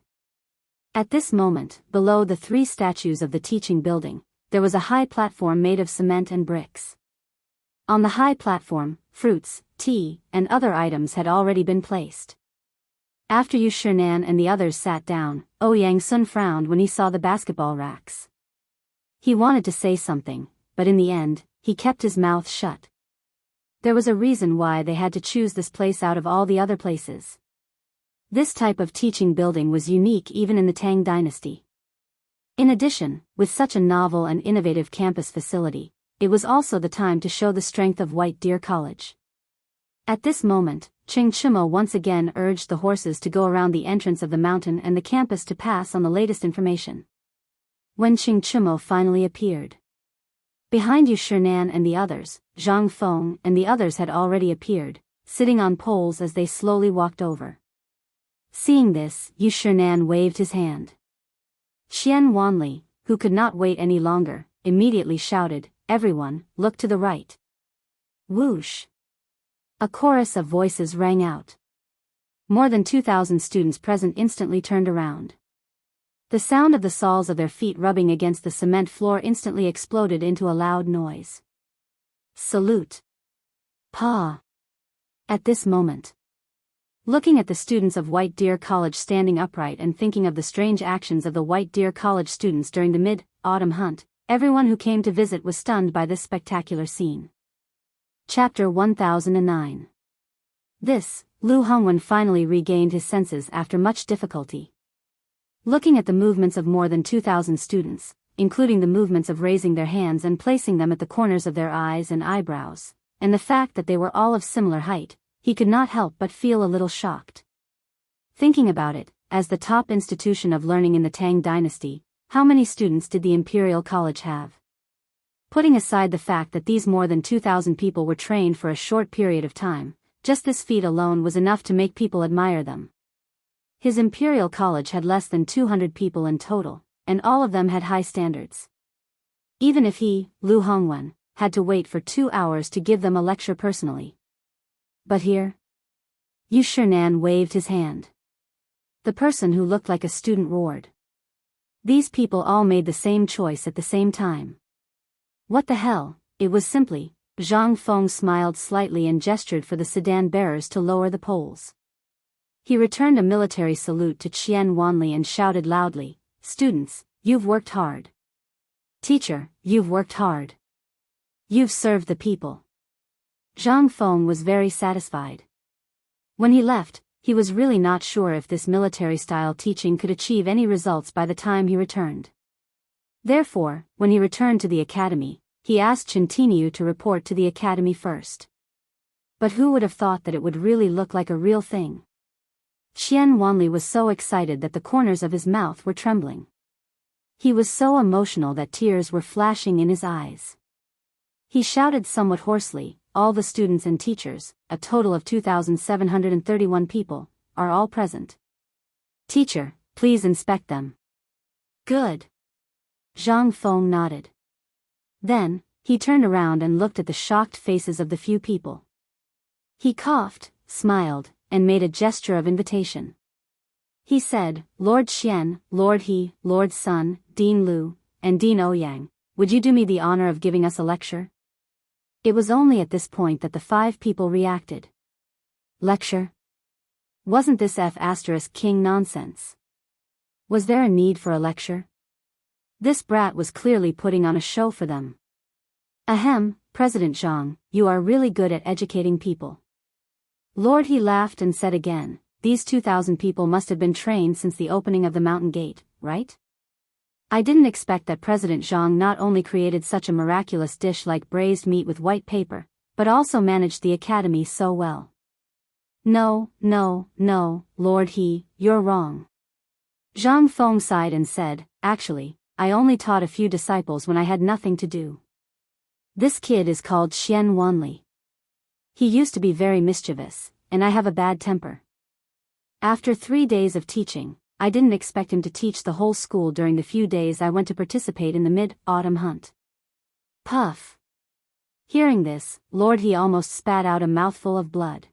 At this moment, below the 3 statues of the teaching building, there was a high platform made of cement and bricks. On the high platform, fruits, tea, and other items had already been placed. After Yu Shinan and the others sat down, Ouyang Sun frowned when he saw the basketball racks. He wanted to say something, but in the end, he kept his mouth shut. There was a reason why they had to choose this place out of all the other places. This type of teaching building was unique even in the Tang dynasty. In addition, with such a novel and innovative campus facility, it was also the time to show the strength of White Deer College. At this moment, Ching Chimo once again urged the horses to go around the entrance of the mountain and the campus to pass on the latest information. When Ching Chimo finally appeared, behind Yu Shinan and the others, Zhang Feng and the others had already appeared, sitting on poles as they slowly walked over. Seeing this, Yu Shinan waved his hand. Qian Wanli, who could not wait any longer, immediately shouted, "Everyone, look to the right." Whoosh! A chorus of voices rang out. More than 2,000 students present instantly turned around. The sound of the soles of their feet rubbing against the cement floor instantly exploded into a loud noise. Salute! Pa! At this moment, looking at the students of White Deer College standing upright and thinking of the strange actions of the White Deer College students during the mid-autumn hunt, everyone who came to visit was stunned by this spectacular scene. Chapter 1009. Lu Hongwen finally regained his senses after much difficulty. Looking at the movements of more than 2,000 students, including the movements of raising their hands and placing them at the corners of their eyes and eyebrows, and the fact that they were all of similar height, he could not help but feel a little shocked. Thinking about it, as the top institution of learning in the Tang dynasty, how many students did the Imperial College have? Putting aside the fact that these more than 2,000 people were trained for a short period of time, just this feat alone was enough to make people admire them. His Imperial College had less than 200 people in total, and all of them had high standards. Even if he, Lu Hongwen, had to wait for 2 hours to give them a lecture personally. But here, Yu Shinan waved his hand. The person who looked like a student roared. These people all made the same choice at the same time. What the hell? It was simply. Zhang Feng smiled slightly and gestured for the sedan bearers to lower the poles. He returned a military salute to Qian Wanli and shouted loudly, "Students, you've worked hard. Teacher, you've worked hard. You've served the people." Zhang Feng was very satisfied. When he left, he was really not sure if this military-style teaching could achieve any results by the time he returned. Therefore, when he returned to the academy, he asked Chintiniu to report to the academy first. But who would have thought that it would really look like a real thing? Qian Wanli was so excited that the corners of his mouth were trembling. He was so emotional that tears were flashing in his eyes. He shouted somewhat hoarsely, "All the students and teachers, a total of 2,731 people, are all present. Teacher, please inspect them." "Good." Zhang Feng nodded. Then, he turned around and looked at the shocked faces of the few people. He coughed, smiled, and made a gesture of invitation. He said, "Lord Xian, Lord He, Lord Sun, Dean Lu, and Dean Ouyang, would you do me the honor of giving us a lecture?" It was only at this point that the 5 people reacted. Lecture? Wasn't this King nonsense? Was there a need for a lecture? This brat was clearly putting on a show for them. Ahem, President Zhang, you are really good at educating people. Lord He laughed and said again, "These 2,000 people must have been trained since the opening of the mountain gate, right? I didn't expect that President Zhang not only created such a miraculous dish like braised meat with white paper, but also managed the academy so well. No, no, no, Lord He, you're wrong. Zhang Feng sighed and said, actually, I only taught a few disciples when I had nothing to do. This kid is called Xian Wanli. He used to be very mischievous, and I have a bad temper. After 3 days of teaching, I didn't expect him to teach the whole school during the few days I went to participate in the mid-autumn hunt. Puff. Hearing this, Lord He almost spat out a mouthful of blood.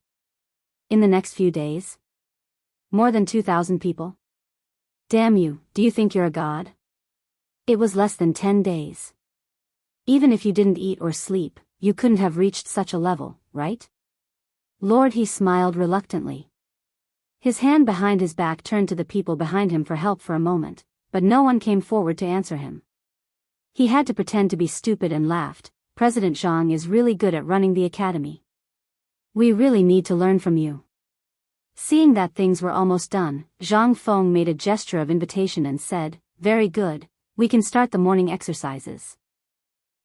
In the next few days? More than 2,000 people? Damn you, do you think you're a god? It was less than 10 days. Even if you didn't eat or sleep, you couldn't have reached such a level, right? Lord He smiled reluctantly. His hand behind his back turned to the people behind him for help for a moment, but no one came forward to answer him. He had to pretend to be stupid and laughed. President Zhang is really good at running the academy. We really need to learn from you. Seeing that things were almost done, Zhang Feng made a gesture of invitation and said, very good, we can start the morning exercises.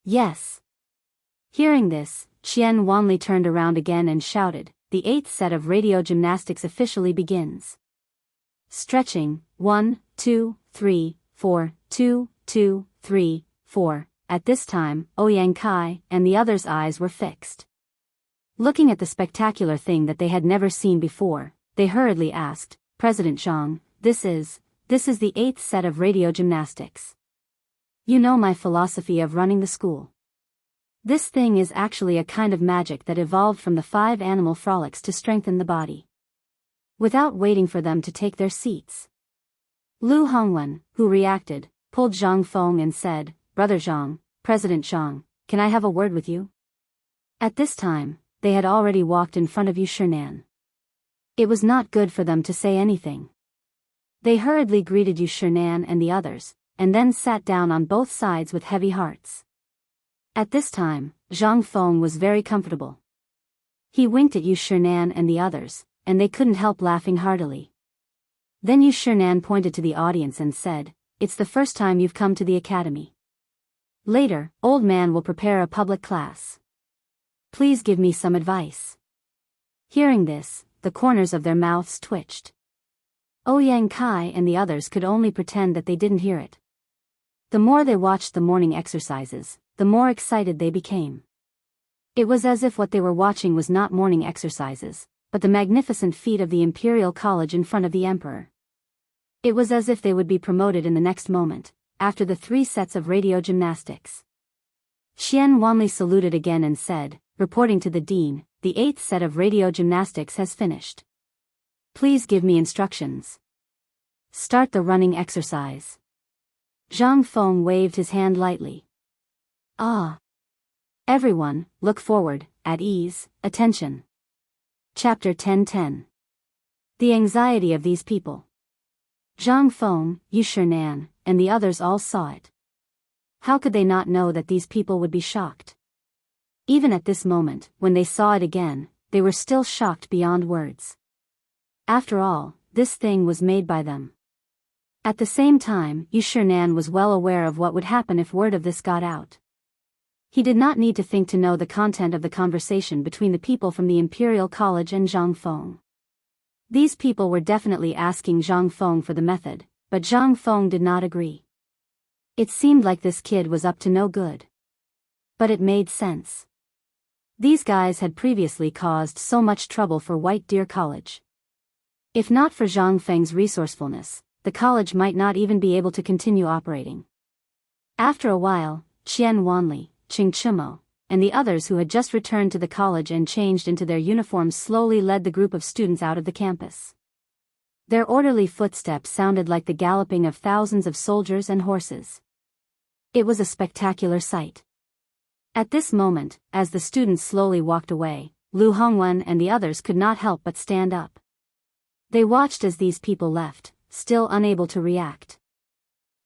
Yes. Hearing this, Qian Wanli turned around again and shouted, the 8th set of radio gymnastics officially begins. Stretching, 1, 2, 3, 4, 2, 2, 3, 4. At this time, Ouyang Kai and the others' eyes were fixed. Looking at the spectacular thing that they had never seen before, they hurriedly asked, President Zhang, this is the 8th set of radio gymnastics. You know my philosophy of running the school. This thing is actually a kind of magic that evolved from the 5 animal frolics to strengthen the body. Without waiting for them to take their seats, Lu Hongwen, who reacted, pulled Zhang Feng and said, Brother Zhang, President Zhang, can I have a word with you? At this time, they had already walked in front of Yu Shinan. It was not good for them to say anything. They hurriedly greeted Yu Shinan and the others, and then sat down on both sides with heavy hearts. At this time, Zhang Feng was very comfortable. He winked at Yu Shinan and the others, and they couldn't help laughing heartily. Then Yu Shinan pointed to the audience and said, it's the first time you've come to the academy. Later, old man will prepare a public class. Please give me some advice. Hearing this, the corners of their mouths twitched. Ouyang Kai and the others could only pretend that they didn't hear it. The more they watched the morning exercises, the more excited they became. It was as if what they were watching was not morning exercises, but the magnificent feat of the Imperial College in front of the Emperor. It was as if they would be promoted in the next moment, after the 3 sets of radio gymnastics. Xian Wanli saluted again and said, reporting to the dean, the 8th set of radio gymnastics has finished. Please give me instructions. Start the running exercise. Zhang Feng waved his hand lightly. Ah. Everyone, look forward, at ease, attention. Chapter 10:10. The anxiety of these people. Zhang Feng, Yu Shinan, and the others all saw it. How could they not know that these people would be shocked? Even at this moment, when they saw it again, they were still shocked beyond words. After all, this thing was made by them. At the same time, Yu Shinan was well aware of what would happen if word of this got out. He did not need to think to know the content of the conversation between the people from the Imperial College and Zhang Feng. These people were definitely asking Zhang Feng for the method, but Zhang Feng did not agree. It seemed like this kid was up to no good. But it made sense. These guys had previously caused so much trouble for White Deer College. If not for Zhang Feng's resourcefulness, the college might not even be able to continue operating. After a while, Qian Wanli, Qing Chimo, and the others who had just returned to the college and changed into their uniforms slowly led the group of students out of the campus. Their orderly footsteps sounded like the galloping of thousands of soldiers and horses. It was a spectacular sight. At this moment, as the students slowly walked away, Lu Hongwen and the others could not help but stand up. They watched as these people left, still unable to react.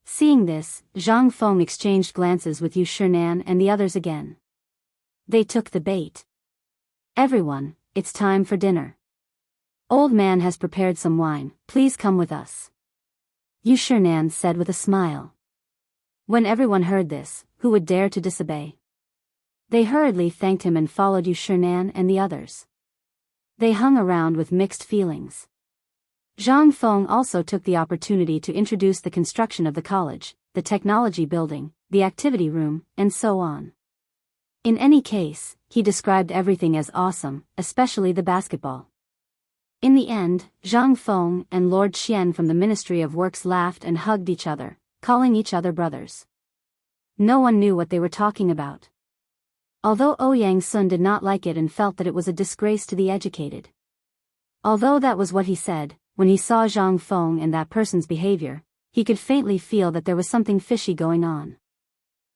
Seeing this, Zhang Feng exchanged glances with Yu Shinan and the others again. They took the bait. Everyone, it's time for dinner. Old man has prepared some wine, please come with us. Yu Shinan said with a smile. When everyone heard this, who would dare to disobey? They hurriedly thanked him and followed Yu Shinan and the others. They hung around with mixed feelings. Zhang Feng also took the opportunity to introduce the construction of the college, the technology building, the activity room, and so on. In any case, he described everything as awesome, especially the basketball. In the end, Zhang Feng and Lord Xian from the Ministry of Works laughed and hugged each other, calling each other brothers. No one knew what they were talking about. Although Ouyang Sun did not like it and felt that it was a disgrace to the educated. Although that was what he said, when he saw Zhang Feng and that person's behavior, he could faintly feel that there was something fishy going on.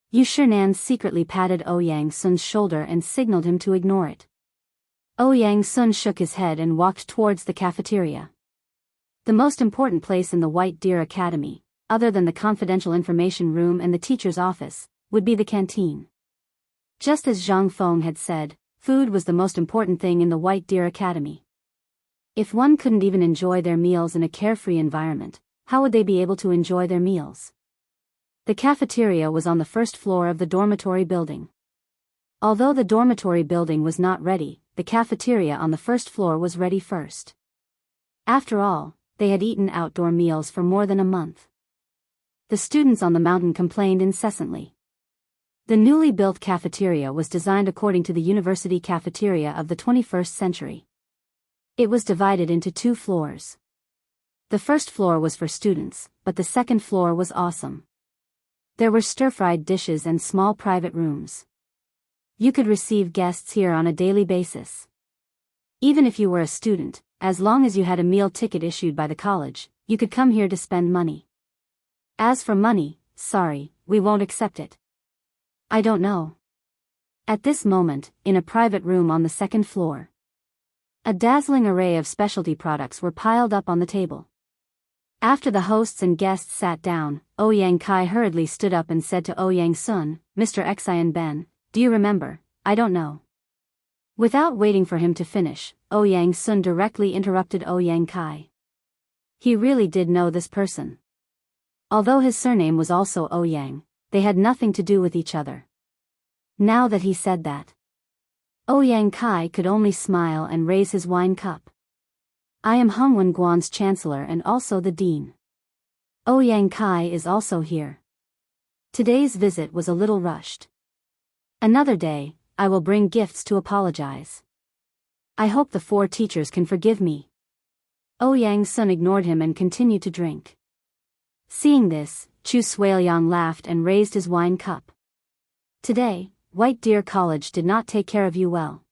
Yu Shinan secretly patted Ouyang Sun's shoulder and signaled him to ignore it. Ouyang Sun shook his head and walked towards the cafeteria. The most important place in the White Deer Academy, other than the confidential information room and the teacher's office, would be the canteen. Just as Zhang Feng had said, food was the most important thing in the White Deer Academy. If one couldn't even enjoy their meals in a carefree environment, how would they be able to enjoy their meals? The cafeteria was on the first floor of the dormitory building. Although the dormitory building was not ready, the cafeteria on the first floor was ready first. After all, they had eaten outdoor meals for more than a month. The students on the mountain complained incessantly. The newly built cafeteria was designed according to the university cafeteria of the 21st century. It was divided into 2 floors. The first floor was for students, but the second floor was awesome. There were stir-fried dishes and small private rooms. You could receive guests here on a daily basis. Even if you were a student, as long as you had a meal ticket issued by the college, you could come here to spend money. As for money, sorry, we won't accept it. I don't know. At this moment, in a private room on the second floor, a dazzling array of specialty products were piled up on the table. After the hosts and guests sat down, Ouyang Kai hurriedly stood up and said to Ouyang Sun, "Mr. Xian Ben, do you remember? I don't know." Without waiting for him to finish, Ouyang Sun directly interrupted Ouyang Kai. He really did know this person. Although his surname was also Ouyang, they had nothing to do with each other. Now that he said that, Ouyang Kai could only smile and raise his wine cup. "I am Hongwen Guan's chancellor and also the dean. Ouyang Kai is also here. Today's visit was a little rushed. Another day, I will bring gifts to apologize. I hope the 4 teachers can forgive me." Ouyang Sun ignored him and continued to drink. Seeing this, Chu Suiliang laughed and raised his wine cup. "Today, White Deer College did not take care of you well.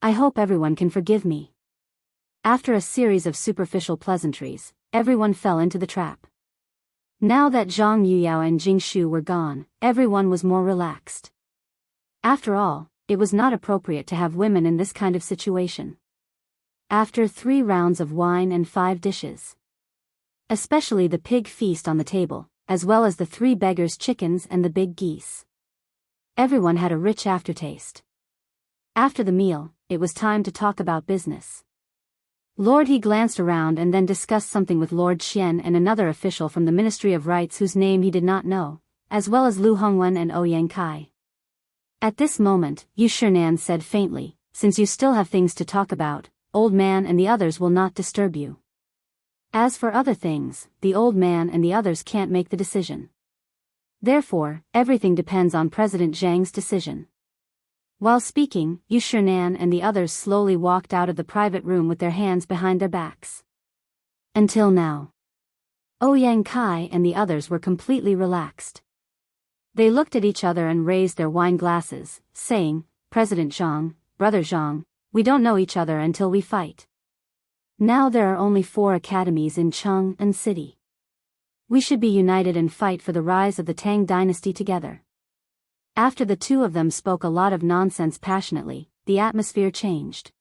I hope everyone can forgive me." After a series of superficial pleasantries, everyone fell into the trap. Now that Zhang Yuyao and Jing Shu were gone, everyone was more relaxed. After all, it was not appropriate to have women in this kind of situation. After 3 rounds of wine and 5 dishes, especially the pig feast on the table, as well as the 3 beggars' chickens and the big geese, everyone had a rich aftertaste. After the meal, it was time to talk about business. Lord He glanced around and then discussed something with Lord Xian and another official from the Ministry of Rights whose name he did not know, as well as Lu Hongwen and Ouyang Kai. At this moment, Yu Shinan said faintly, "Since you still have things to talk about, old man and the others will not disturb you. As for other things, the old man and the others can't make the decision. Therefore, everything depends on President Zhang's decision." While speaking, Yu Shinan and the others slowly walked out of the private room with their hands behind their backs. Until now, Ouyang Kai and the others were completely relaxed. They looked at each other and raised their wine glasses, saying, "President Zhang, Brother Zhang, we don't know each other until we fight. Now there are only 4 academies in Cheng'an City. We should be united and fight for the rise of the Tang dynasty together." After the 2 of them spoke a lot of nonsense passionately, the atmosphere changed.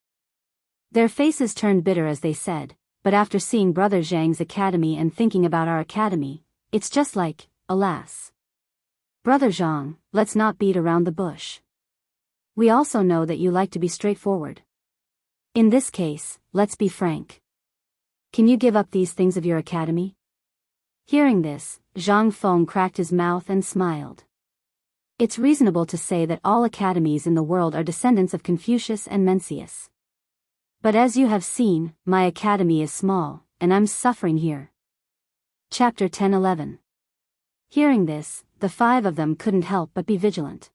Their faces turned bitter as they said, "But after seeing Brother Zhang's academy and thinking about our academy, it's just like, alas. Brother Zhang, let's not beat around the bush. We also know that you like to be straightforward. In this case, let's be frank. Can you give up these things of your academy?" Hearing this, Zhang Feng cracked his mouth and smiled. It's reasonable to say that all academies in the world are descendants of Confucius and Mencius. But as you have seen, my academy is small, and I'm suffering here. Chapter 10-11. Hearing this, the 5 of them couldn't help but be vigilant.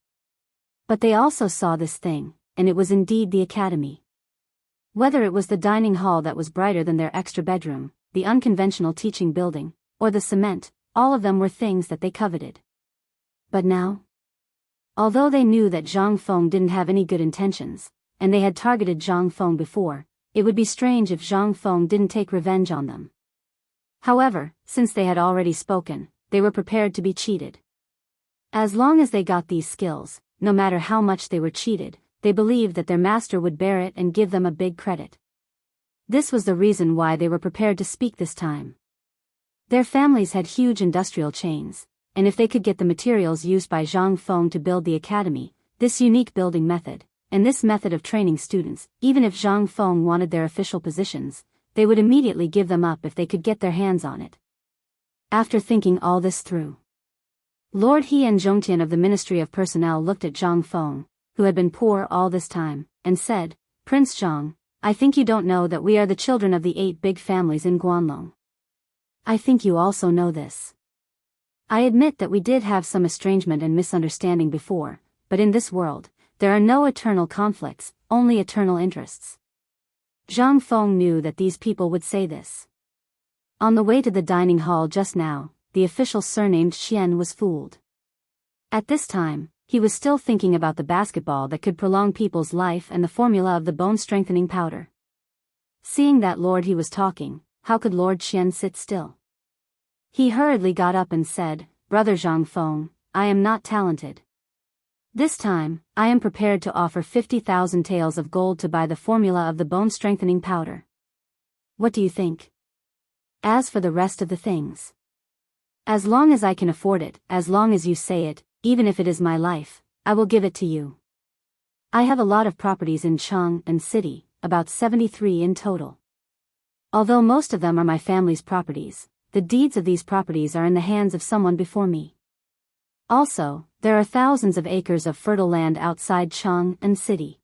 But they also saw this thing, and it was indeed the academy. Whether it was the dining hall that was brighter than their extra bedroom, the unconventional teaching building, or the cement, all of them were things that they coveted. But now? Although they knew that Zhang Feng didn't have any good intentions, and they had targeted Zhang Feng before, it would be strange if Zhang Feng didn't take revenge on them. However, since they had already spoken, they were prepared to be cheated. As long as they got these skills, no matter how much they were cheated, they believed that their master would bear it and give them a big credit. This was the reason why they were prepared to speak this time. Their families had huge industrial chains, and if they could get the materials used by Zhang Feng to build the academy, this unique building method, and this method of training students, even if Zhang Feng wanted their official positions, they would immediately give them up if they could get their hands on it. After thinking all this through, Lord He and Zhongtian of the Ministry of Personnel looked at Zhang Feng, who had been poor all this time, and said, "Prince Zhang, I think you don't know that we are the children of the 8 big families in Guanlong. I think you also know this. I admit that we did have some estrangement and misunderstanding before, but in this world, there are no eternal conflicts, only eternal interests." Zhang Feng knew that these people would say this. On the way to the dining hall just now, the official surnamed Xian was fooled. At this time, he was still thinking about the basketball that could prolong people's life and the formula of the bone-strengthening powder. Seeing that Lord He was talking, how could Lord Xian sit still? He hurriedly got up and said, "Brother Zhang Feng, I am not talented. This time, I am prepared to offer 50,000 taels of gold to buy the formula of the bone-strengthening powder. What do you think? As for the rest of the things, as long as I can afford it, as long as you say it, even if it is my life, I will give it to you. I have a lot of properties in Cheng and City, about 73 in total. Although most of them are my family's properties, the deeds of these properties are in the hands of someone before me. Also, there are thousands of acres of fertile land outside Cheng and City.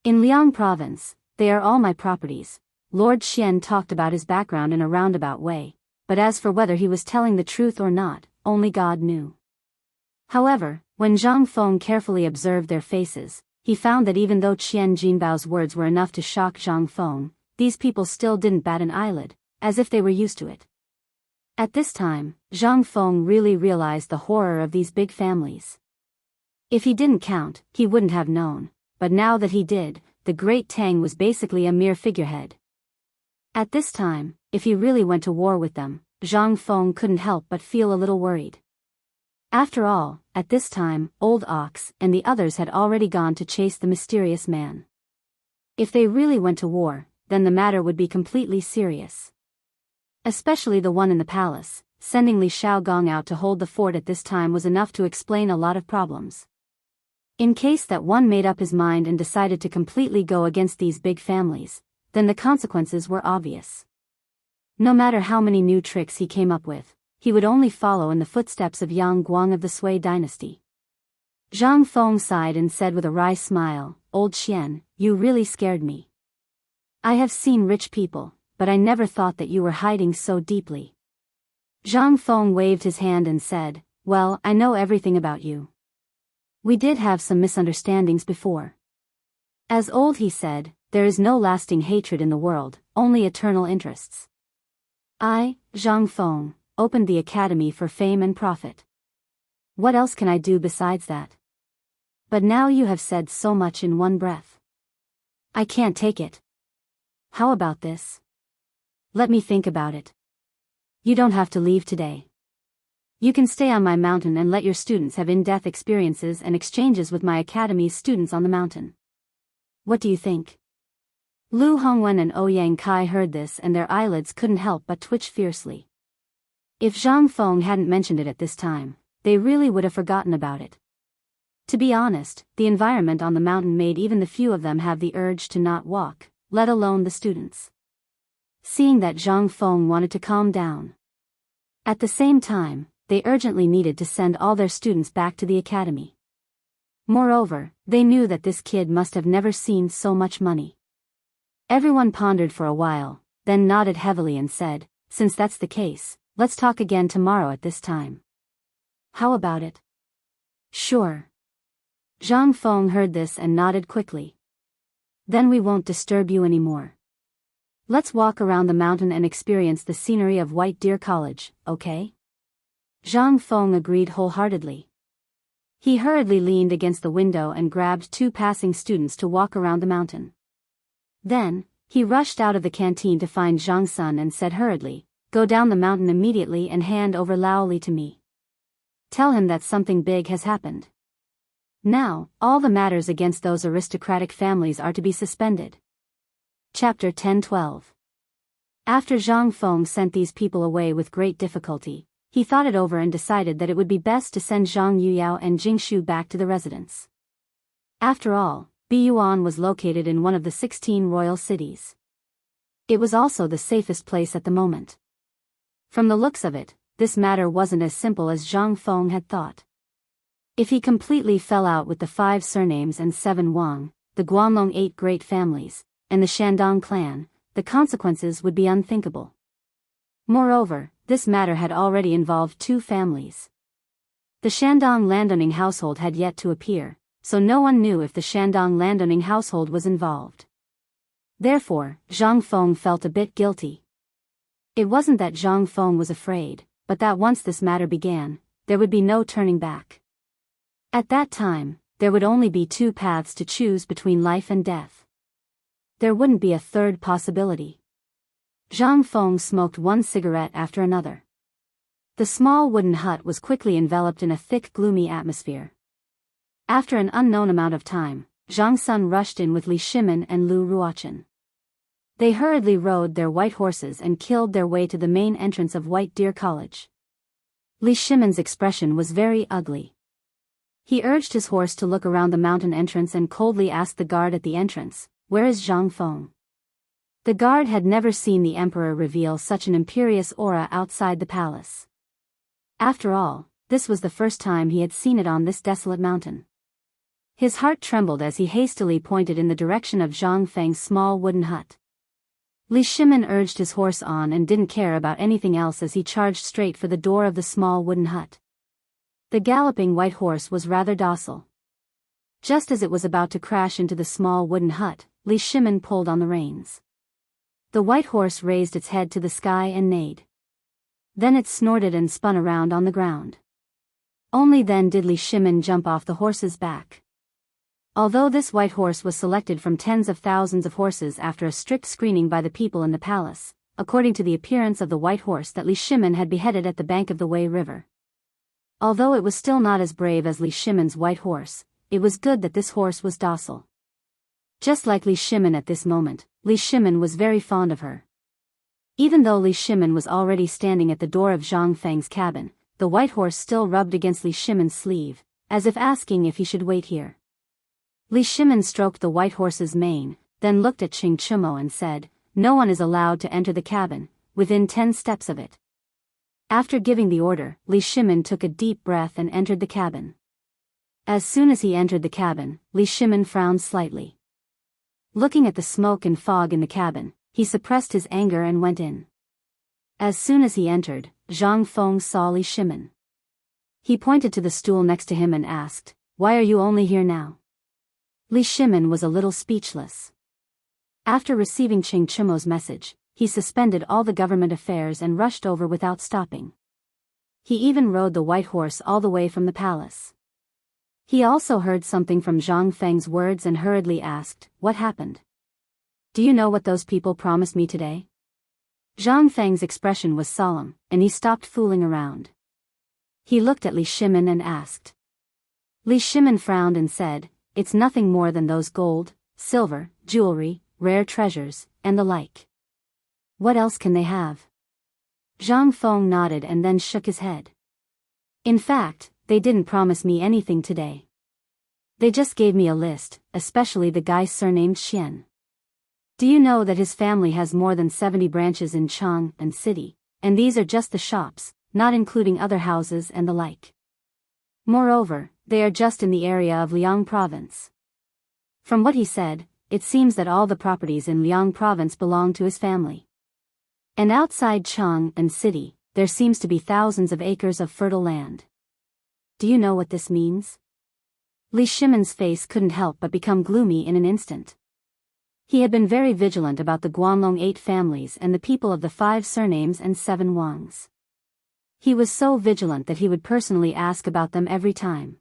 In Liang Province, they are all my properties." Lord Xian talked about his background in a roundabout way, but as for whether he was telling the truth or not, only God knew. However, when Zhang Feng carefully observed their faces, he found that even though Qian Jinbao's words were enough to shock Zhang Feng, these people still didn't bat an eyelid, as if they were used to it. At this time, Zhang Feng really realized the horror of these big families. If he didn't count, he wouldn't have known, but now that he did, the Great Tang was basically a mere figurehead. At this time, if he really went to war with them, Zhang Feng couldn't help but feel a little worried. After all, at this time, Old Ox and the others had already gone to chase the mysterious man. If they really went to war, then the matter would be completely serious. Especially the one in the palace, sending Li Shaogong out to hold the fort at this time was enough to explain a lot of problems. In case that one made up his mind and decided to completely go against these big families, then the consequences were obvious. No matter how many new tricks he came up with, he would only follow in the footsteps of Yang Guang of the Sui dynasty. Zhang Feng sighed and said with a wry smile, "Old Xian, you really scared me. I have seen rich people, but I never thought that you were hiding so deeply." Zhang Feng waved his hand and said, "Well, I know everything about you. We did have some misunderstandings before. As old he said, there is no lasting hatred in the world, only eternal interests. I, Zhang Feng, opened the academy for fame and profit. What else can I do besides that? But now you have said so much in one breath. I can't take it. How about this? Let me think about it. You don't have to leave today. You can stay on my mountain and let your students have in-depth experiences and exchanges with my academy's students on the mountain. What do you think?" Lu Hongwen and Ouyang Kai heard this and their eyelids couldn't help but twitch fiercely. If Zhang Feng hadn't mentioned it at this time, they really would have forgotten about it. To be honest, the environment on the mountain made even the few of them have the urge to not walk, let alone the students. Seeing that Zhang Feng wanted to calm down. At the same time, they urgently needed to send all their students back to the academy. Moreover, they knew that this kid must have never seen so much money. Everyone pondered for a while, then nodded heavily and said, "Since that's the case, let's talk again tomorrow at this time." "How about it?" "Sure." Zhang Feng heard this and nodded quickly. "Then we won't disturb you anymore. Let's walk around the mountain and experience the scenery of White Deer College, okay?" Zhang Feng agreed wholeheartedly. He hurriedly leaned against the window and grabbed 2 passing students to walk around the mountain. Then, he rushed out of the canteen to find Zhang Sun and said hurriedly, "Go down the mountain immediately and hand over Lao Li to me. Tell him that something big has happened. Now, all the matters against those aristocratic families are to be suspended." Chapter 10-12. After Zhang Feng sent these people away with great difficulty, he thought it over and decided that it would be best to send Zhang Yuyao and Jing Shu back to the residence. After all, Biyuan was located in one of the 16 royal cities. It was also the safest place at the moment. From the looks of it, this matter wasn't as simple as Zhang Feng had thought. If he completely fell out with the 5 surnames and 7 Wang, the Guanlong 8 great families, and the Shandong clan, the consequences would be unthinkable. Moreover, this matter had already involved 2 families. The Shandong landowning household had yet to appear, so no one knew if the Shandong landowning household was involved. Therefore, Zhang Feng felt a bit guilty. It wasn't that Zhang Feng was afraid, but that once this matter began, there would be no turning back. At that time, there would only be 2 paths to choose between life and death. There wouldn't be a third possibility. Zhang Feng smoked one cigarette after another. The small wooden hut was quickly enveloped in a thick gloomy atmosphere. After an unknown amount of time, Zhang Sun rushed in with Li Shimin and Lu Ruochen. They hurriedly rode their white horses and killed their way to the main entrance of White Deer College. Li Shimin's expression was very ugly. He urged his horse to look around the mountain entrance and coldly asked the guard at the entrance, "Where is Zhang Feng?" The guard had never seen the emperor reveal such an imperious aura outside the palace. After all, this was the first time he had seen it on this desolate mountain. His heart trembled as he hastily pointed in the direction of Zhang Feng's small wooden hut. Li Shimin urged his horse on and didn't care about anything else as he charged straight for the door of the small wooden hut. The galloping white horse was rather docile. Just as it was about to crash into the small wooden hut, Li Shimin pulled on the reins. The white horse raised its head to the sky and neighed. Then it snorted and spun around on the ground. Only then did Li Shimin jump off the horse's back. Although this white horse was selected from tens of thousands of horses after a strict screening by the people in the palace, according to the appearance of the white horse that Li Shimin had beheaded at the bank of the Wei River. Although it was still not as brave as Li Shimin's white horse, it was good that this horse was docile. Just like Li Shimin at this moment, Li Shimin was very fond of her. Even though Li Shimin was already standing at the door of Zhang Feng's cabin, the white horse still rubbed against Li Shimin's sleeve, as if asking if he should wait here. Li Shimin stroked the white horse's mane, then looked at Qing Chumo and said, "No one is allowed to enter the cabin, within 10 steps of it." After giving the order, Li Shimin took a deep breath and entered the cabin. As soon as he entered the cabin, Li Shimin frowned slightly. Looking at the smoke and fog in the cabin, he suppressed his anger and went in. As soon as he entered, Zhang Feng saw Li Shimin. He pointed to the stool next to him and asked, "Why are you only here now?" Li Shimin was a little speechless. After receiving Qing Chumo's message, he suspended all the government affairs and rushed over without stopping. He even rode the white horse all the way from the palace. He also heard something from Zhang Feng's words and hurriedly asked, "What happened? Do you know what those people promised me today?" Zhang Feng's expression was solemn, and he stopped fooling around. He looked at Li Shimin and asked. Li Shimin frowned and said, "It's nothing more than those gold, silver, jewelry, rare treasures, and the like. What else can they have?" Zhang Feng nodded and then shook his head. "In fact, they didn't promise me anything today. They just gave me a list, especially the guy surnamed Xian. Do you know that his family has more than 70 branches in Chang and City, and these are just the shops, not including other houses and the like. Moreover, they are just in the area of Liang province." From what he said, it seems that all the properties in Liang province belong to his family. And outside Chang'an city, there seems to be thousands of acres of fertile land. Do you know what this means? Li Shimon's face couldn't help but become gloomy in an instant. He had been very vigilant about the Guanlong 8 families and the people of the 5 surnames and 7 Wangs. He was so vigilant that he would personally ask about them every time.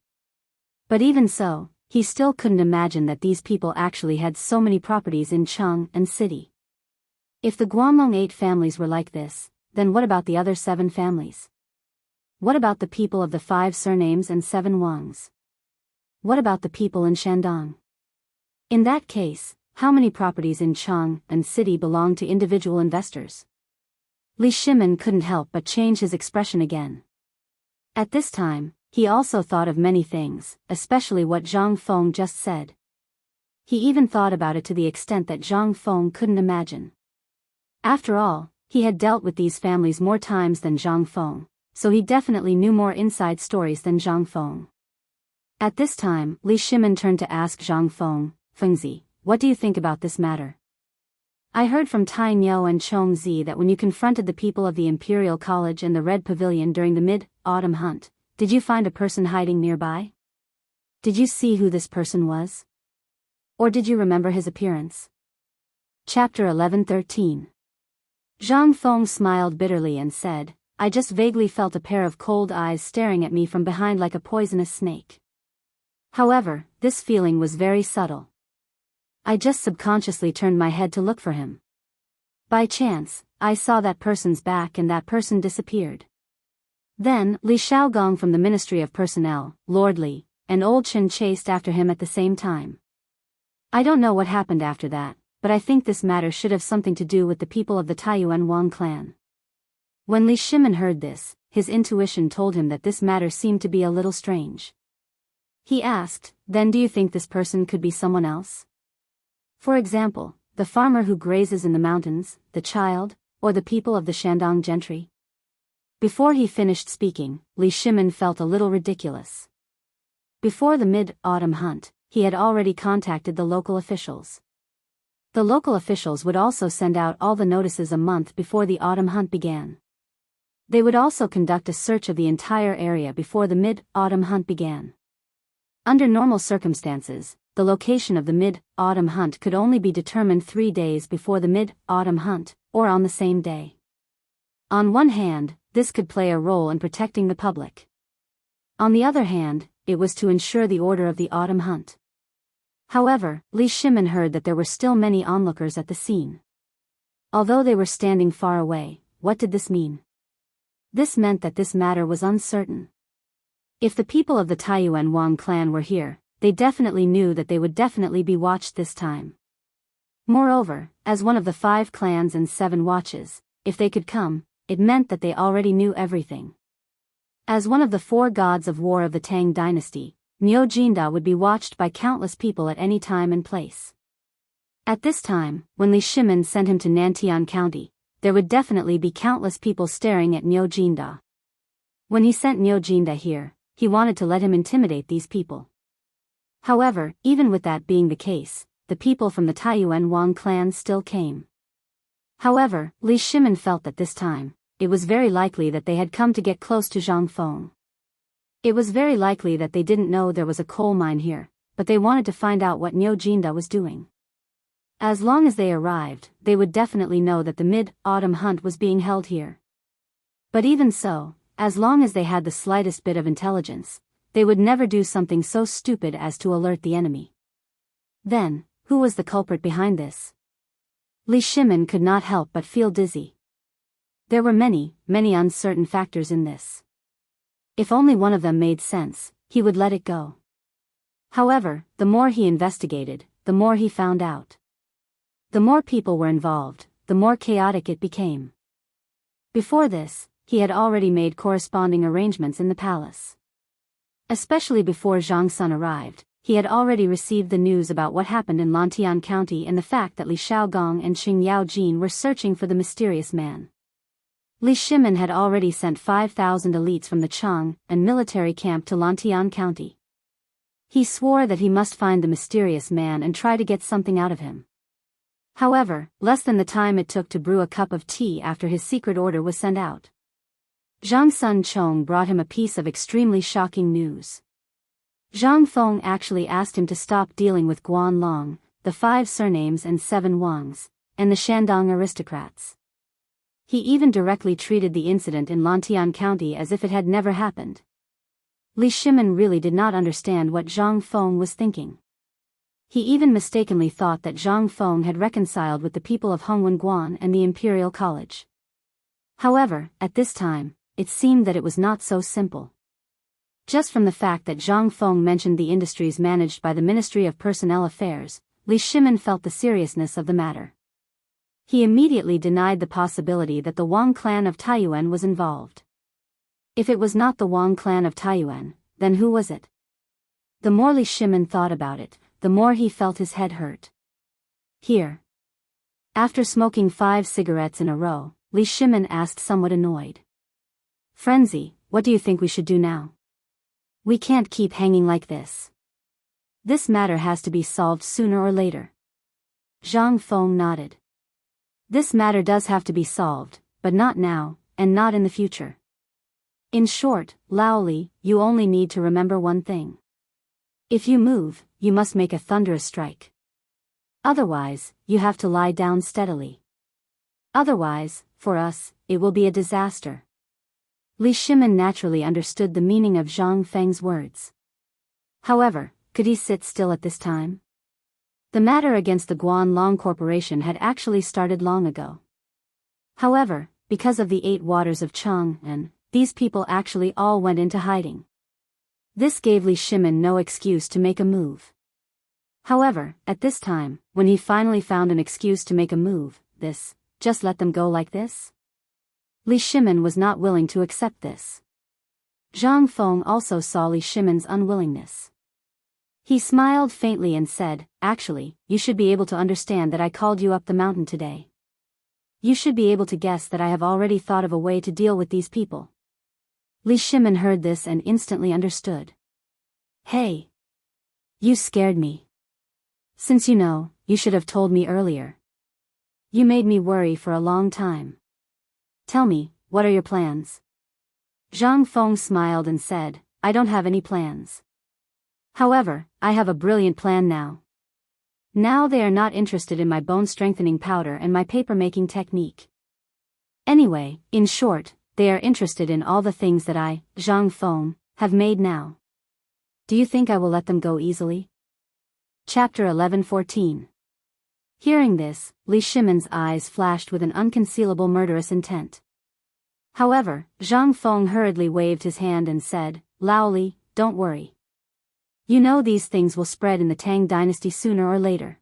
But even so, he still couldn't imagine that these people actually had so many properties in Chang'an city. If the Guanlong 8 families were like this, then what about the other 7 families? What about the people of the 5 surnames and 7 Wangs? What about the people in Shandong? In that case, how many properties in Chang'an city belong to individual investors? Li Shimon couldn't help but change his expression again. At this time, he also thought of many things, especially what Zhang Feng just said. He even thought about it to the extent that Zhang Feng couldn't imagine. After all, he had dealt with these families more times than Zhang Feng, so he definitely knew more inside stories than Zhang Feng. At this time, Li Shimon turned to ask Zhang Feng, "Fengzi, what do you think about this matter? I heard from Tai Niu and Chong Zi that when you confronted the people of the Imperial College and the Red Pavilion during the mid-autumn hunt, did you find a person hiding nearby? Did you see who this person was? Or did you remember his appearance?" Chapter 11:13. Zhang Feng smiled bitterly and said, "I just vaguely felt a pair of cold eyes staring at me from behind like a poisonous snake. However, this feeling was very subtle. I just subconsciously turned my head to look for him. By chance, I saw that person's back and that person disappeared. Then, Li Shaogong from the Ministry of Personnel, Lord Li, and Old Chen chased after him at the same time. I don't know what happened after that, but I think this matter should have something to do with the people of the Taiyuan Wang clan." When Li Shimon heard this, his intuition told him that this matter seemed to be a little strange. He asked, "Then do you think this person could be someone else? For example, the farmer who grazes in the mountains, the child, or the people of the Shandong gentry?" Before he finished speaking, Li Shimon felt a little ridiculous. Before the mid-autumn hunt, he had already contacted the local officials. The local officials would also send out all the notices a month before the autumn hunt began. They would also conduct a search of the entire area before the mid-autumn hunt began. Under normal circumstances, the location of the mid-autumn hunt could only be determined 3 days before the mid-autumn hunt, or on the same day. On one hand, this could play a role in protecting the public. On the other hand, it was to ensure the order of the autumn hunt. However, Li Shimon heard that there were still many onlookers at the scene. Although they were standing far away, what did this mean? This meant that this matter was uncertain. If the people of the Taiyuan Wang clan were here, they definitely knew that they would definitely be watched this time. Moreover, as one of the 5 clans and 7 watches, if they could come, it meant that they already knew everything. As one of the 4 gods of war of the Tang dynasty, Niu Jinda would be watched by countless people at any time and place. At this time, when Li Shimon sent him to Nantian County, there would definitely be countless people staring at Niu Jinda. When he sent Niu Jinda here, he wanted to let him intimidate these people. However, even with that being the case, the people from the Taiyuan Wang clan still came. However, Li Shimon felt that this time, it was very likely that they had come to get close to Zhang Feng. It was very likely that they didn't know there was a coal mine here, but they wanted to find out what Niu Jinda was doing. As long as they arrived, they would definitely know that the mid-autumn hunt was being held here. But even so, as long as they had the slightest bit of intelligence, they would never do something so stupid as to alert the enemy. Then, who was the culprit behind this? Li Shimon could not help but feel dizzy. There were many, many uncertain factors in this. If only one of them made sense, he would let it go. However, the more he investigated, the more he found out. The more people were involved, the more chaotic it became. Before this, he had already made corresponding arrangements in the palace. Especially before Zhang Sun arrived, he had already received the news about what happened in Lantian County and the fact that Li Shaogong and Qing Yaojin were searching for the mysterious man. Li Shimon had already sent 5,000 elites from the Chang and military camp to Lantian County. He swore that he must find the mysterious man and try to get something out of him. However, less than the time it took to brew a cup of tea after his secret order was sent out. Zhang Sun Chong brought him a piece of extremely shocking news. Zhang Feng actually asked him to stop dealing with Guan Long, the 5 surnames and 7 Wangs, and the Shandong aristocrats. He even directly treated the incident in Lantian County as if it had never happened. Li Shimin really did not understand what Zhang Feng was thinking. He even mistakenly thought that Zhang Feng had reconciled with the people of Hongwen Guan and the Imperial College. However, at this time, it seemed that it was not so simple. Just from the fact that Zhang Feng mentioned the industries managed by the Ministry of Personnel Affairs, Li Shimin felt the seriousness of the matter. He immediately denied the possibility that the Wang clan of Taiyuan was involved. If it was not the Wang clan of Taiyuan, then who was it? The more Li Shimin thought about it, the more he felt his head hurt. Here. After smoking 5 cigarettes in a row, Li Shimin asked somewhat annoyed. Frenzy, what do you think we should do now? We can't keep hanging like this. This matter has to be solved sooner or later. Zhang Feng nodded. This matter does have to be solved, but not now, and not in the future. In short, Lao Li, you only need to remember one thing. If you move, you must make a thunderous strike. Otherwise, you have to lie down steadily. Otherwise, for us, it will be a disaster. Li Shimin naturally understood the meaning of Zhang Feng's words. However, could he sit still at this time? The matter against the Guan Long Corporation had actually started long ago. However, because of the 8 waters of Chang'an, these people actually all went into hiding. This gave Li Shimin no excuse to make a move. However, at this time, when he finally found an excuse to make a move, just let them go like this? Li Shimin was not willing to accept this. Zhang Feng also saw Li Shimin's unwillingness. He smiled faintly and said, actually, you should be able to understand that I called you up the mountain today. You should be able to guess that I have already thought of a way to deal with these people. Li Shimin heard this and instantly understood. Hey! You scared me. Since you know, you should have told me earlier. You made me worry for a long time. Tell me, what are your plans? Zhang Feng smiled and said, I don't have any plans. However, I have a brilliant plan now. Now they are not interested in my bone-strengthening powder and my paper-making technique. Anyway, in short, they are interested in all the things that I, Zhang Feng, have made now. Do you think I will let them go easily? Chapter 11-14. Hearing this, Li Shimin's eyes flashed with an unconcealable murderous intent. However, Zhang Feng hurriedly waved his hand and said, Lao Li, don't worry. You know these things will spread in the Tang dynasty sooner or later.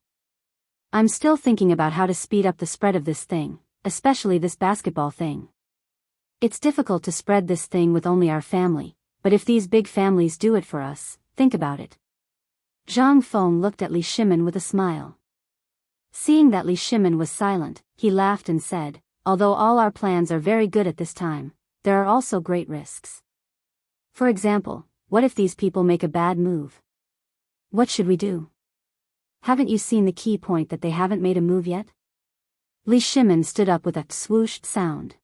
I'm still thinking about how to speed up the spread of this thing, especially this basketball thing. It's difficult to spread this thing with only our family, but if these big families do it for us, think about it. Zhang Feng looked at Li Shimin with a smile. Seeing that Li Shimin was silent, he laughed and said, although all our plans are very good at this time, there are also great risks. For example, what if these people make a bad move? What should we do? Haven't you seen the key point that they haven't made a move yet? Li Shimin stood up with a swooshed sound.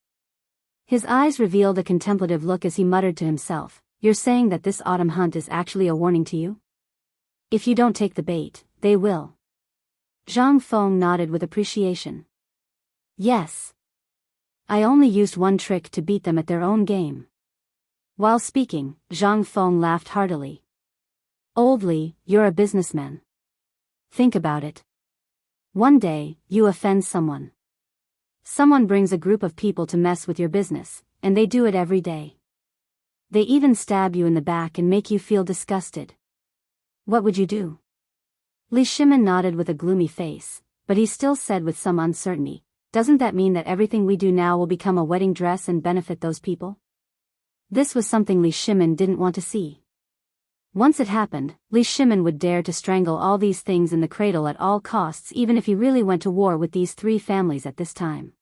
His eyes revealed a contemplative look as he muttered to himself, You're saying that this autumn hunt is actually a warning to you? If you don't take the bait, they will. Zhang Feng nodded with appreciation. Yes. I only used one trick to beat them at their own game. While speaking, Zhang Feng laughed heartily. Old Li, you're a businessman. Think about it. One day, you offend someone. Someone brings a group of people to mess with your business, and they do it every day. They even stab you in the back and make you feel disgusted. What would you do? Li Shimin nodded with a gloomy face, but he still said with some uncertainty, Doesn't that mean that everything we do now will become a wedding dress and benefit those people? This was something Li Shimin didn't want to see. Once it happened, Li Shimin would dare to strangle all these things in the cradle at all costs even if he really went to war with these 3 families at this time.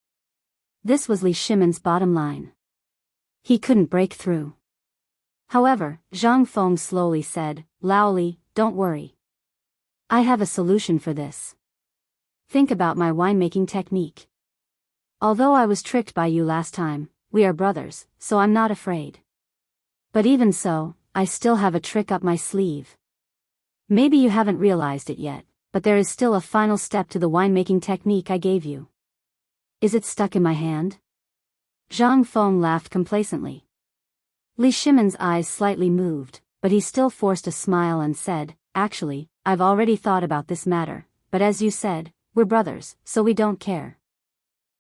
This was Li Shimin's bottom line. He couldn't break through. However, Zhang Feng slowly said, Lao Li, don't worry. I have a solution for this. Think about my winemaking technique. Although I was tricked by you last time, we are brothers, so I'm not afraid. But even so, I still have a trick up my sleeve. Maybe you haven't realized it yet, but there is still a final step to the winemaking technique I gave you. Is it stuck in my hand? Zhang Feng laughed complacently. Li Shimon's eyes slightly moved, but he still forced a smile and said, actually, I've already thought about this matter, but as you said, we're brothers, so we don't care.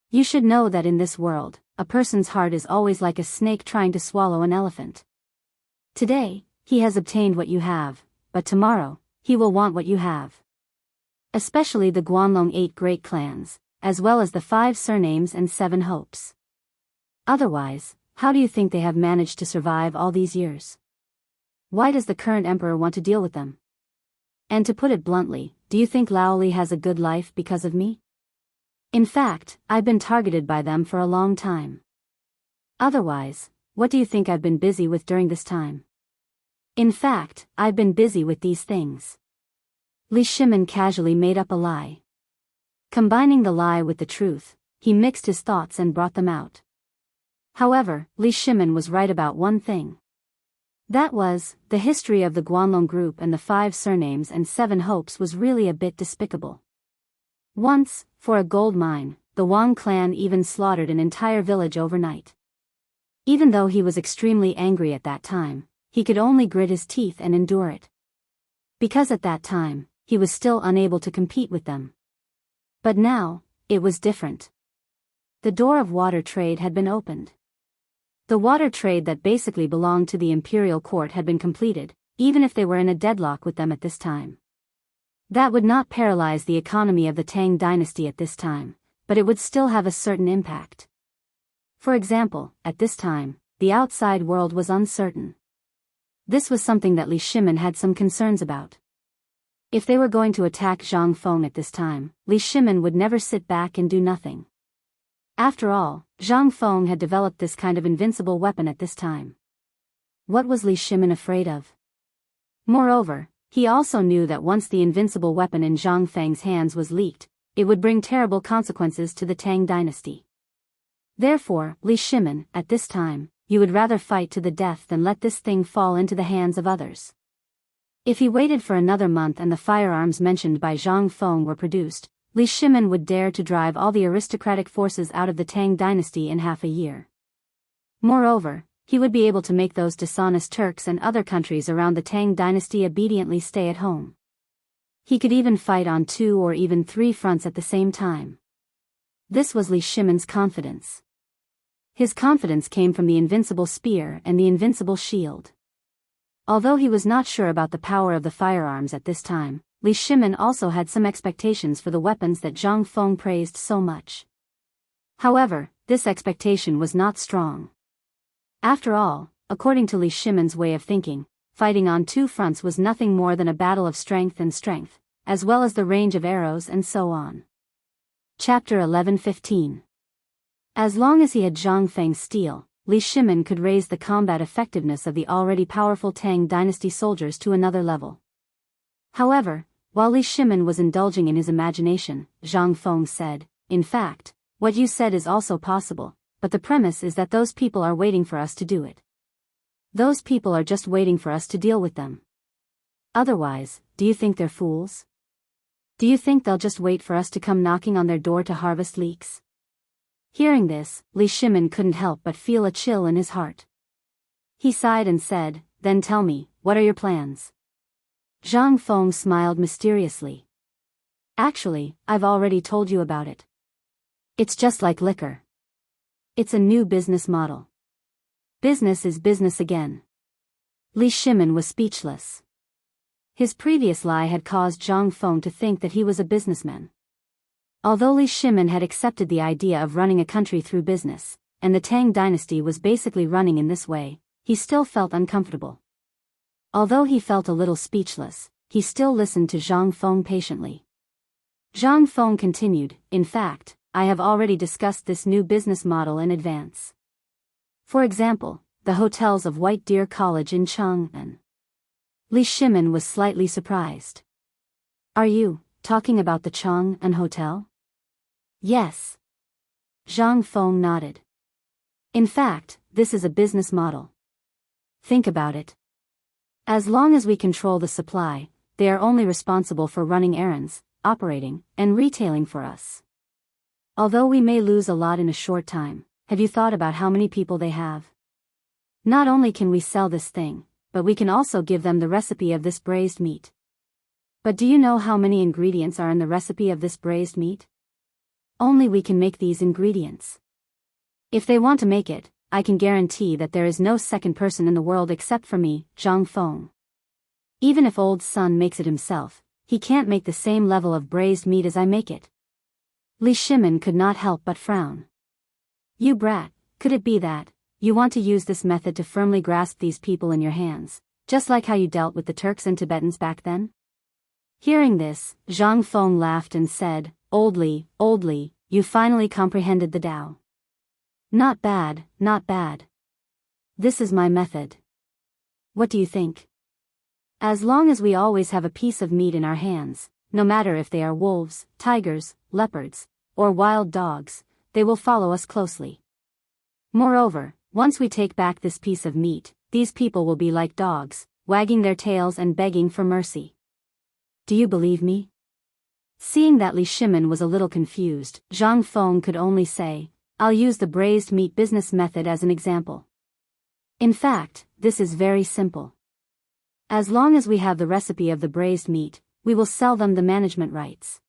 You should know that in this world, a person's heart is always like a snake trying to swallow an elephant. Today, he has obtained what you have, but tomorrow, he will want what you have. Especially the Guanlong 8 great clans, as well as the 5 surnames and 7 hopes. Otherwise, how do you think they have managed to survive all these years? Why does the current emperor want to deal with them? And to put it bluntly, do you think Laoli has a good life because of me? In fact, I've been targeted by them for a long time. Otherwise, what do you think I've been busy with during this time? In fact, I've been busy with these things. Li Shimon casually made up a lie. Combining the lie with the truth, he mixed his thoughts and brought them out. However, Li Shimon was right about one thing. That was, the history of the Guanlong group and the 5 surnames and 7 hopes was really a bit despicable. Once, for a gold mine, the Wang clan even slaughtered an entire village overnight. Even though he was extremely angry at that time, he could only grit his teeth and endure it. Because at that time, he was still unable to compete with them. But now, it was different. The door of water trade had been opened. The water trade that basically belonged to the imperial court had been completed, even if they were in a deadlock with them at this time. That would not paralyze the economy of the Tang dynasty at this time, but it would still have a certain impact. For example, at this time, the outside world was uncertain. This was something that Li Shimon had some concerns about. If they were going to attack Zhang Feng at this time, Li Shimon would never sit back and do nothing. After all, Zhang Feng had developed this kind of invincible weapon at this time. What was Li Shimon afraid of? Moreover, he also knew that once the invincible weapon in Zhang Feng's hands was leaked, it would bring terrible consequences to the Tang dynasty. Therefore, Li Shimon, at this time, you would rather fight to the death than let this thing fall into the hands of others. If he waited for another month and the firearms mentioned by Zhang Feng were produced, Li Shimon would dare to drive all the aristocratic forces out of the Tang dynasty in half a year. Moreover, he would be able to make those dishonest Turks and other countries around the Tang dynasty obediently stay at home. He could even fight on 2 or even 3 fronts at the same time. This was Li Shimon's confidence. His confidence came from the invincible spear and the invincible shield. Although he was not sure about the power of the firearms at this time, Li Shimon also had some expectations for the weapons that Zhang Feng praised so much. However, this expectation was not strong. After all, according to Li Shimon's way of thinking, fighting on 2 fronts was nothing more than a battle of strength and strength, as well as the range of arrows and so on. Chapter 11:15. As long as he had Zhang Feng's steel, Li Shimon could raise the combat effectiveness of the already powerful Tang dynasty soldiers to another level. However, while Li Shimon was indulging in his imagination, Zhang Feng said, "In fact, what you said is also possible, but the premise is that those people are waiting for us to do it. Those people are just waiting for us to deal with them. Otherwise, do you think they're fools? Do you think they'll just wait for us to come knocking on their door to harvest leeks?" Hearing this, Li Shimon couldn't help but feel a chill in his heart. He sighed and said, "Then tell me, what are your plans?" Zhang Feng smiled mysteriously. "Actually, I've already told you about it. It's just like liquor. It's a new business model. Business is business again." Li Shimon was speechless. His previous lie had caused Zhang Feng to think that he was a businessman. Although Li Shimon had accepted the idea of running a country through business, and the Tang dynasty was basically running in this way, he still felt uncomfortable. Although he felt a little speechless, he still listened to Zhang Feng patiently. Zhang Feng continued, "In fact, I have already discussed this new business model in advance. For example, the hotels of White Deer College in Chang'an. Li Shimin was slightly surprised. Are you talking about the Chang'an Hotel? Yes. Zhang Feng nodded. In fact, this is a business model. Think about it. As long as we control the supply, they are only responsible for running errands, operating, and retailing for us. Although we may lose a lot in a short time, have you thought about how many people they have? Not only can we sell this thing, but we can also give them the recipe of this braised meat. But do you know how many ingredients are in the recipe of this braised meat? Only we can make these ingredients. If they want to make it, I can guarantee that there is no second person in the world except for me, Zhang Feng. Even if old son makes it himself, he can't make the same level of braised meat as I make it. Li Shimin could not help but frown. You brat, could it be that you want to use this method to firmly grasp these people in your hands, just like how you dealt with the Turks and Tibetans back then? Hearing this, Zhang Feng laughed and said, Old Li, you finally comprehended the Tao. Not bad, not bad. This is my method. What do you think? As long as we always have a piece of meat in our hands, no matter if they are wolves, tigers, leopards, or wild dogs, they will follow us closely. Moreover, once we take back this piece of meat, these people will be like dogs, wagging their tails and begging for mercy. Do you believe me? Seeing that Li Shimin was a little confused, Zhang Feng could only say, I'll use the braised meat business method as an example. In fact, this is very simple. As long as we have the recipe of the braised meat, we will sell them the management rights.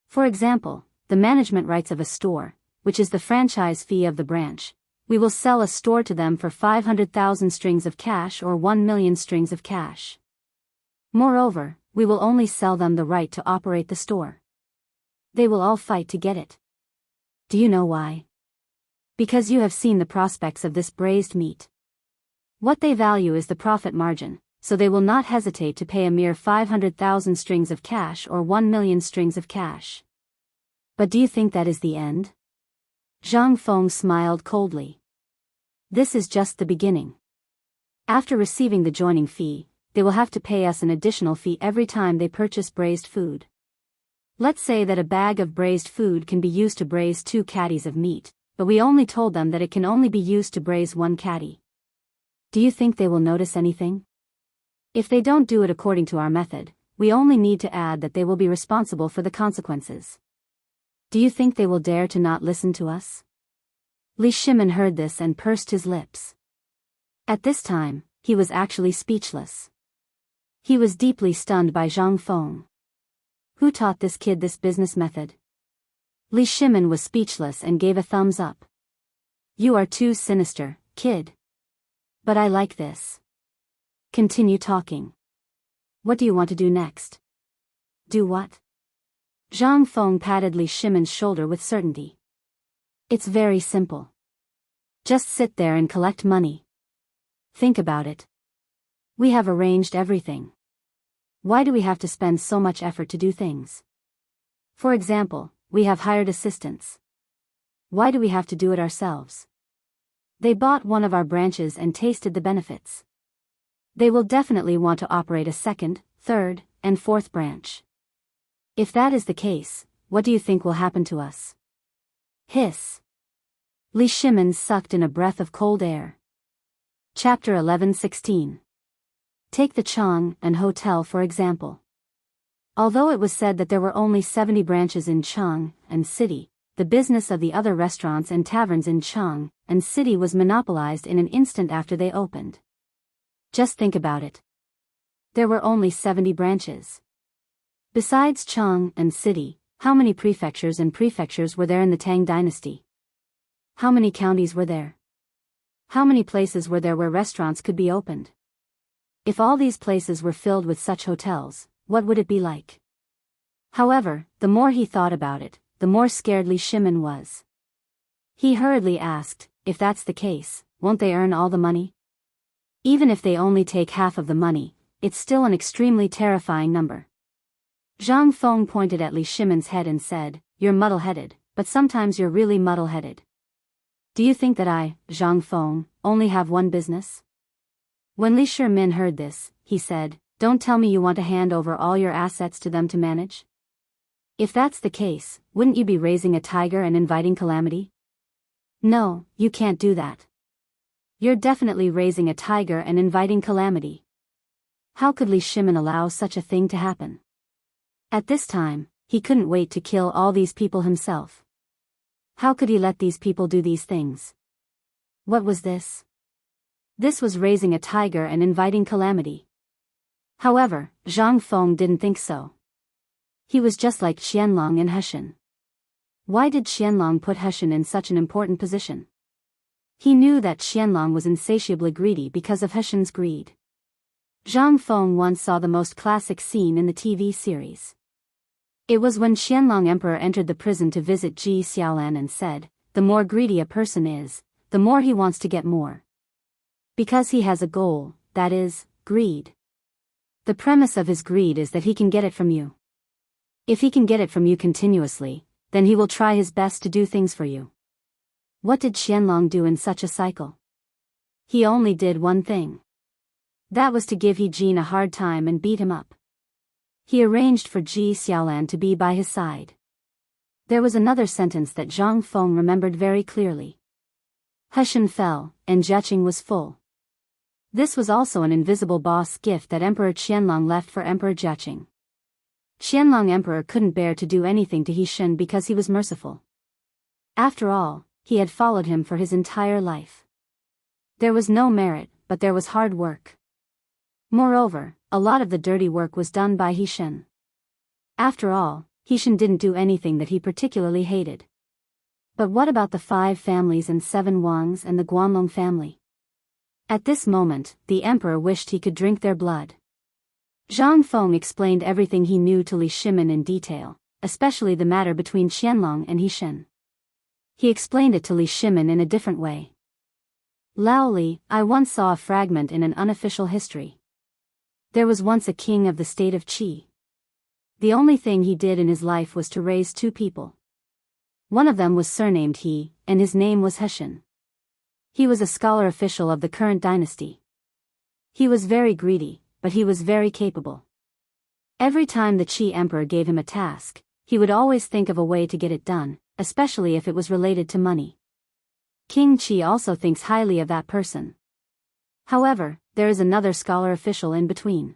For example, the management rights of a store, which is the franchise fee of the branch. We will sell a store to them for 500,000 strings of cash or 1 million strings of cash. Moreover, we will only sell them the right to operate the store. They will all fight to get it. Do you know why? Because you have seen the prospects of this braised meat. What they value is the profit margin, so they will not hesitate to pay a mere 500,000 strings of cash or 1 million strings of cash. But do you think that is the end? Zhang Feng smiled coldly. This is just the beginning. After receiving the joining fee, they will have to pay us an additional fee every time they purchase braised food. Let's say that a bag of braised food can be used to braise 2 caddies of meat, but we only told them that it can only be used to braise 1 caddy. Do you think they will notice anything? If they don't do it according to our method, we only need to add that they will be responsible for the consequences. Do you think they will dare to not listen to us? Li Shimin heard this and pursed his lips. At this time, he was actually speechless. He was deeply stunned by Zhang Feng. Who taught this kid this business method? Li Shimin was speechless and gave a thumbs up. You are too sinister, kid. But I like this. Continue talking. What do you want to do next? Do what? Zhang Feng patted Li Shimin's shoulder with certainty. It's very simple. Just sit there and collect money. Think about it. We have arranged everything. Why do we have to spend so much effort to do things? For example, we have hired assistants. Why do we have to do it ourselves? They bought one of our branches and tasted the benefits. They will definitely want to operate a second, third, and fourth branch. If that is the case, what do you think will happen to us? Hiss. Li Shimin sucked in a breath of cold air. Chapter 11:16. Take the Chang'an Hotel for example. Although it was said that there were only 70 branches in Chang'an City, the business of the other restaurants and taverns in Chang'an City was monopolized in an instant after they opened. Just think about it. There were only 70 branches. Besides Chang'an City, how many prefectures and prefectures were there in the Tang dynasty? How many counties were there? How many places were there where restaurants could be opened? If all these places were filled with such hotels, what would it be like? However, the more he thought about it, the more scared Li Shimin was. He hurriedly asked, if that's the case, won't they earn all the money? Even if they only take half of the money, it's still an extremely terrifying number. Zhang Feng pointed at Li Shimin's head and said, You're muddle-headed, but sometimes you're really muddle-headed. Do you think that I, Zhang Feng, only have one business? When Li Shimin heard this, he said, don't tell me you want to hand over all your assets to them to manage? If that's the case, wouldn't you be raising a tiger and inviting calamity? No, you can't do that. You're definitely raising a tiger and inviting calamity. How could Li Shimin allow such a thing to happen? At this time, he couldn't wait to kill all these people himself. How could he let these people do these things? What was this? This was raising a tiger and inviting calamity. However, Zhang Feng didn't think so. He was just like Qianlong and Heshin. Why did Qianlong put Heshin in such an important position? He knew that Qianlong was insatiably greedy because of Heshin's greed. Zhang Feng once saw the most classic scene in the TV series. It was when Qianlong Emperor entered the prison to visit Ji Xiaolan and said, the more greedy a person is, the more he wants to get more. Because he has a goal, that is, greed. The premise of his greed is that he can get it from you. If he can get it from you continuously, then he will try his best to do things for you. What did Qianlong do in such a cycle? He only did one thing. That was to give He Jin a hard time and beat him up. He arranged for Ji Xiaolan to be by his side. There was another sentence that Zhang Feng remembered very clearly. Heshin fell, and Jiaqing was full. This was also an invisible boss gift that Emperor Qianlong left for Emperor Jiaqing. Qianlong Emperor couldn't bear to do anything to He Shin because he was merciful. After all, he had followed him for his entire life. There was no merit, but there was hard work. Moreover, a lot of the dirty work was done by He Shin. After all, He Shin didn't do anything that he particularly hated. But what about the 5 families and 7 Wangs and the Guanlong family? At this moment, the emperor wished he could drink their blood. Zhang Feng explained everything he knew to Li Shimin in detail, especially the matter between Qianlong and He Shin. He explained it to Li Shimin in a different way. Lao Li, I once saw a fragment in an unofficial history. There was once a king of the state of Qi. The only thing he did in his life was to raise 2 people. One of them was surnamed He, and his name was Heshin. He was a scholar official of the current dynasty. He was very greedy, but he was very capable. Every time the Qi emperor gave him a task, he would always think of a way to get it done, especially if it was related to money. King Qi also thinks highly of that person. However, there is another scholar official in between.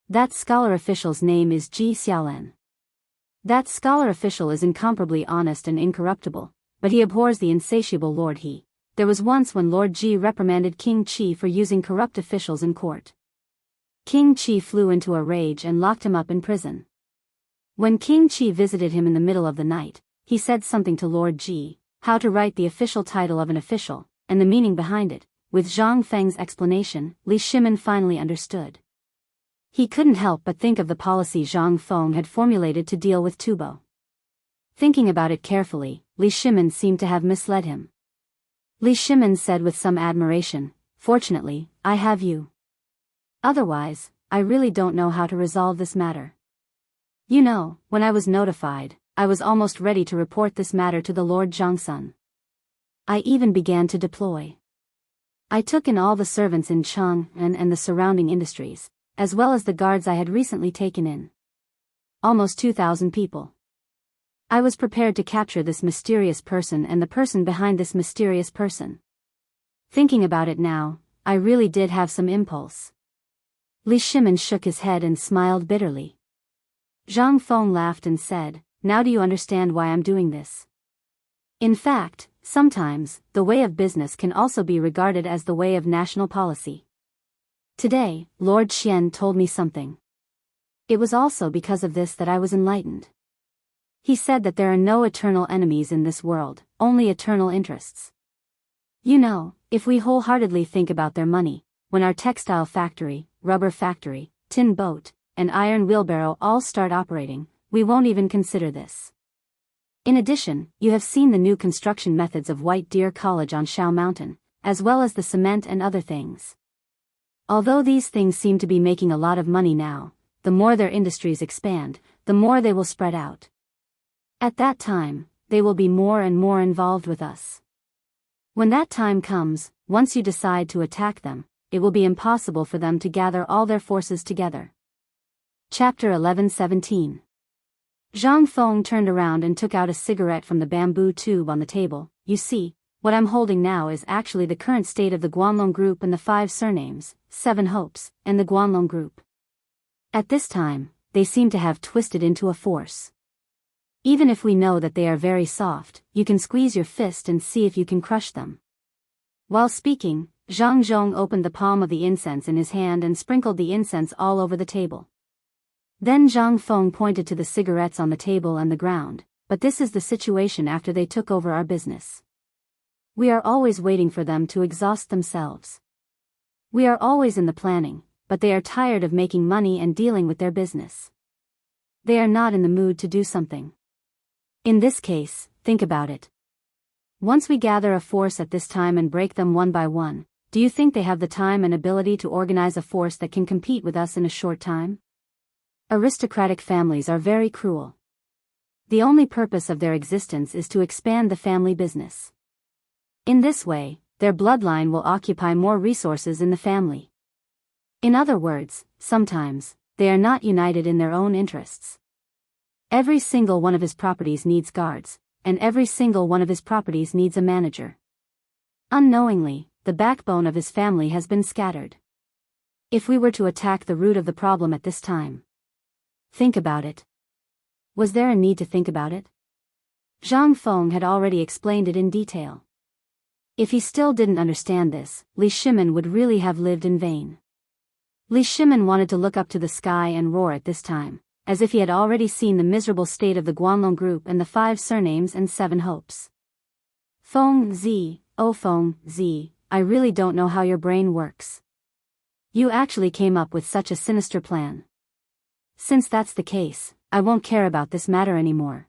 That scholar official's name is Ji Xiaolan. That scholar official is incomparably honest and incorruptible, but he abhors the insatiable Lord He. There was once when Lord Ji reprimanded King Qi for using corrupt officials in court. King Qi flew into a rage and locked him up in prison. When King Qi visited him in the middle of the night, he said something to Lord Ji, how to write the official title of an official, and the meaning behind it. With Zhang Feng's explanation, Li Shimin finally understood. He couldn't help but think of the policy Zhang Feng had formulated to deal with Tubo. Thinking about it carefully, Li Shimin seemed to have misled him. Li Shimin said with some admiration, fortunately, I have you. Otherwise, I really don't know how to resolve this matter. You know, when I was notified, I was almost ready to report this matter to the Lord Zhangsun. I even began to deploy. I took in all the servants in Chang'an and the surrounding industries, as well as the guards I had recently taken in. Almost 2,000 people. I was prepared to capture this mysterious person and the person behind this mysterious person. Thinking about it now, I really did have some impulse. Li Shimin shook his head and smiled bitterly. Zhang Feng laughed and said, now do you understand why I'm doing this? In fact, sometimes, the way of business can also be regarded as the way of national policy. Today, Lord Qian told me something. It was also because of this that I was enlightened. He said that there are no eternal enemies in this world, only eternal interests. You know, if we wholeheartedly think about their money, when our textile factory, rubber factory, tin boat, and iron wheelbarrow all start operating, we won't even consider this. In addition, you have seen the new construction methods of White Deer College on Shao Mountain, as well as the cement and other things. Although these things seem to be making a lot of money now, the more their industries expand, the more they will spread out. At that time, they will be more and more involved with us. When that time comes, once you decide to attack them, it will be impossible for them to gather all their forces together. Chapter 11:17. Zhang Feng turned around and took out a cigarette from the bamboo tube on the table. You see, what I'm holding now is actually the current state of the Guanlong Group and the 5 surnames, 7 hopes, and the Guanlong Group. At this time, they seem to have twisted into a force. Even if we know that they are very soft, you can squeeze your fist and see if you can crush them. While speaking, Zhang Zhong opened the palm of the incense in his hand and sprinkled the incense all over the table. Then Zhang Feng pointed to the cigarettes on the table and the ground, but this is the situation after they took over our business. We are always waiting for them to exhaust themselves. We are always in the planning, but they are tired of making money and dealing with their business. They are not in the mood to do something. In this case, think about it. Once we gather a force at this time and break them one by one, do you think they have the time and ability to organize a force that can compete with us in a short time? Aristocratic families are very cruel. The only purpose of their existence is to expand the family business. In this way, their bloodline will occupy more resources in the family. In other words, sometimes, they are not united in their own interests. Every single one of his properties needs guards, and every single one of his properties needs a manager. Unknowingly, the backbone of his family has been scattered. If we were to attack the root of the problem at this time. Think about it. Was there a need to think about it? Zhang Feng had already explained it in detail. If he still didn't understand this, Li Shimin would really have lived in vain. Li Shimin wanted to look up to the sky and roar at this time, as if he had already seen the miserable state of the Guanlong Group and the 5 surnames and 7 hopes. Feng Zi, oh Feng Zi, I really don't know how your brain works. You actually came up with such a sinister plan. Since that's the case, I won't care about this matter anymore.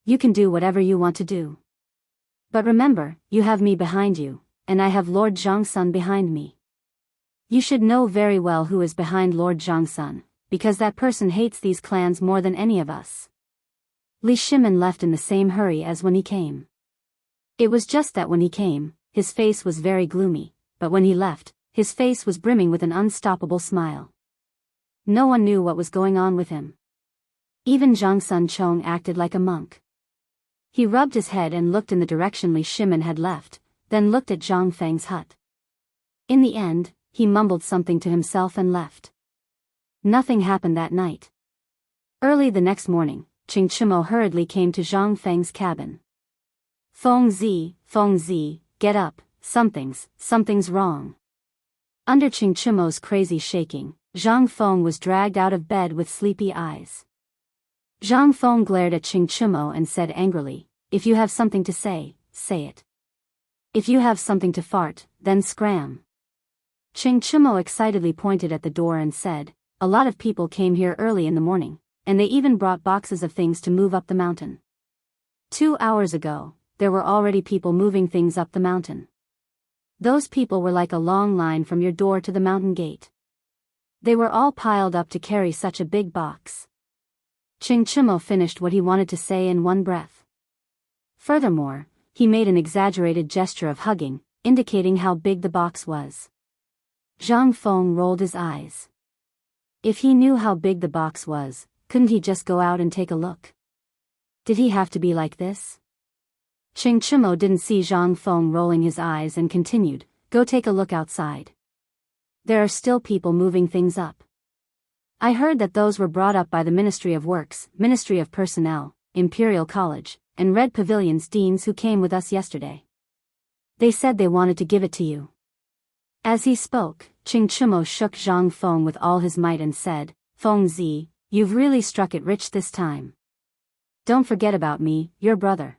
You can do whatever you want to do. But remember, you have me behind you, and I have Lord Zhangsun behind me. You should know very well who is behind Lord Zhangsun, because that person hates these clans more than any of us. Li Shimin left in the same hurry as when he came. It was just that when he came, his face was very gloomy, but when he left, his face was brimming with an unstoppable smile. No one knew what was going on with him. Even Zhang Sun Chong acted like a monk. He rubbed his head and looked in the direction Li Shimin had left, then looked at Zhang Feng's hut. In the end, he mumbled something to himself and left. Nothing happened that night. Early the next morning, Qing Chimo hurriedly came to Zhang Feng's cabin. Feng Zi, get up, something's wrong. Under Qing Chimo's crazy shaking, Zhang Feng was dragged out of bed with sleepy eyes. Zhang Feng glared at Qing Chimo and said angrily, if you have something to say, say it. If you have something to fart, then scram. Qing Chimo excitedly pointed at the door and said, a lot of people came here early in the morning, and they even brought boxes of things to move up the mountain. 2 hours ago, there were already people moving things up the mountain. Those people were like a long line from your door to the mountain gate. They were all piled up to carry such a big box. Qing Chimo finished what he wanted to say in one breath. Furthermore, he made an exaggerated gesture of hugging, indicating how big the box was. Zhang Feng rolled his eyes. If he knew how big the box was, couldn't he just go out and take a look? Did he have to be like this? Qing Chimo didn't see Zhang Feng rolling his eyes and continued, go take a look outside. There are still people moving things up. I heard that those were brought up by the Ministry of Works, Ministry of Personnel, Imperial College, and Red Pavilion's deans who came with us yesterday. They said they wanted to give it to you. As he spoke, Qing Chimo shook Zhang Feng with all his might and said, Feng Zi, you've really struck it rich this time. Don't forget about me, your brother.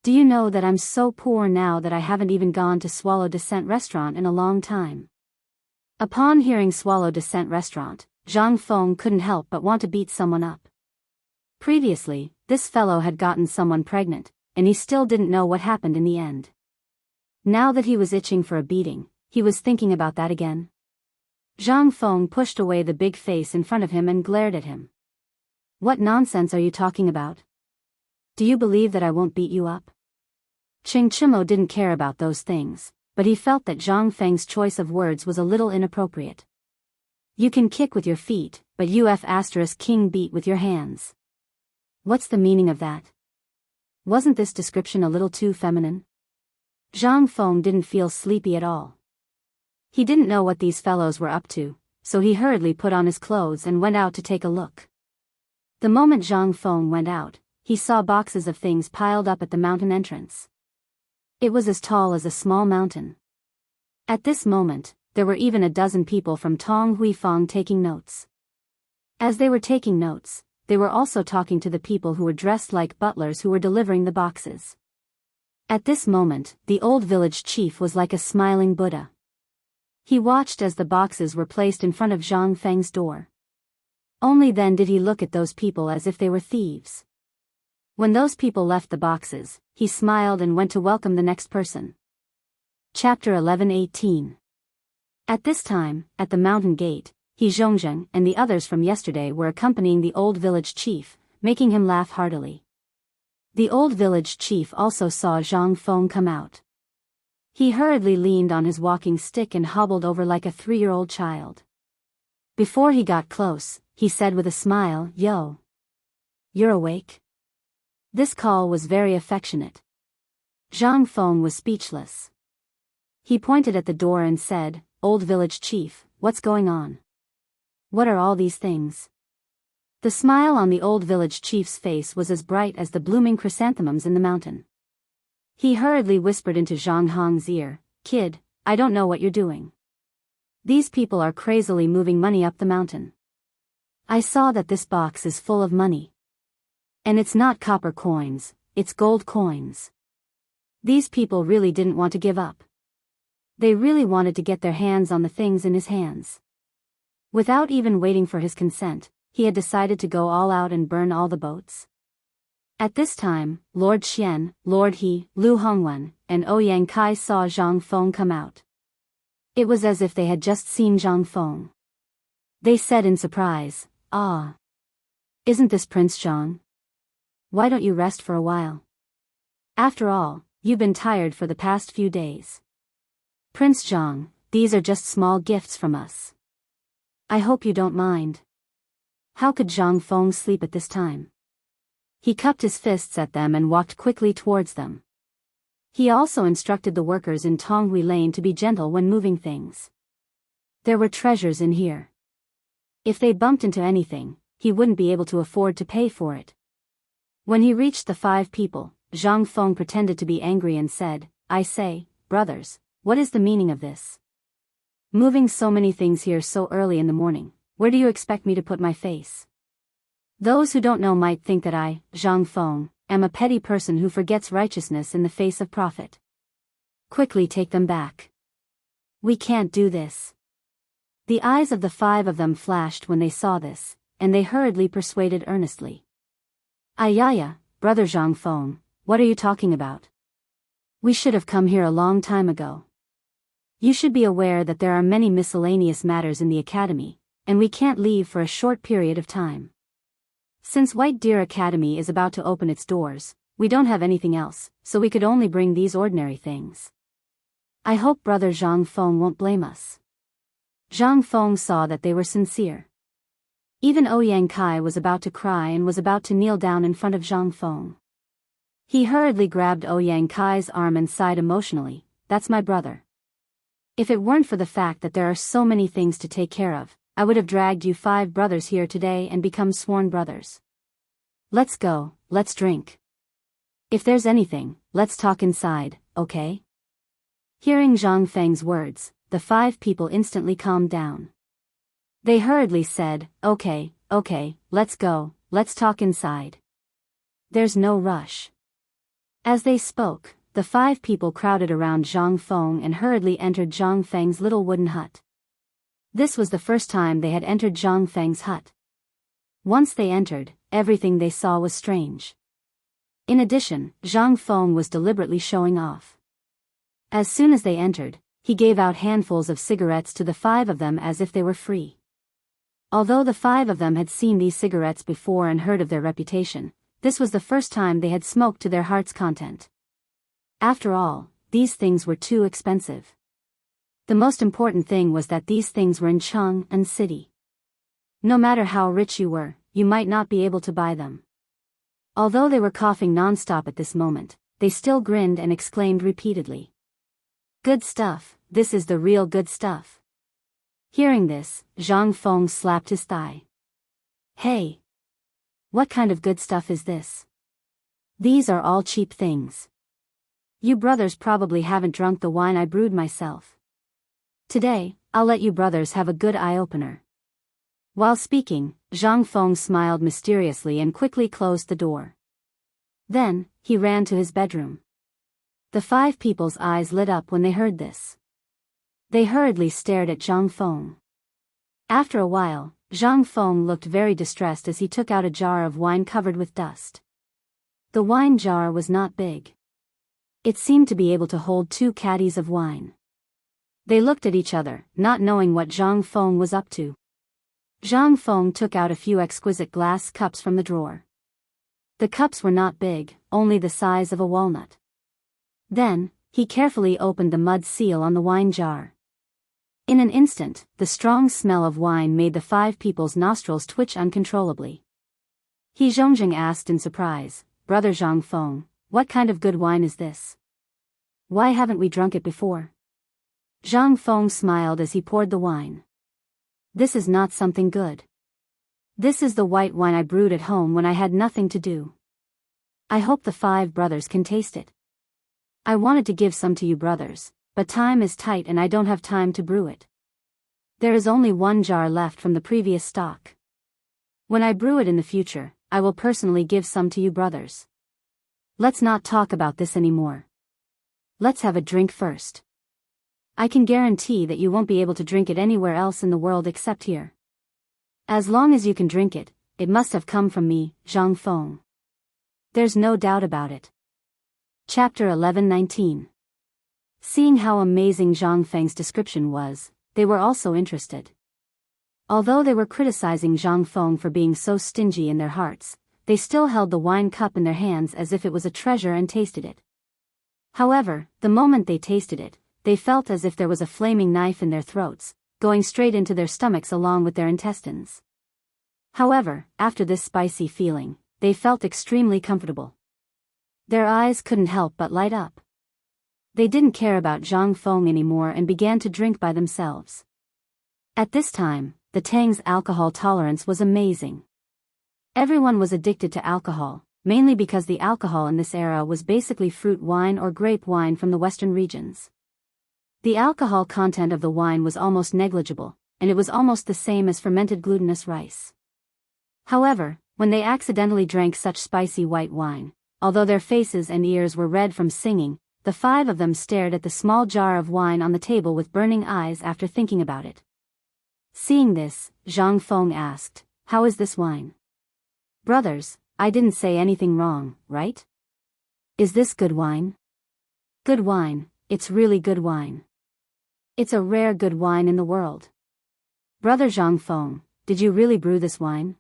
Do you know that I'm so poor now that I haven't even gone to Swallow Descent Restaurant in a long time? Upon hearing Swallow Descent Restaurant, Zhang Feng couldn't help but want to beat someone up. Previously, this fellow had gotten someone pregnant, and he still didn't know what happened in the end. Now that he was itching for a beating, he was thinking about that again. Zhang Feng pushed away the big face in front of him and glared at him. What nonsense are you talking about? Do you believe that I won't beat you up? Qing Chimo didn't care about those things, but he felt that Zhang Feng's choice of words was a little inappropriate. You can kick with your feet, but king beat with your hands. What's the meaning of that? Wasn't this description a little too feminine? Zhang Feng didn't feel sleepy at all. He didn't know what these fellows were up to, so he hurriedly put on his clothes and went out to take a look. The moment Zhang Feng went out, he saw boxes of things piled up at the mountain entrance. It was as tall as a small mountain. At this moment, there were even a dozen people from Tong Huifang taking notes. As they were taking notes, they were also talking to the people who were dressed like butlers who were delivering the boxes. At this moment, the old village chief was like a smiling Buddha. He watched as the boxes were placed in front of Zhang Feng's door. Only then did he look at those people as if they were thieves. When those people left the boxes, he smiled and went to welcome the next person. Chapter 11:18. At this time, at the mountain gate, He Zhongzheng and the others from yesterday were accompanying the old village chief, making him laugh heartily. The old village chief also saw Zhang Feng come out. He hurriedly leaned on his walking stick and hobbled over like a 3-year-old child. Before he got close, he said with a smile, "Yo. You're awake?" This call was very affectionate. Zhang Feng was speechless. He pointed at the door and said, "Old village chief, what's going on? What are all these things?" The smile on the old village chief's face was as bright as the blooming chrysanthemums in the mountain. He hurriedly whispered into Zhang Hong's ear, "Kid, I don't know what you're doing. These people are crazily moving money up the mountain. I saw that this box is full of money. And it's not copper coins, it's gold coins. These people really didn't want to give up. They really wanted to get their hands on the things in his hands." Without even waiting for his consent, he had decided to go all out and burn all the boats. At this time, Lord Xian, Lord He, Lu Hongwen, and Ouyang Kai saw Zhang Feng come out. It was as if they had just seen Zhang Feng. They said in surprise, "Ah. Isn't this Prince Zhang? Why don't you rest for a while? After all, you've been tired for the past few days. Prince Zhang, these are just small gifts from us. I hope you don't mind." How could Zhang Feng sleep at this time? He cupped his fists at them and walked quickly towards them. He also instructed the workers in Tonghui Lane to be gentle when moving things. There were treasures in here. If they bumped into anything, he wouldn't be able to afford to pay for it. When he reached the 5 people, Zhang Feng pretended to be angry and said, "I say, brothers, what is the meaning of this? Moving so many things here so early in the morning, where do you expect me to put my face? Those who don't know might think that I, Zhang Feng, am a petty person who forgets righteousness in the face of profit. Quickly take them back. We can't do this." The eyes of the 5 of them flashed when they saw this, and they hurriedly persuaded earnestly. "Ayaya, brother Zhang Feng, what are you talking about? We should have come here a long time ago. You should be aware that there are many miscellaneous matters in the academy, and we can't leave for a short period of time. Since White Deer Academy is about to open its doors, we don't have anything else, so we could only bring these ordinary things. I hope brother Zhang Feng won't blame us." Zhang Feng saw that they were sincere. Even Ouyang Kai was about to cry and was about to kneel down in front of Zhang Feng. He hurriedly grabbed Ouyang Kai's arm and sighed emotionally, "That's my brother. If it weren't for the fact that there are so many things to take care of, I would have dragged you 5 brothers here today and become sworn brothers. Let's go, let's drink. If there's anything, let's talk inside, okay?" Hearing Zhang Feng's words, the 5 people instantly calmed down. They hurriedly said, okay, let's go, let's talk inside. There's no rush." As they spoke, the 5 people crowded around Zhang Feng and hurriedly entered Zhang Feng's little wooden hut. This was the first time they had entered Zhang Feng's hut. Once they entered, everything they saw was strange. In addition, Zhang Feng was deliberately showing off. As soon as they entered, he gave out handfuls of cigarettes to the 5 of them as if they were free. Although the 5 of them had seen these cigarettes before and heard of their reputation, this was the first time they had smoked to their heart's content. After all, these things were too expensive. The most important thing was that these things were in Chang'an City. No matter how rich you were, you might not be able to buy them. Although they were coughing non-stop at this moment, they still grinned and exclaimed repeatedly, "Good stuff, this is the real good stuff." Hearing this, Zhang Feng slapped his thigh. "Hey! What kind of good stuff is this? These are all cheap things. You brothers probably haven't drunk the wine I brewed myself. Today, I'll let you brothers have a good eye-opener." While speaking, Zhang Feng smiled mysteriously and quickly closed the door. Then, he ran to his bedroom. The 5 people's eyes lit up when they heard this. They hurriedly stared at Zhang Feng. After a while, Zhang Feng looked very distressed as he took out a jar of wine covered with dust. The wine jar was not big. It seemed to be able to hold 2 caddies of wine. They looked at each other, not knowing what Zhang Feng was up to. Zhang Feng took out a few exquisite glass cups from the drawer. The cups were not big, only the size of a walnut. Then, he carefully opened the mud seal on the wine jar. In an instant, the strong smell of wine made the 5 people's nostrils twitch uncontrollably. He Zhongjing asked in surprise, "Brother Zhang Feng, what kind of good wine is this? Why haven't we drunk it before?" Zhang Feng smiled as he poured the wine. "This is not something good. This is the white wine I brewed at home when I had nothing to do. I hope the 5 brothers can taste it. I wanted to give some to you brothers, but time is tight and I don't have time to brew it. There is only 1 jar left from the previous stock. When I brew it in the future, I will personally give some to you brothers. Let's not talk about this anymore. Let's have a drink first. I can guarantee that you won't be able to drink it anywhere else in the world except here. As long as you can drink it, it must have come from me, Zhang Feng. There's no doubt about it." Chapter 11:19. Seeing how amazing Zhang Feng's description was, they were also interested. Although they were criticizing Zhang Feng for being so stingy in their hearts, they still held the wine cup in their hands as if it was a treasure and tasted it. However, the moment they tasted it, they felt as if there was a flaming knife in their throats, going straight into their stomachs along with their intestines. However, after this spicy feeling, they felt extremely comfortable. Their eyes couldn't help but light up. They didn't care about Zhang Feng anymore and began to drink by themselves. At this time, the Tang's alcohol tolerance was amazing. Everyone was addicted to alcohol, mainly because the alcohol in this era was basically fruit wine or grape wine from the western regions. The alcohol content of the wine was almost negligible, and it was almost the same as fermented glutinous rice. However, when they accidentally drank such spicy white wine, although their faces and ears were red from singing, the 5 of them stared at the small jar of wine on the table with burning eyes after thinking about it. Seeing this, Zhang Feng asked, "How is this wine?" "Brothers, I didn't say anything wrong, right? Is this good wine?" "Good wine, it's really good wine. It's a rare good wine in the world. Brother Zhang Feng, did you really brew this wine?"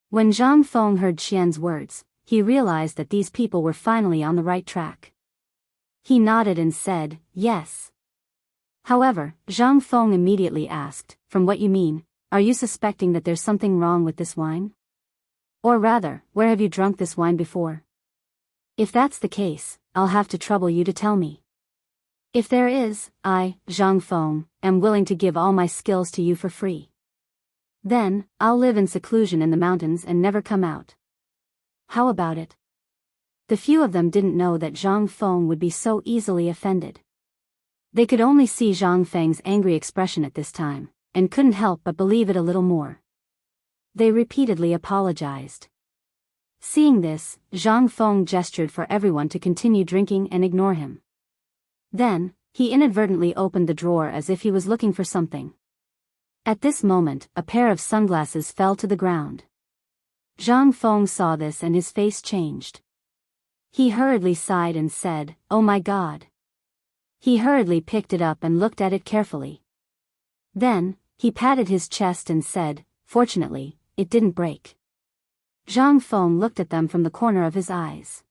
When Zhang Feng heard Qian's words, he realized that these people were finally on the right track. He nodded and said, "Yes." However, Zhang Feng immediately asked, "From what you mean, are you suspecting that there's something wrong with this wine? Or rather, where have you drunk this wine before? If that's the case, I'll have to trouble you to tell me. If there is, I, Zhang Feng, am willing to give all my skills to you for free. Then, I'll live in seclusion in the mountains and never come out. How about it?" The few of them didn't know that Zhang Feng would be so easily offended. They could only see Zhang Feng's angry expression at this time, and couldn't help but believe it a little more. They repeatedly apologized. Seeing this, Zhang Feng gestured for everyone to continue drinking and ignore him. Then, he inadvertently opened the drawer as if he was looking for something. At this moment, a pair of sunglasses fell to the ground. Zhang Feng saw this and his face changed. He hurriedly sighed and said, "Oh my God." He hurriedly picked it up and looked at it carefully. Then, he patted his chest and said, "Fortunately, it didn't break." Zhang Feng looked at them from the corner of his eyes.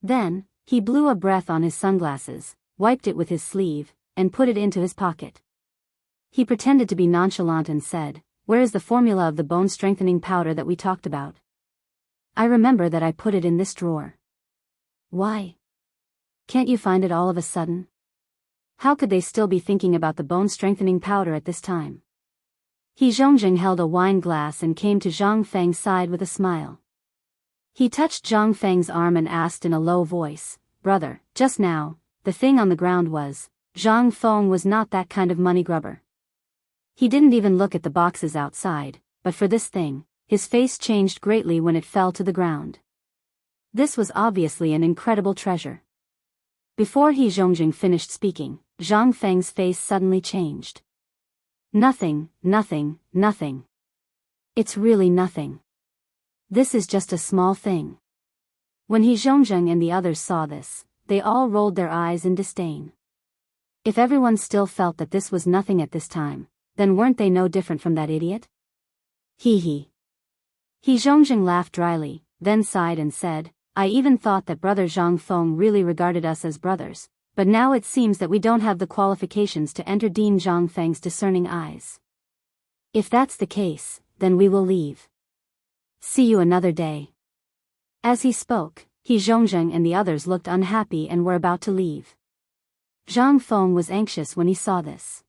Then, He blew a breath on his sunglasses, wiped it with his sleeve, and put it into his pocket. He pretended to be nonchalant and said, "Where is the formula of the bone-strengthening powder that we talked about? I remember that I put it in this drawer." "Why? Can't you find it all of a sudden?" How could they still be thinking about the bone-strengthening powder at this time? He Zhongjing held a wine glass and came to Zhang Feng's side with a smile. He touched Zhang Feng's arm and asked in a low voice, "Brother, just now, the thing on the ground was..." Zhang Feng was not that kind of money grubber. He didn't even look at the boxes outside, but for this thing, his face changed greatly when it fell to the ground. This was obviously an incredible treasure. Before He Zhongjing finished speaking, Zhang Feng's face suddenly changed. "Nothing, nothing, nothing. It's really nothing. This is just a small thing." When He Zhongjing and the others saw this, they all rolled their eyes in disdain. If everyone still felt that this was nothing at this time, then weren't they no different from that idiot? Hee hee. He Zhongjing laughed dryly, then sighed and said, "I even thought that brother Zhang Feng really regarded us as brothers, but now it seems that we don't have the qualifications to enter Dean Zhang Feng's discerning eyes. If that's the case, then we will leave. See you another day." As he spoke, He Zhongjing and the others looked unhappy and were about to leave. Zhang Feng was anxious when he saw this.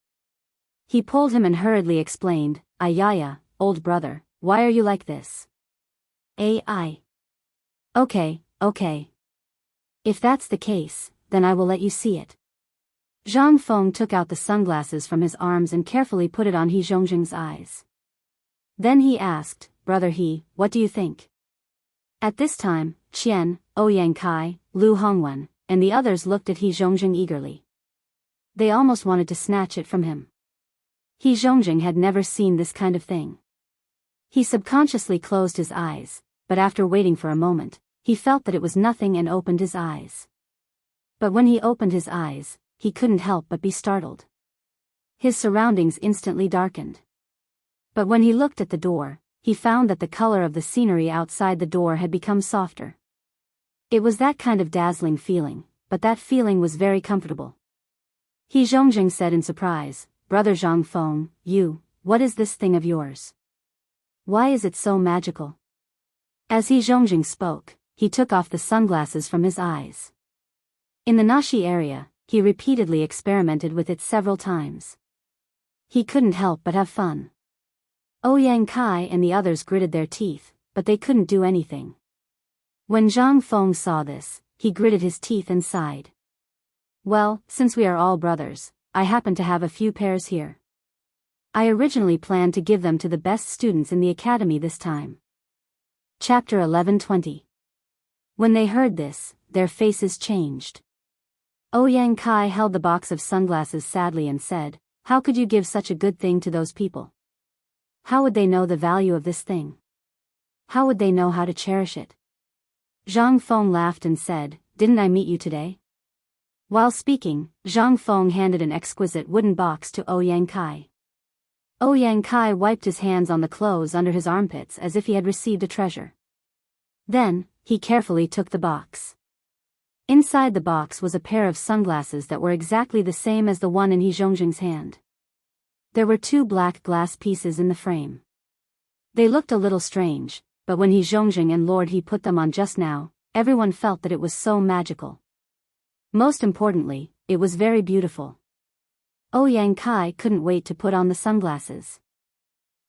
He pulled him and hurriedly explained, "Ayaya, old brother, why are you like this?" "I. Okay. If that's the case, then I will let you see it." Zhang Feng took out the sunglasses from his arms and carefully put it on He Zhongjing's eyes. Then he asked, "Brother He, what do you think?" At this time, Qian, Ouyang Kai, Lu Hongwen, and the others looked at He Zhongjing eagerly. They almost wanted to snatch it from him. He Zhongjing had never seen this kind of thing. He subconsciously closed his eyes, but after waiting for a moment, he felt that it was nothing and opened his eyes. But when he opened his eyes, he couldn't help but be startled. His surroundings instantly darkened. But when he looked at the door, he found that the color of the scenery outside the door had become softer. It was that kind of dazzling feeling, but that feeling was very comfortable. He Zhongjing said in surprise, "Brother Zhang Feng, what is this thing of yours? Why is it so magical?" As He Zhongjing spoke, he took off the sunglasses from his eyes. In the Nashi area, he repeatedly experimented with it several times. He couldn't help but have fun. Ouyang Kai and the others gritted their teeth, but they couldn't do anything. When Zhang Feng saw this, he gritted his teeth and sighed. "Well, since we are all brothers, I happen to have a few pairs here. I originally planned to give them to the best students in the academy this time." Chapter 11:20. When they heard this, their faces changed. Ouyang Kai held the box of sunglasses sadly and said, "How could you give such a good thing to those people? How would they know the value of this thing? How would they know how to cherish it?" Zhang Feng laughed and said, "Didn't I meet you today?" While speaking, Zhang Feng handed an exquisite wooden box to Ouyang Kai. Ouyang Kai wiped his hands on the clothes under his armpits as if he had received a treasure. Then, he carefully took the box. Inside the box was a pair of sunglasses that were exactly the same as the one in He Zhongjing's hand. There were 2 black glass pieces in the frame. They looked a little strange, but when He Zhongjing and Lord He put them on just now, everyone felt that it was so magical. Most importantly, it was very beautiful. Ouyang Kai couldn't wait to put on the sunglasses.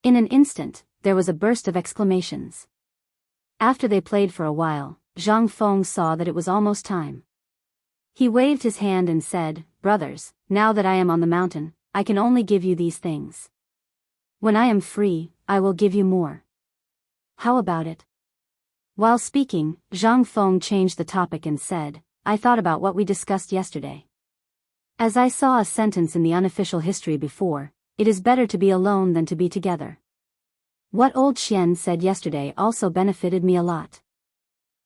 In an instant, there was a burst of exclamations. After they played for a while, Zhang Feng saw that it was almost time. He waved his hand and said, "Brothers, now that I am on the mountain, I can only give you these things. When I am free, I will give you more. How about it?" While speaking, Zhang Feng changed the topic and said, "I thought about what we discussed yesterday. As I saw a sentence in the unofficial history before, it is better to be alone than to be together. What old Xian said yesterday also benefited me a lot."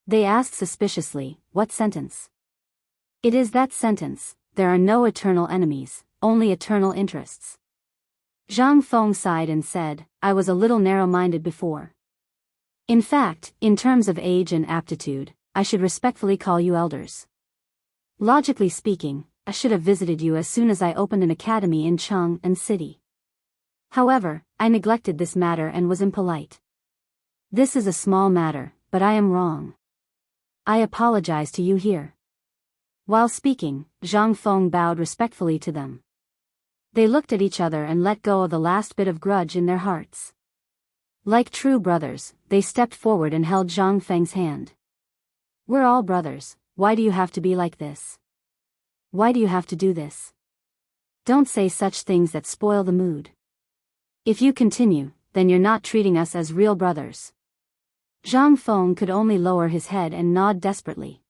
They asked suspiciously, "What sentence?" "It is that sentence, there are no eternal enemies, only eternal interests." Zhang Feng sighed and said, "I was a little narrow-minded before. In fact, in terms of age and aptitude, I should respectfully call you elders. Logically speaking, I should have visited you as soon as I opened an academy in Chang'an City. However, I neglected this matter and was impolite. This is a small matter, but I am wrong. I apologize to you here." While speaking, Zhang Feng bowed respectfully to them. They looked at each other and let go of the last bit of grudge in their hearts. Like true brothers, they stepped forward and held Zhang Feng's hand. "We're all brothers, why do you have to be like this? Why do you have to do this? Don't say such things that spoil the mood. If you continue, then you're not treating us as real brothers." Zhang Feng could only lower his head and nod desperately.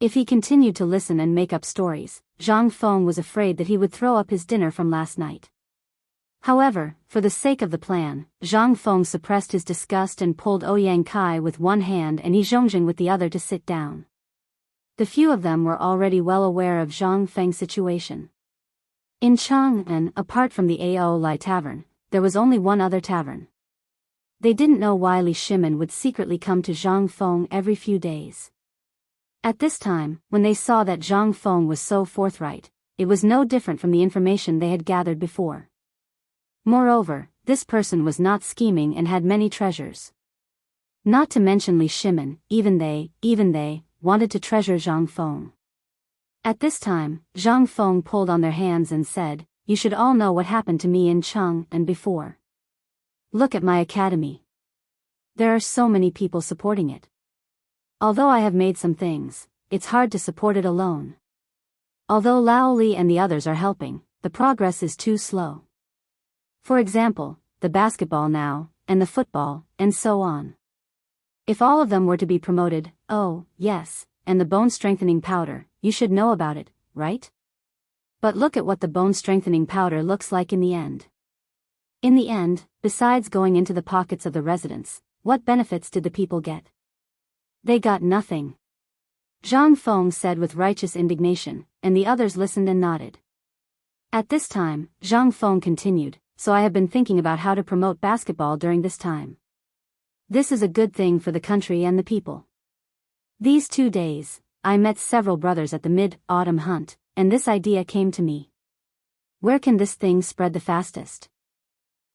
If he continued to listen and make up stories, Zhang Feng was afraid that he would throw up his dinner from last night. However, for the sake of the plan, Zhang Feng suppressed his disgust and pulled Ouyang Kai with one hand and Yi Zhongjing with the other to sit down. The few of them were already well aware of Zhang Feng's situation. In Chang'an, apart from the Ao Lai Tavern, there was only one other tavern. They didn't know why Li Shimin would secretly come to Zhang Feng every few days. At this time, when they saw that Zhang Feng was so forthright, it was no different from the information they had gathered before. Moreover, this person was not scheming and had many treasures. Not to mention Li Shimin, even they, wanted to treasure Zhang Feng. At this time, Zhang Feng pulled on their hands and said, "You should all know what happened to me in Chang'an before. Look at my academy. There are so many people supporting it. Although I have made some things, it's hard to support it alone. Although Lao Li and the others are helping, the progress is too slow. For example, the basketball now, and the football, and so on. If all of them were to be promoted, oh, yes, and the bone-strengthening powder, you should know about it, right? But look at what the bone-strengthening powder looks like in the end. In the end, besides going into the pockets of the residents, what benefits did the people get? They got nothing." Zhang Feng said with righteous indignation, and the others listened and nodded. At this time, Zhang Feng continued, "So I have been thinking about how to promote basketball during this time. This is a good thing for the country and the people. These 2 days, I met several brothers at the mid-autumn hunt, and this idea came to me. Where can this thing spread the fastest?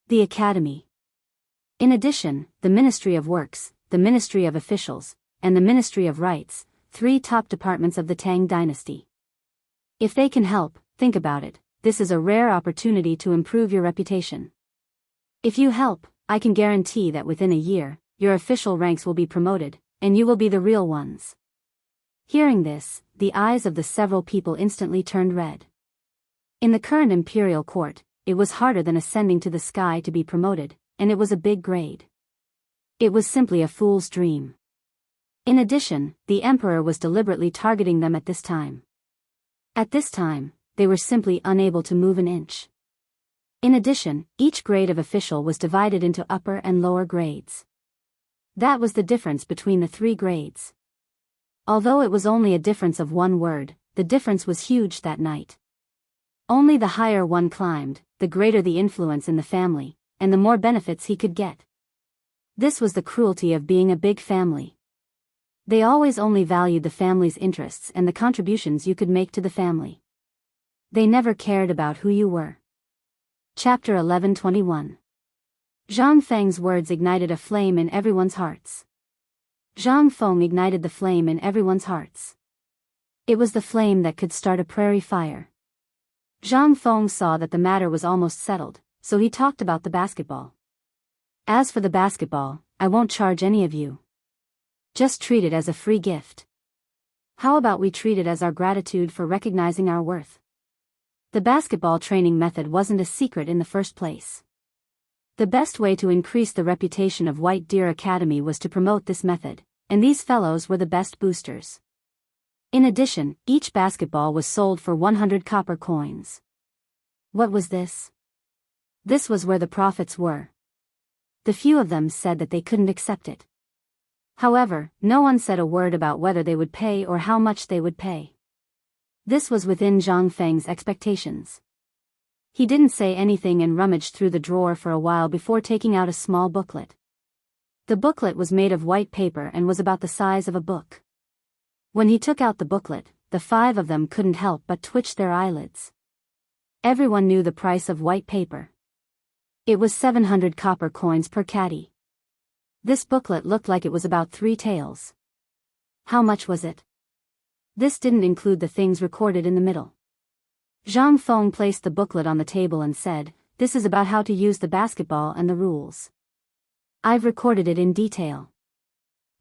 The academy. In addition, the Ministry of Works, the Ministry of Officials, and the Ministry of Rights, 3 top departments of the Tang dynasty. If they can help, think about it, this is a rare opportunity to improve your reputation. If you help, I can guarantee that within a year, your official ranks will be promoted, and you will be the real ones." Hearing this, the eyes of the several people instantly turned red. In the current imperial court, it was harder than ascending to the sky to be promoted, and it was a big grade. It was simply a fool's dream. In addition, the emperor was deliberately targeting them at this time. At this time, they were simply unable to move an inch. In addition, each grade of official was divided into upper and lower grades. That was the difference between the 3 grades. Although it was only a difference of 1 word, the difference was huge that night. Only the higher one climbed, the greater the influence in the family, and the more benefits he could get. This was the cruelty of being a big family. They always only valued the family's interests and the contributions you could make to the family. They never cared about who you were. Chapter 11:21. Zhang Feng's words ignited a flame in everyone's hearts. Zhang Feng ignited the flame in everyone's hearts. It was the flame that could start a prairie fire. Zhang Feng saw that the matter was almost settled, so he talked about the basketball. "As for the basketball, I won't charge any of you. Just treat it as a free gift. How about we treat it as our gratitude for recognizing our worth?" The basketball training method wasn't a secret in the first place. The best way to increase the reputation of White Deer Academy was to promote this method, and these fellows were the best boosters. In addition, each basketball was sold for 100 copper coins. What was this? This was where the profits were. The few of them said that they couldn't accept it. However, no one said a word about whether they would pay or how much they would pay. This was within Zhang Feng's expectations. He didn't say anything and rummaged through the drawer for a while before taking out a small booklet. The booklet was made of white paper and was about the size of a book. When he took out the booklet, the 5 of them couldn't help but twitch their eyelids. Everyone knew the price of white paper. It was 700 copper coins per caddy. This booklet looked like it was about 3 taels. How much was it? This didn't include the things recorded in the middle. Zhang Feng placed the booklet on the table and said, "This is about how to use the basketball and the rules. I've recorded it in detail.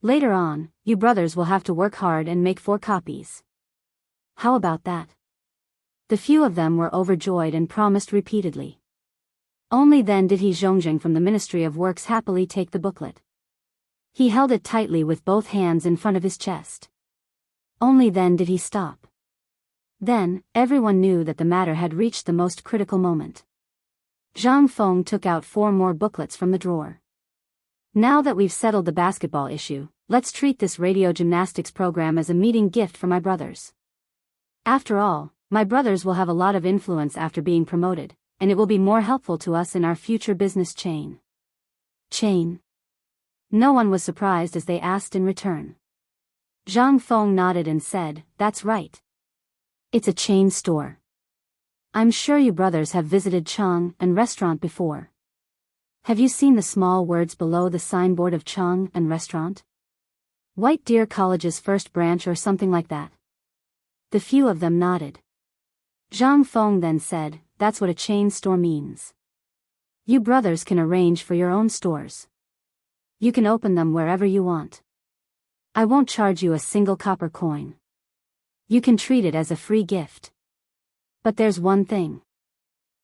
Later on, you brothers will have to work hard and make 4 copies. How about that?" The few of them were overjoyed and promised repeatedly. Only then did He Zhongjing from the Ministry of Works happily take the booklet. He held it tightly with both hands in front of his chest. Only then did he stop. Then, everyone knew that the matter had reached the most critical moment. Zhang Feng took out 4 more booklets from the drawer. "Now that we've settled the basketball issue, let's treat this radio gymnastics program as a meeting gift for my brothers. After all, my brothers will have a lot of influence after being promoted, and it will be more helpful to us in our future business chain." Chain? No one was surprised as they asked in return. Zhang Feng nodded and said, "That's right. It's a chain store. I'm sure you brothers have visited Chang and restaurant before. Have you seen the small words below the signboard of Chang and restaurant? White Deer College's first branch or something like that?" The few of them nodded. Zhang Feng then said, "That's what a chain store means. You brothers can arrange for your own stores. You can open them wherever you want. I won't charge you a single copper coin. You can treat it as a free gift. But there's one thing.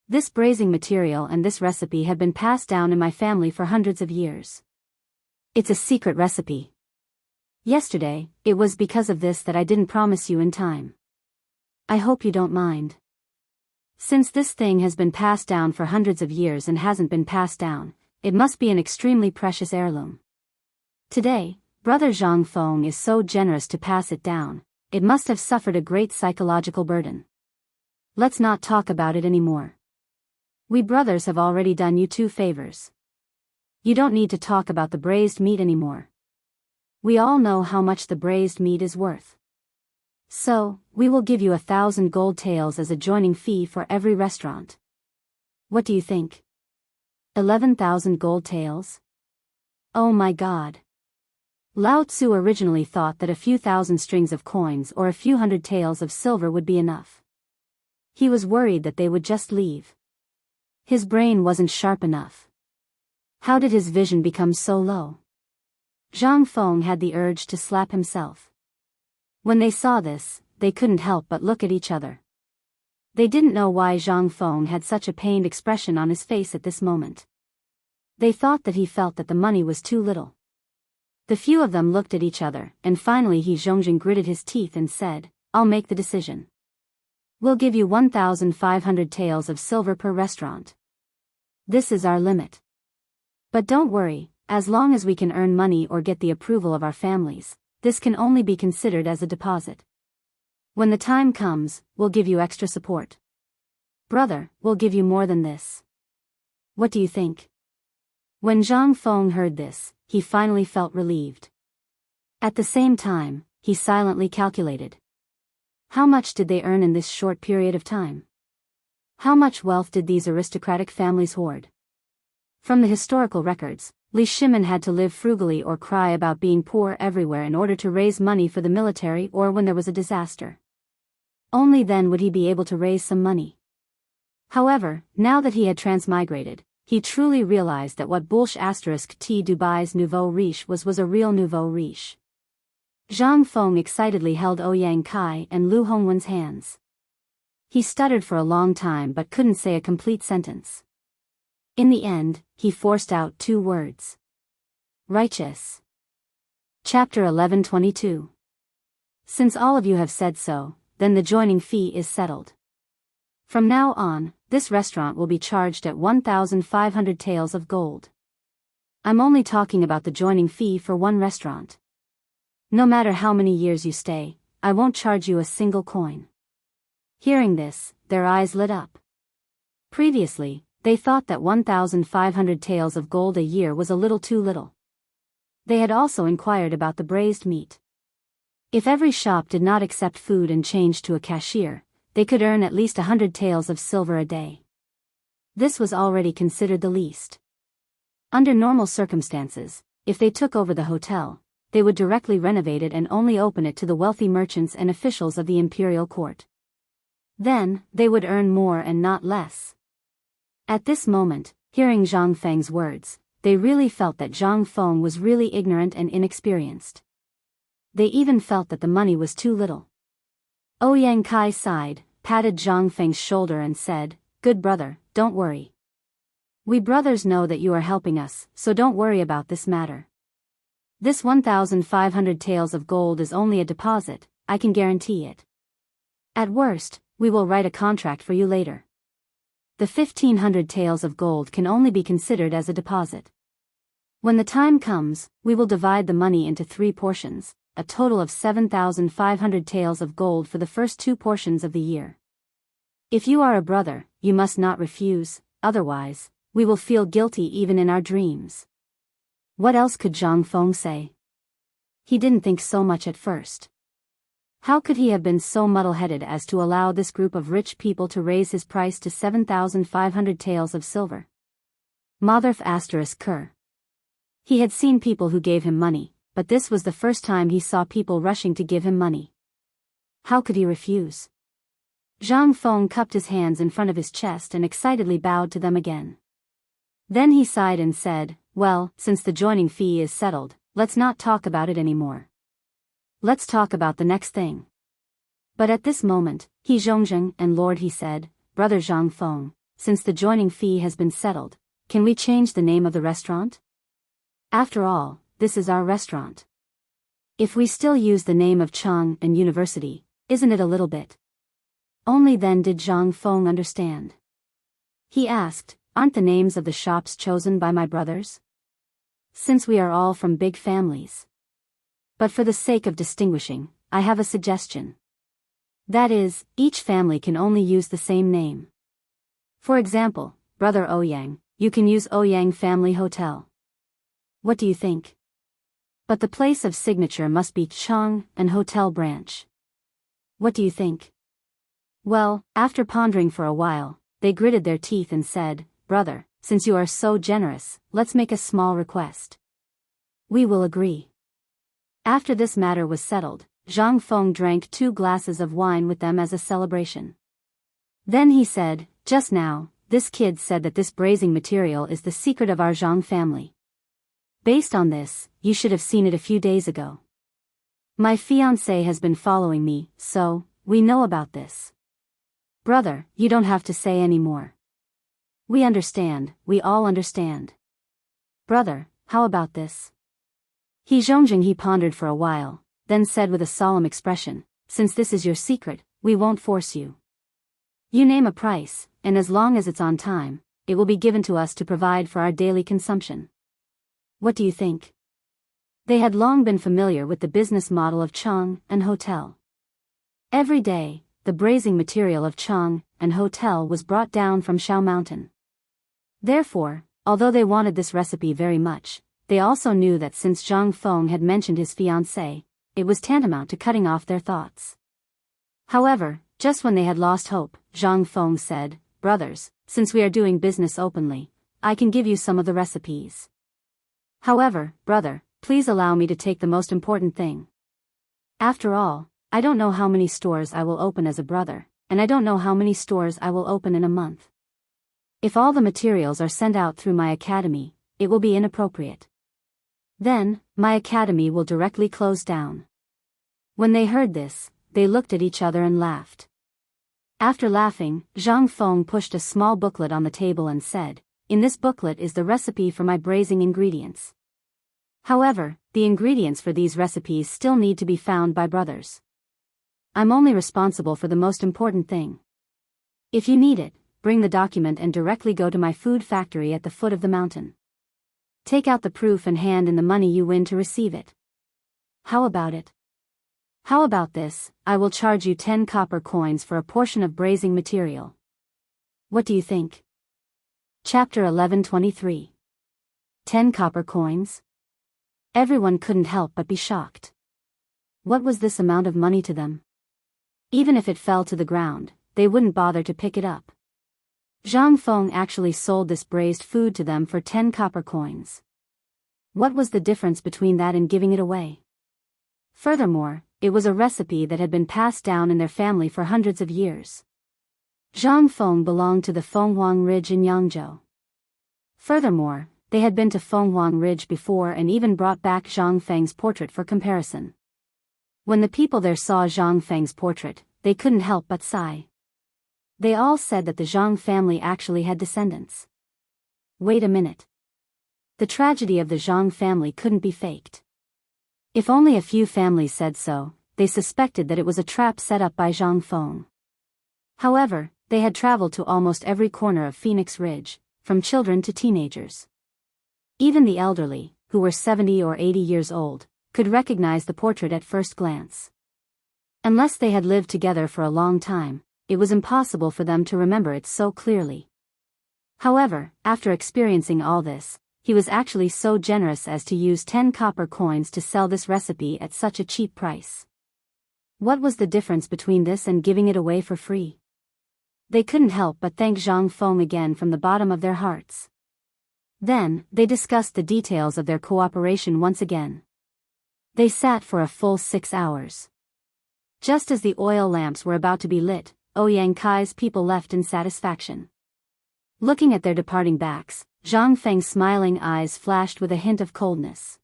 This brazing material and this recipe have been passed down in my family for hundreds of years. It's a secret recipe. Yesterday, it was because of this that I didn't promise you in time. I hope you don't mind. Since this thing has been passed down for hundreds of years and hasn't been passed down, it must be an extremely precious heirloom. Today, Brother Zhang Feng is so generous to pass it down, it must have suffered a great psychological burden. Let's not talk about it anymore. We brothers have already done you 2 favors. You don't need to talk about the braised meat anymore. We all know how much the braised meat is worth. So, we will give you 1,000 gold taels as a joining fee for every restaurant. What do you think? 11,000 gold taels? Oh my God. Lao Tzu originally thought that a few thousand strings of coins or a few hundred taels of silver would be enough. He was worried that they would just leave. His brain wasn't sharp enough. How did his vision become so low? Zhang Feng had the urge to slap himself. When they saw this, they couldn't help but look at each other. They didn't know why Zhang Feng had such a pained expression on his face at this moment. They thought that he felt that the money was too little. The few of them looked at each other, and finally He Zhongjing gritted his teeth and said, "I'll make the decision. We'll give you 1,500 taels of silver per restaurant. This is our limit. But don't worry, as long as we can earn money or get the approval of our families, this can only be considered as a deposit. When the time comes, we'll give you extra support. Brother, we'll give you more than this. What do you think?" When Zhang Feng heard this, he finally felt relieved. At the same time, he silently calculated. How much did they earn in this short period of time? How much wealth did these aristocratic families hoard? From the historical records, Li Shimin had to live frugally or cry about being poor everywhere in order to raise money for the military or when there was a disaster. Only then would he be able to raise some money. However, now that he had transmigrated, he truly realized that what Bulsh *T Dubai's nouveau riche was a real nouveau riche. Zhang Feng excitedly held Ouyang Kai and Lu Hongwen's hands. He stuttered for a long time but couldn't say a complete sentence. In the end, he forced out 2 words. Righteous. Chapter 1122. Since all of you have said so, then the joining fee is settled. From now on, this restaurant will be charged at 1,500 taels of gold. I'm only talking about the joining fee for one restaurant. No matter how many years you stay, I won't charge you a single coin. Hearing this, their eyes lit up. Previously, they thought that 1,500 taels of gold a year was a little too little. They had also inquired about the braised meat. If every shop did not accept food and change to a cashier, they could earn at least 100 taels of silver a day. This was already considered the least. Under normal circumstances, if they took over the hotel, they would directly renovate it and only open it to the wealthy merchants and officials of the imperial court. Then, they would earn more and not less. At this moment, hearing Zhang Feng's words, they really felt that Zhang Feng was really ignorant and inexperienced. They even felt that the money was too little. Ouyang Kai sighed, patted Zhang Feng's shoulder and said, "Good brother, don't worry. We brothers know that you are helping us, so don't worry about this matter. This 1,500 taels of gold is only a deposit, I can guarantee it. At worst, we will write a contract for you later. The 1,500 taels of gold can only be considered as a deposit. When the time comes, we will divide the money into 3 portions, a total of 7,500 taels of gold for the first 2 portions of the year. If you are a brother, you must not refuse, otherwise, we will feel guilty even in our dreams." What else could Zhang Feng say? He didn't think so much at first. How could he have been so muddle-headed as to allow this group of rich people to raise his price to 7,500 taels of silver? Motherf *Ker. He had seen people who gave him money, but this was the first time he saw people rushing to give him money. How could he refuse? Zhang Feng cupped his hands in front of his chest and excitedly bowed to them again. Then he sighed and said, "Well, since the joining fee is settled, let's not talk about it anymore. Let's talk about the next thing." But at this moment, He Zhongzheng and Lord he said, "Brother Zhang Feng, since the joining fee has been settled, can we change the name of the restaurant? After all, this is our restaurant. If we still use the name of Chang and University, isn't it a little bit?" Only then did Zhang Feng understand. He asked, "Aren't the names of the shops chosen by my brothers? Since we are all from big families. But for the sake of distinguishing, I have a suggestion. That is, each family can only use the same name. For example, Brother Ouyang, you can use Ouyang Family Hotel. What do you think? But the place of signature must be Chang and Hotel Branch. What do you think?" Well, after pondering for a while, they gritted their teeth and said, "Brother, since you are so generous, let's make a small request. We will agree." After this matter was settled, Zhang Feng drank 2 glasses of wine with them as a celebration. Then he said, "Just now, this kid said that this brazing material is the secret of our Zhang family. Based on this, you should have seen it a few days ago. My fiancé has been following me, so, we know about this. Brother, you don't have to say any more. We understand, we all understand. Brother, how about this?" He Zhongjing he pondered for a while, then said with a solemn expression, "Since this is your secret, we won't force you. You name a price, and as long as it's on time, it will be given to us to provide for our daily consumption. What do you think?" They had long been familiar with the business model of Chang and Hotel. Every day, the brazing material of Chang and Hotel was brought down from Shao Mountain. Therefore, although they wanted this recipe very much, they also knew that since Zhang Feng had mentioned his fiancée, it was tantamount to cutting off their thoughts. However, just when they had lost hope, Zhang Feng said, "Brothers, since we are doing business openly, I can give you some of the recipes. However, brother, please allow me to take the most important thing. After all, I don't know how many stores I will open as a brother, and I don't know how many stores I will open in a month. If all the materials are sent out through my academy, it will be inappropriate. Then, my academy will directly close down." When they heard this, they looked at each other and laughed. After laughing, Zhang Feng pushed a small booklet on the table and said, "In this booklet is the recipe for my brazing ingredients. However, the ingredients for these recipes still need to be found by brothers. I'm only responsible for the most important thing. If you need it, bring the document and directly go to my food factory at the foot of the mountain. Take out the proof and hand in the money you win to receive it. How about it? How about this, I will charge you 10 copper coins for a portion of brazing material. What do you think?" Chapter 11:23. 10 copper coins? Everyone couldn't help but be shocked. What was this amount of money to them? Even if it fell to the ground, they wouldn't bother to pick it up. Zhang Feng actually sold this braised food to them for 10 copper coins. What was the difference between that and giving it away? Furthermore, it was a recipe that had been passed down in their family for hundreds of years. Zhang Feng belonged to the Fenghuang Ridge in Yangzhou. Furthermore, they had been to Fenghuang Ridge before and even brought back Zhang Feng's portrait for comparison. When the people there saw Zhang Feng's portrait, they couldn't help but sigh. They all said that the Zhang family actually had descendants. Wait a minute. The tragedy of the Zhang family couldn't be faked. If only a few families said so, they suspected that it was a trap set up by Zhang Feng. However, they had traveled to almost every corner of Phoenix Ridge, from children to teenagers. Even the elderly, who were 70 or 80 years old, could recognize the portrait at first glance. Unless they had lived together for a long time, it was impossible for them to remember it so clearly. However, after experiencing all this, he was actually so generous as to use 10 copper coins to sell this recipe at such a cheap price. What was the difference between this and giving it away for free? They couldn't help but thank Zhang Feng again from the bottom of their hearts. Then, they discussed the details of their cooperation once again. They sat for a full 6 hours. Just as the oil lamps were about to be lit, Ouyang Kai's people left in satisfaction. Looking at their departing backs, Zhang Feng's smiling eyes flashed with a hint of coldness.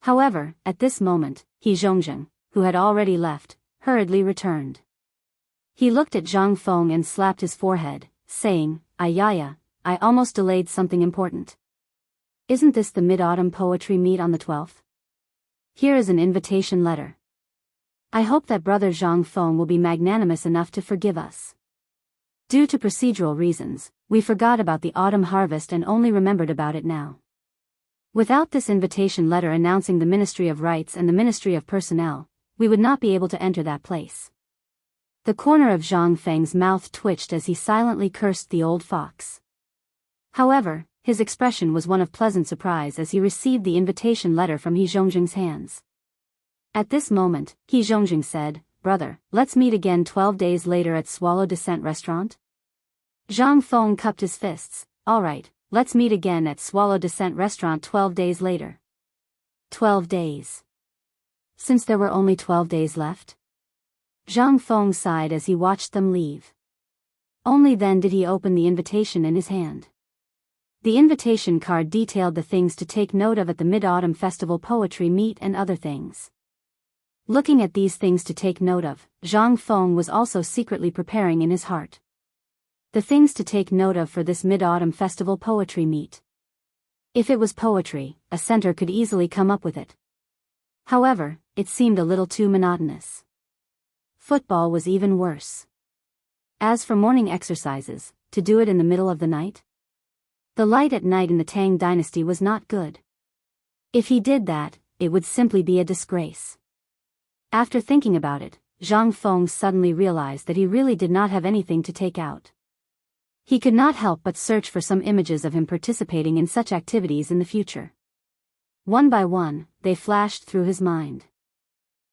However, at this moment, He Zhongzheng, who had already left, hurriedly returned. He looked at Zhang Feng and slapped his forehead, saying, "Ayaya, I almost delayed something important. Isn't this the Mid-Autumn Poetry Meet on the 12th? Here is an invitation letter. I hope that Brother Zhang Feng will be magnanimous enough to forgive us. Due to procedural reasons, we forgot about the autumn harvest and only remembered about it now. Without this invitation letter announcing the Ministry of Rights and the Ministry of Personnel, we would not be able to enter that place." The corner of Zhang Feng's mouth twitched as he silently cursed the old fox. However, his expression was one of pleasant surprise as he received the invitation letter from He Zhongzheng's hands. At this moment, He Zhongzheng said, "Brother, let's meet again 12 days later at Swallow Descent Restaurant?" Zhang Feng cupped his fists. "All right, let's meet again at Swallow Descent Restaurant 12 days later." 12 days. Since there were only 12 days left? Zhang Feng sighed as he watched them leave. Only then did he open the invitation in his hand. The invitation card detailed the things to take note of at the Mid-Autumn Festival Poetry Meet and other things. Looking at these things to take note of, Zhang Feng was also secretly preparing in his heart. The things to take note of for this Mid-Autumn Festival Poetry Meet. If it was poetry, a center could easily come up with it. However, it seemed a little too monotonous. Football was even worse. As for morning exercises, to do it in the middle of the night? The light at night in the Tang dynasty was not good. If he did that, it would simply be a disgrace. After thinking about it, Zhang Feng suddenly realized that he really did not have anything to take out. He could not help but search for some images of him participating in such activities in the future. One by one, they flashed through his mind.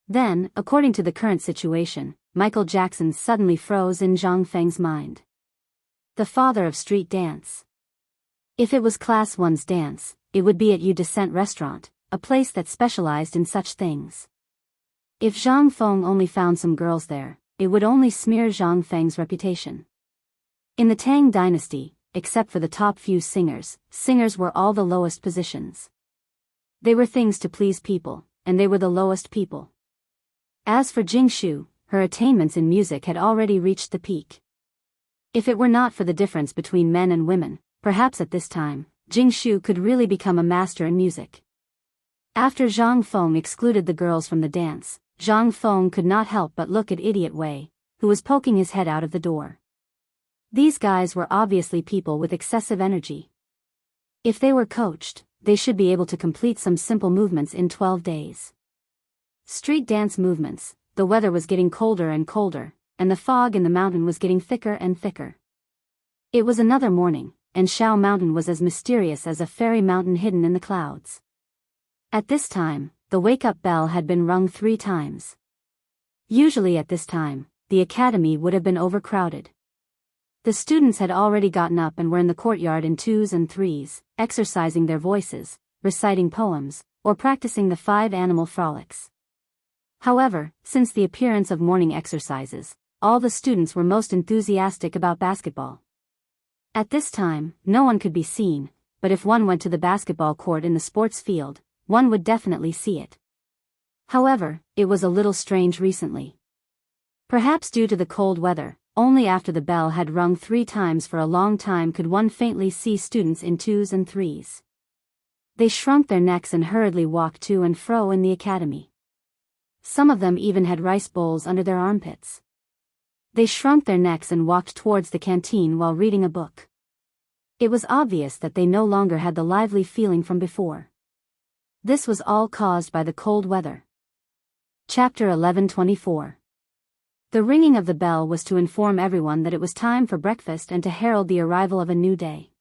Then, according to the current situation, Michael Jackson suddenly froze in Zhang Feng's mind. The father of street dance. If it was Class 1's dance, it would be at U Descent Restaurant, a place that specialized in such things. If Zhang Feng only found some girls there, it would only smear Zhang Feng's reputation. In the Tang dynasty, except for the top few singers were all the lowest positions. They were things to please people, and they were the lowest people. As for Jing Shu, her attainments in music had already reached the peak. If it were not for the difference between men and women, perhaps at this time, Jing Shu could really become a master in music. After Zhang Feng excluded the girls from the dance, Zhang Feng could not help but look at Idiot Wei, who was poking his head out of the door. These guys were obviously people with excessive energy. If they were coached, they should be able to complete some simple movements in 12 days. Street dance movements. The weather was getting colder and colder, and the fog in the mountain was getting thicker and thicker. It was another morning, and Shao Mountain was as mysterious as a fairy mountain hidden in the clouds. At this time, the wake-up bell had been rung 3 times. Usually at this time, the academy would have been overcrowded. The students had already gotten up and were in the courtyard in 2s and 3s, exercising their voices, reciting poems, or practicing the 5 animal frolics. However, since the appearance of morning exercises, all the students were most enthusiastic about basketball. At this time, no one could be seen, but if one went to the basketball court in the sports field, one would definitely see it. However, it was a little strange recently. Perhaps due to the cold weather, only after the bell had rung 3 times for a long time could one faintly see students in 2s and 3s. They shrunk their necks and hurriedly walked to and fro in the academy. Some of them even had rice bowls under their armpits. They shrunk their necks and walked towards the canteen while reading a book. It was obvious that they no longer had the lively feeling from before. This was all caused by the cold weather. Chapter 11:24. The ringing of the bell was to inform everyone that it was time for breakfast and to herald the arrival of a new day.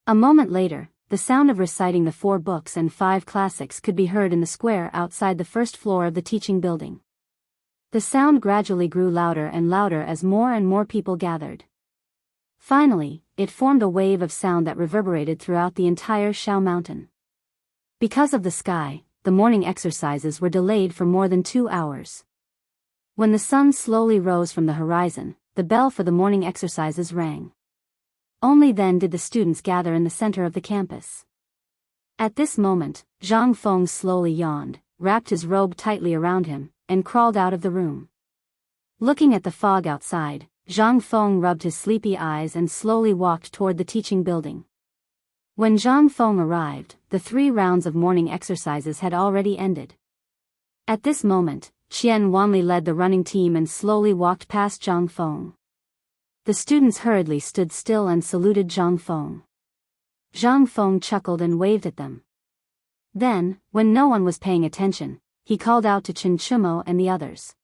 A moment later, the sound of reciting the 4 books and 5 classics could be heard in the square outside the first floor of the teaching building. The sound gradually grew louder and louder as more and more people gathered. Finally, it formed a wave of sound that reverberated throughout the entire Shao Mountain. Because of the sky, the morning exercises were delayed for more than 2 hours. When the sun slowly rose from the horizon, the bell for the morning exercises rang. Only then did the students gather in the center of the campus. At this moment, Zhang Feng slowly yawned, wrapped his robe tightly around him, and crawled out of the room. Looking at the fog outside, Zhang Feng rubbed his sleepy eyes and slowly walked toward the teaching building. When Zhang Feng arrived, the 3 rounds of morning exercises had already ended. At this moment, Qian Wanli led the running team and slowly walked past Zhang Feng. The students hurriedly stood still and saluted Zhang Feng. Zhang Feng chuckled and waved at them. Then, when no one was paying attention, he called out to Chen Chumo and the others.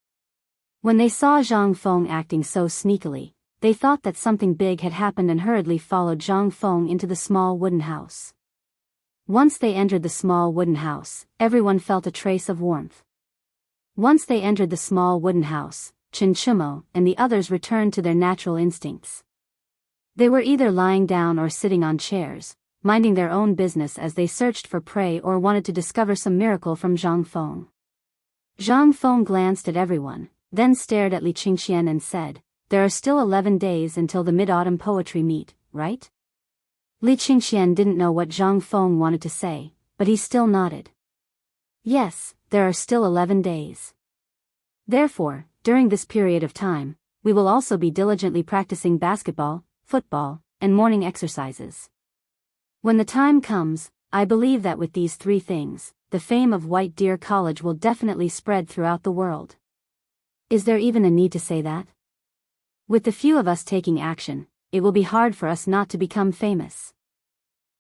When they saw Zhang Feng acting so sneakily, they thought that something big had happened and hurriedly followed Zhang Feng into the small wooden house. Once they entered the small wooden house, everyone felt a trace of warmth. Once they entered the small wooden house, Chen Chumo and the others returned to their natural instincts. They were either lying down or sitting on chairs, minding their own business as they searched for prey or wanted to discover some miracle from Zhang Feng. Zhang Feng glanced at everyone, then stared at Li Qingxian and said, "There are still 11 days until the Mid-Autumn Poetry Meet, right?" Li Qingxian didn't know what Zhang Feng wanted to say, but he still nodded. Yes, there are still 11 days. Therefore, during this period of time, we will also be diligently practicing basketball, football, and morning exercises. When the time comes, I believe that with these 3 things, the fame of White Deer College will definitely spread throughout the world. Is there even a need to say that? With the few of us taking action, it will be hard for us not to become famous.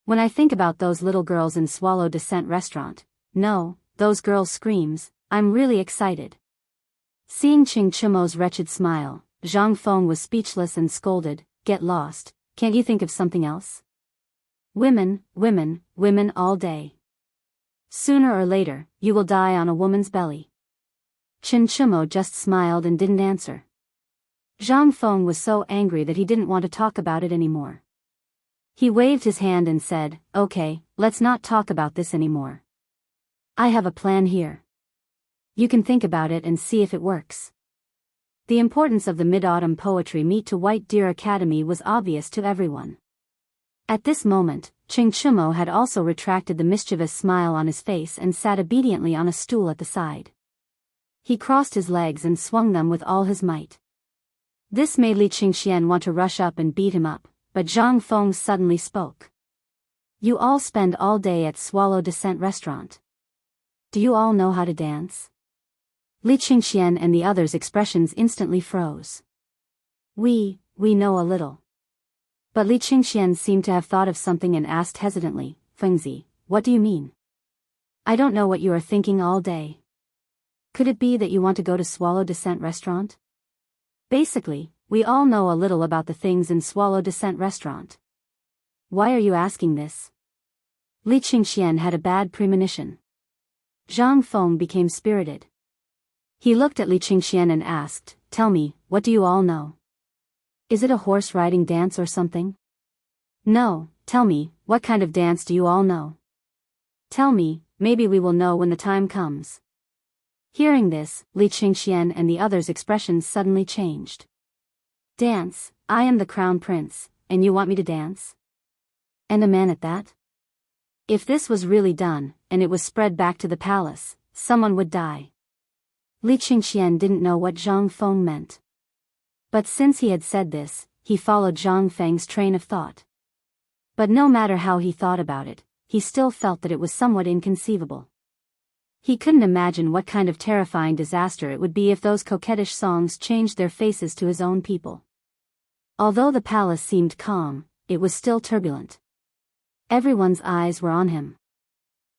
When I think about those little girls in Swallow Descent restaurant, no, those girls' screams, I'm really excited. Seeing Ching Chumo's wretched smile, Zhang Feng was speechless and scolded, "Get lost, can't you think of something else? Women, women, women all day. Sooner or later, you will die on a woman's belly." Chen Chumo just smiled and didn't answer. Zhang Feng was so angry that he didn't want to talk about it anymore. He waved his hand and said, "Okay, let's not talk about this anymore. I have a plan here. You can think about it and see if it works." The importance of the Mid-Autumn Poetry Meet to White Deer Academy was obvious to everyone. At this moment, Ching Chumo had also retracted the mischievous smile on his face and sat obediently on a stool at the side. He crossed his legs and swung them with all his might. This made Li Qingxian want to rush up and beat him up, but Zhang Feng suddenly spoke. "You all spend all day at Swallow Descent restaurant. Do you all know how to dance?" Li Qingxian and the others' expressions instantly froze. We know a little." But Li Qingxian seemed to have thought of something and asked hesitantly, "Fengzi, what do you mean?" "I don't know what you are thinking all day. Could it be that you want to go to Swallow Descent restaurant?" Basically, we all know a little about the things in Swallow Descent restaurant. "Why are you asking this?" Li Qingxian had a bad premonition. Zhang Feng became spirited. He looked at Li Qingxian and asked, "Tell me, what do you all know? Is it a horse riding dance or something? No, tell me, what kind of dance do you all know? Tell me, maybe we will know when the time comes." Hearing this, Li Qingxian and the others' expressions suddenly changed. "Dance, I am the crown prince, and you want me to dance? And a man at that? If this was really done, and it was spread back to the palace, someone would die." Li Qingxian didn't know what Zhang Feng meant. But since he had said this, he followed Zhang Feng's train of thought. But no matter how he thought about it, he still felt that it was somewhat inconceivable. He couldn't imagine what kind of terrifying disaster it would be if those coquettish songs changed their faces to his own people. Although the palace seemed calm, it was still turbulent. Everyone's eyes were on him.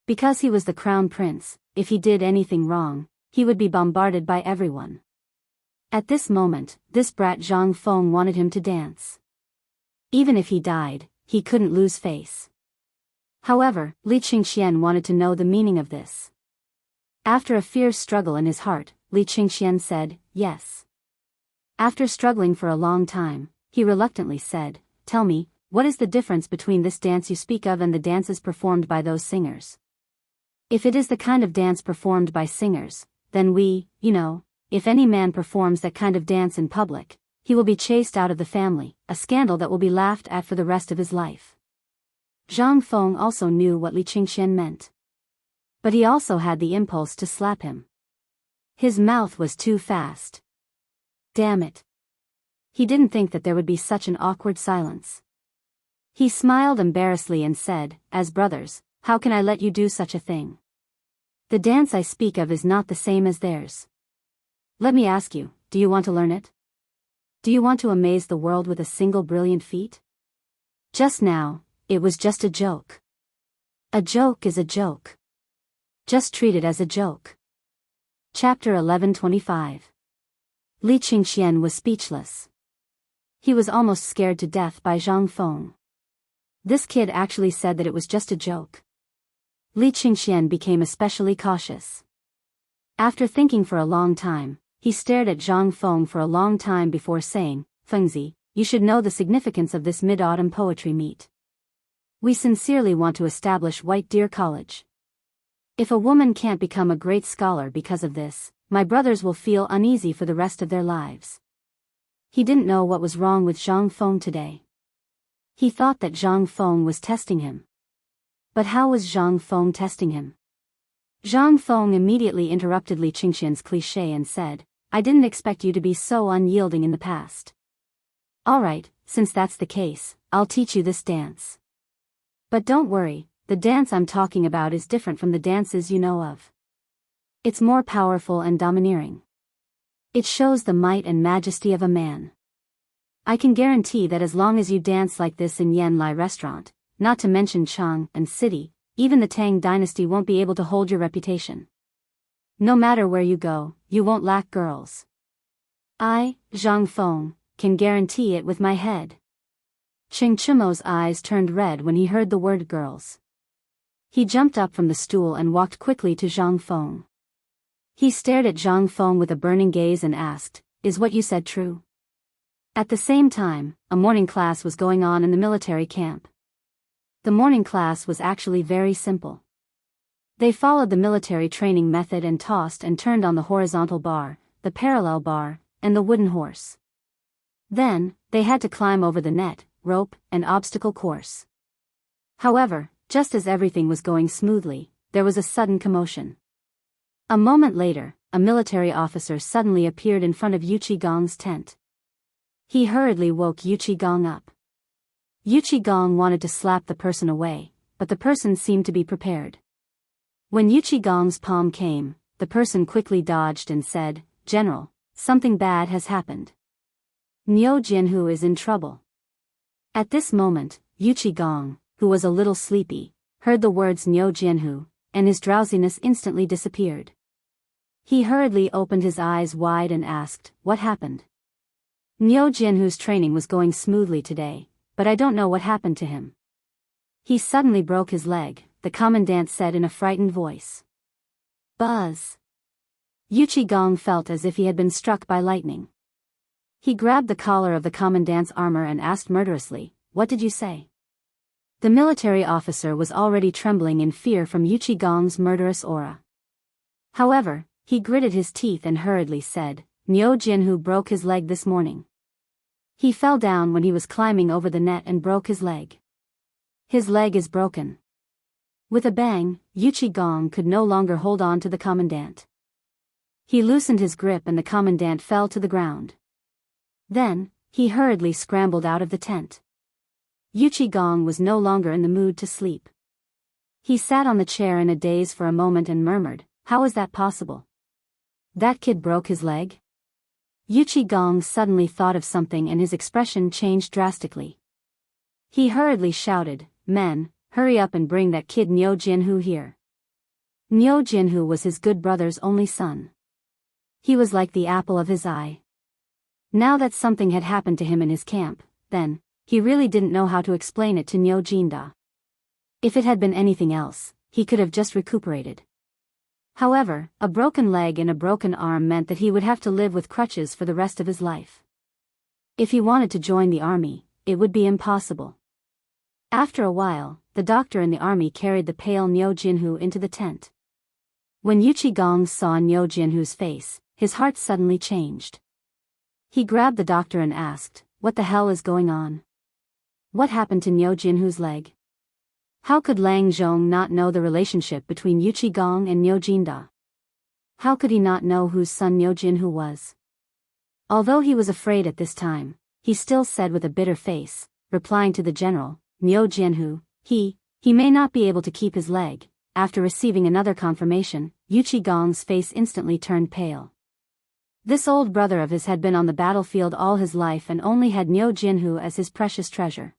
Because he was the crown prince, if he did anything wrong, he would be bombarded by everyone. At this moment, this brat Zhang Feng wanted him to dance. Even if he died, he couldn't lose face. However, Li Qingxian wanted to know the meaning of this. After a fierce struggle in his heart, Li Qingxian said, "Yes." After struggling for a long time, he reluctantly said, "Tell me, what is the difference between this dance you speak of and the dances performed by those singers? If it is the kind of dance performed by singers, then if any man performs that kind of dance in public, he will be chased out of the family, a scandal that will be laughed at for the rest of his life." Zhang Feng also knew what Li Qingxian meant. But he also had the impulse to slap him. His mouth was too fast. Damn it. He didn't think that there would be such an awkward silence. He smiled embarrassedly and said, "As brothers, how can I let you do such a thing? The dance I speak of is not the same as theirs. Let me ask you, do you want to learn it? Do you want to amaze the world with a single brilliant feat? Just now, it was just a joke. A joke is a joke. Just treat it as a joke." Chapter 11:25. Li Qingxian was speechless. He was almost scared to death by Zhang Feng. This kid actually said that it was just a joke. Li Qingxian became especially cautious. After thinking for a long time, he stared at Zhang Feng for a long time before saying, "Fengzi, you should know the significance of this mid-autumn poetry meet. We sincerely want to establish White Deer College. If a woman can't become a great scholar because of this, my brothers will feel uneasy for the rest of their lives." He didn't know what was wrong with Zhang Feng today. He thought that Zhang Feng was testing him. But how was Zhang Feng testing him? Zhang Feng immediately interrupted Li Qingxian's cliché and said, "I didn't expect you to be so unyielding in the past. Alright, since that's the case, I'll teach you this dance. But don't worry, the dance I'm talking about is different from the dances you know of. It's more powerful and domineering. It shows the might and majesty of a man. I can guarantee that as long as you dance like this in Yanlai restaurant, not to mention Chang and City, even the Tang dynasty won't be able to hold your reputation. No matter where you go, you won't lack girls. I, Zhang Feng, can guarantee it with my head." Cheng Chimo's eyes turned red when he heard the word girls. He jumped up from the stool and walked quickly to Zhang Feng. He stared at Zhang Feng with a burning gaze and asked, "Is what you said true?" At the same time, a morning class was going on in the military camp. The morning class was actually very simple. They followed the military training method and tossed and turned on the horizontal bar, the parallel bar, and the wooden horse. Then, they had to climb over the net, rope, and obstacle course. However, just as everything was going smoothly, there was a sudden commotion. A moment later, a military officer suddenly appeared in front of Yu Qigong's tent. He hurriedly woke Yu Qigong up. Yu Qigong wanted to slap the person away, but the person seemed to be prepared. When Yu Qigong's palm came, the person quickly dodged and said, "General, something bad has happened. Niu Jianhu is in trouble." At this moment, Yu Qigong, who was a little sleepy, heard the words Niu Jianhu, and his drowsiness instantly disappeared. He hurriedly opened his eyes wide and asked, "What happened?" "Niu Jianhu's training was going smoothly today, but I don't know what happened to him. He suddenly broke his leg," the commandant said in a frightened voice. Buzz! Yuchi Gong felt as if he had been struck by lightning. He grabbed the collar of the commandant's armor and asked murderously, "What did you say?" The military officer was already trembling in fear from Yuchi Gong's murderous aura. However, he gritted his teeth and hurriedly said, "Niu Jinhu broke his leg this morning. He fell down when he was climbing over the net and broke his leg. His leg is broken." With a bang, Yuchi Gong could no longer hold on to the commandant. He loosened his grip and the commandant fell to the ground. Then, he hurriedly scrambled out of the tent. Yuchi Gong was no longer in the mood to sleep. He sat on the chair in a daze for a moment and murmured, "How is that possible? That kid broke his leg?" Yuchi Gong suddenly thought of something and his expression changed drastically. He hurriedly shouted, "Men, hurry up and bring that kid Niu Jinhu here." Niu Jinhu was his good brother's only son. He was like the apple of his eye. Now that something had happened to him in his camp, then, he really didn't know how to explain it to Niu Jinda. If it had been anything else, he could have just recuperated. However, a broken leg and a broken arm meant that he would have to live with crutches for the rest of his life. If he wanted to join the army, it would be impossible. After a while, the doctor in the army carried the pale Niu Jinhu into the tent. When Yuchi Gong saw Niu Jinhu's face, his heart suddenly changed. He grabbed the doctor and asked, "What the hell is going on? What happened to Niu Jinhu's leg?" How could Lang Zhong not know the relationship between Yuchi Gong and Niu Jinda? How could he not know whose son Niu Jinhu was? Although he was afraid at this time, he still said with a bitter face, replying to the general, "Niu Jinhu, he may not be able to keep his leg." After receiving another confirmation, Yuchi Gong's face instantly turned pale. This old brother of his had been on the battlefield all his life and only had Niu Jinhu as his precious treasure.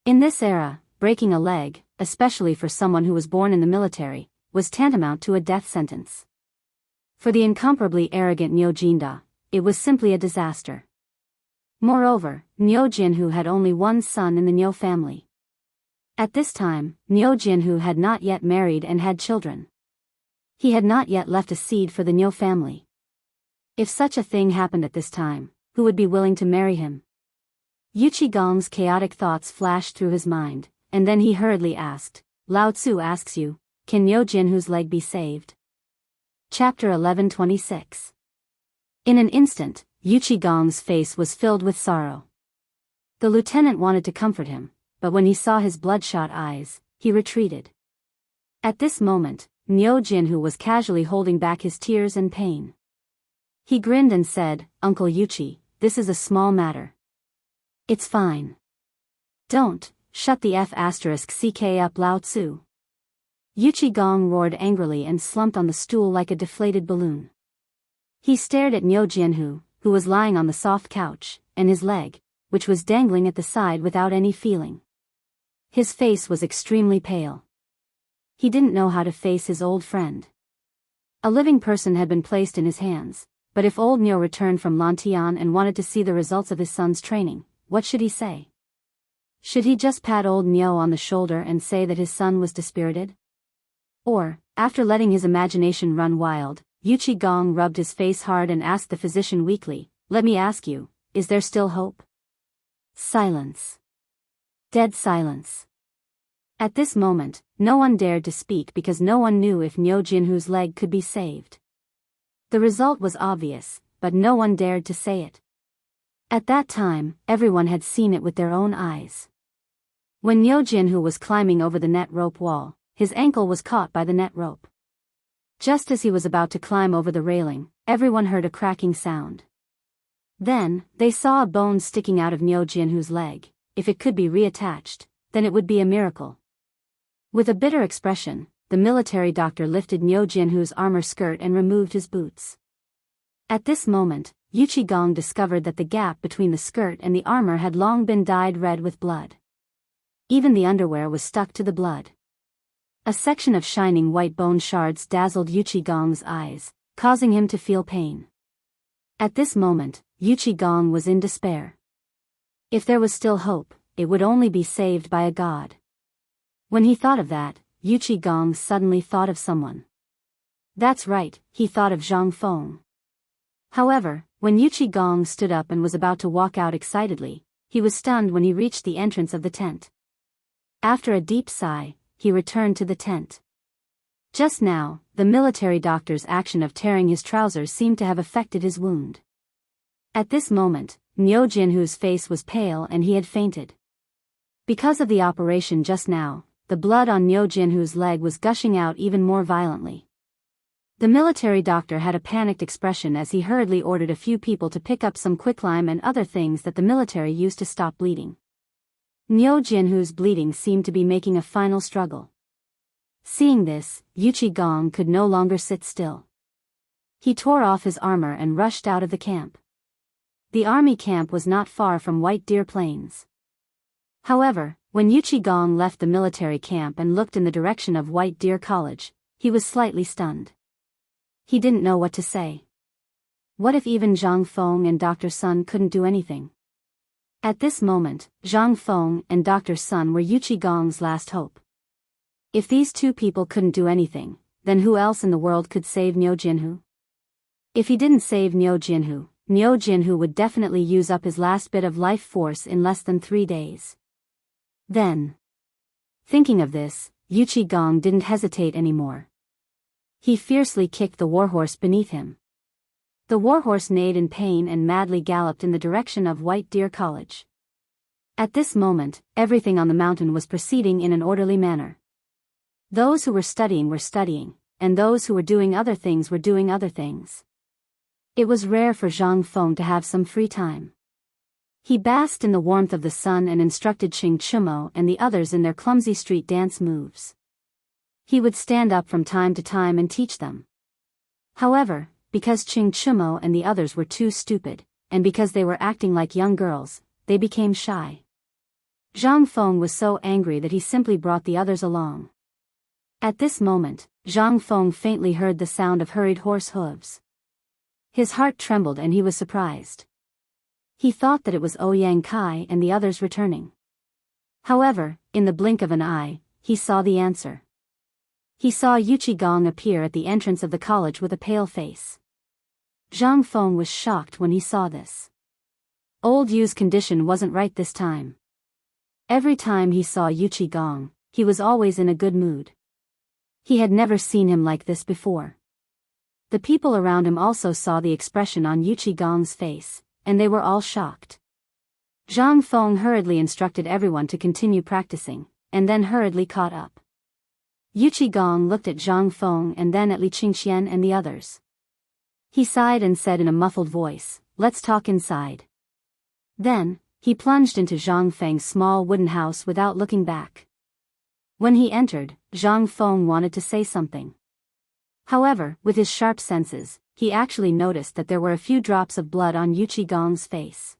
In this era, breaking a leg, especially for someone who was born in the military, was tantamount to a death sentence. For the incomparably arrogant Niu Jinda, it was simply a disaster. Moreover, Niu Jinhu had only one son in the Niu family. At this time, Niu Jinhu had not yet married and had children. He had not yet left a seed for the Niu family. If such a thing happened at this time, who would be willing to marry him? Yuchi Gong's chaotic thoughts flashed through his mind, and then he hurriedly asked, "Lao Tzu asks you, can Niu Jinhu's leg be saved?" Chapter 11:26. In an instant, Yuchi Gong's face was filled with sorrow. The lieutenant wanted to comfort him, but when he saw his bloodshot eyes, he retreated. At this moment, Niu Jinhu was casually holding back his tears and pain. He grinned and said, "Uncle Yuchi, this is a small matter. It's fine. Don't, shut the *CK up Lao Tzu." Yuchi Gong roared angrily and slumped on the stool like a deflated balloon. He stared at Niu Jinhu, who was lying on the soft couch, and his leg, which was dangling at the side without any feeling. His face was extremely pale. He didn't know how to face his old friend. A living person had been placed in his hands, but if old Niu returned from Lantian and wanted to see the results of his son's training, what should he say? Should he just pat old Niu on the shoulder and say that his son was dispirited? Or, after letting his imagination run wild, Yuchi Gong rubbed his face hard and asked the physician weakly, "Let me ask you, is there still hope?" Silence. Dead silence. At this moment, no one dared to speak because no one knew if Niu Jinhu's leg could be saved. The result was obvious, but no one dared to say it. At that time, everyone had seen it with their own eyes. When Niu Jinhu was climbing over the net rope wall, his ankle was caught by the net rope. Just as he was about to climb over the railing, everyone heard a cracking sound. Then, they saw a bone sticking out of Niu Jinhu's leg. If it could be reattached, then it would be a miracle. With a bitter expression, the military doctor lifted Niu Jinhu's armor skirt and removed his boots. At this moment, Yuchi Gong discovered that the gap between the skirt and the armor had long been dyed red with blood. Even the underwear was stuck to the blood. A section of shining white bone shards dazzled Yuchi Gong's eyes, causing him to feel pain. At this moment, Yuchi Gong was in despair. If there was still hope, it would only be saved by a god. When he thought of that, Yuchi Gong suddenly thought of someone. That's right, he thought of Zhang Feng. However, when Yuqi Gong stood up and was about to walk out excitedly, he was stunned when he reached the entrance of the tent. After a deep sigh, he returned to the tent. Just now, the military doctor's action of tearing his trousers seemed to have affected his wound. At this moment, Niu Jinhu's face was pale and he had fainted. Because of the operation just now, the blood on Niu Jinhu's leg was gushing out even more violently. The military doctor had a panicked expression as he hurriedly ordered a few people to pick up some quicklime and other things that the military used to stop bleeding. Niu Jinhu's bleeding seemed to be making a final struggle. Seeing this, Yuqi Gong could no longer sit still. He tore off his armor and rushed out of the camp. The army camp was not far from White Deer Plains. However, when Yuqi Gong left the military camp and looked in the direction of White Deer College, he was slightly stunned. He didn't know what to say. What if even Zhang Feng and Dr. Sun couldn't do anything? At this moment, Zhang Feng and Dr. Sun were Yuqi Gong's last hope. If these two people couldn't do anything, then who else in the world could save Niu Jinhu? If he didn't save Niu Jinhu would definitely use up his last bit of life force in less than 3 days. Then, thinking of this, Yuqi Gong didn't hesitate anymore. He fiercely kicked the warhorse beneath him. The warhorse neighed in pain and madly galloped in the direction of White Deer College. At this moment, everything on the mountain was proceeding in an orderly manner. Those who were studying, and those who were doing other things were doing other things. It was rare for Zhang Feng to have some free time. He basked in the warmth of the sun and instructed Qing Chumo and the others in their clumsy street dance moves. He would stand up from time to time and teach them. However, because Qing Chumo and the others were too stupid, and because they were acting like young girls, they became shy. Zhang Feng was so angry that he simply brought the others along. At this moment, Zhang Feng faintly heard the sound of hurried horse hooves. His heart trembled and he was surprised. He thought that it was Ouyang Kai and the others returning. However, in the blink of an eye, he saw the answer. He saw Yuqi Gong appear at the entrance of the college with a pale face. Zhang Feng was shocked when he saw this. Old Yu's condition wasn't right this time. Every time he saw Yuqi Gong, he was always in a good mood. He had never seen him like this before. The people around him also saw the expression on Yuqi Gong's face, and they were all shocked. Zhang Feng hurriedly instructed everyone to continue practicing, and then hurriedly caught up. Yuqi Gong looked at Zhang Feng and then at Li Qingxian and the others. He sighed and said in a muffled voice, "Let's talk inside." Then, he plunged into Zhang Feng's small wooden house without looking back. When he entered, Zhang Feng wanted to say something. However, with his sharp senses, he actually noticed that there were a few drops of blood on Yuqi Gong's face.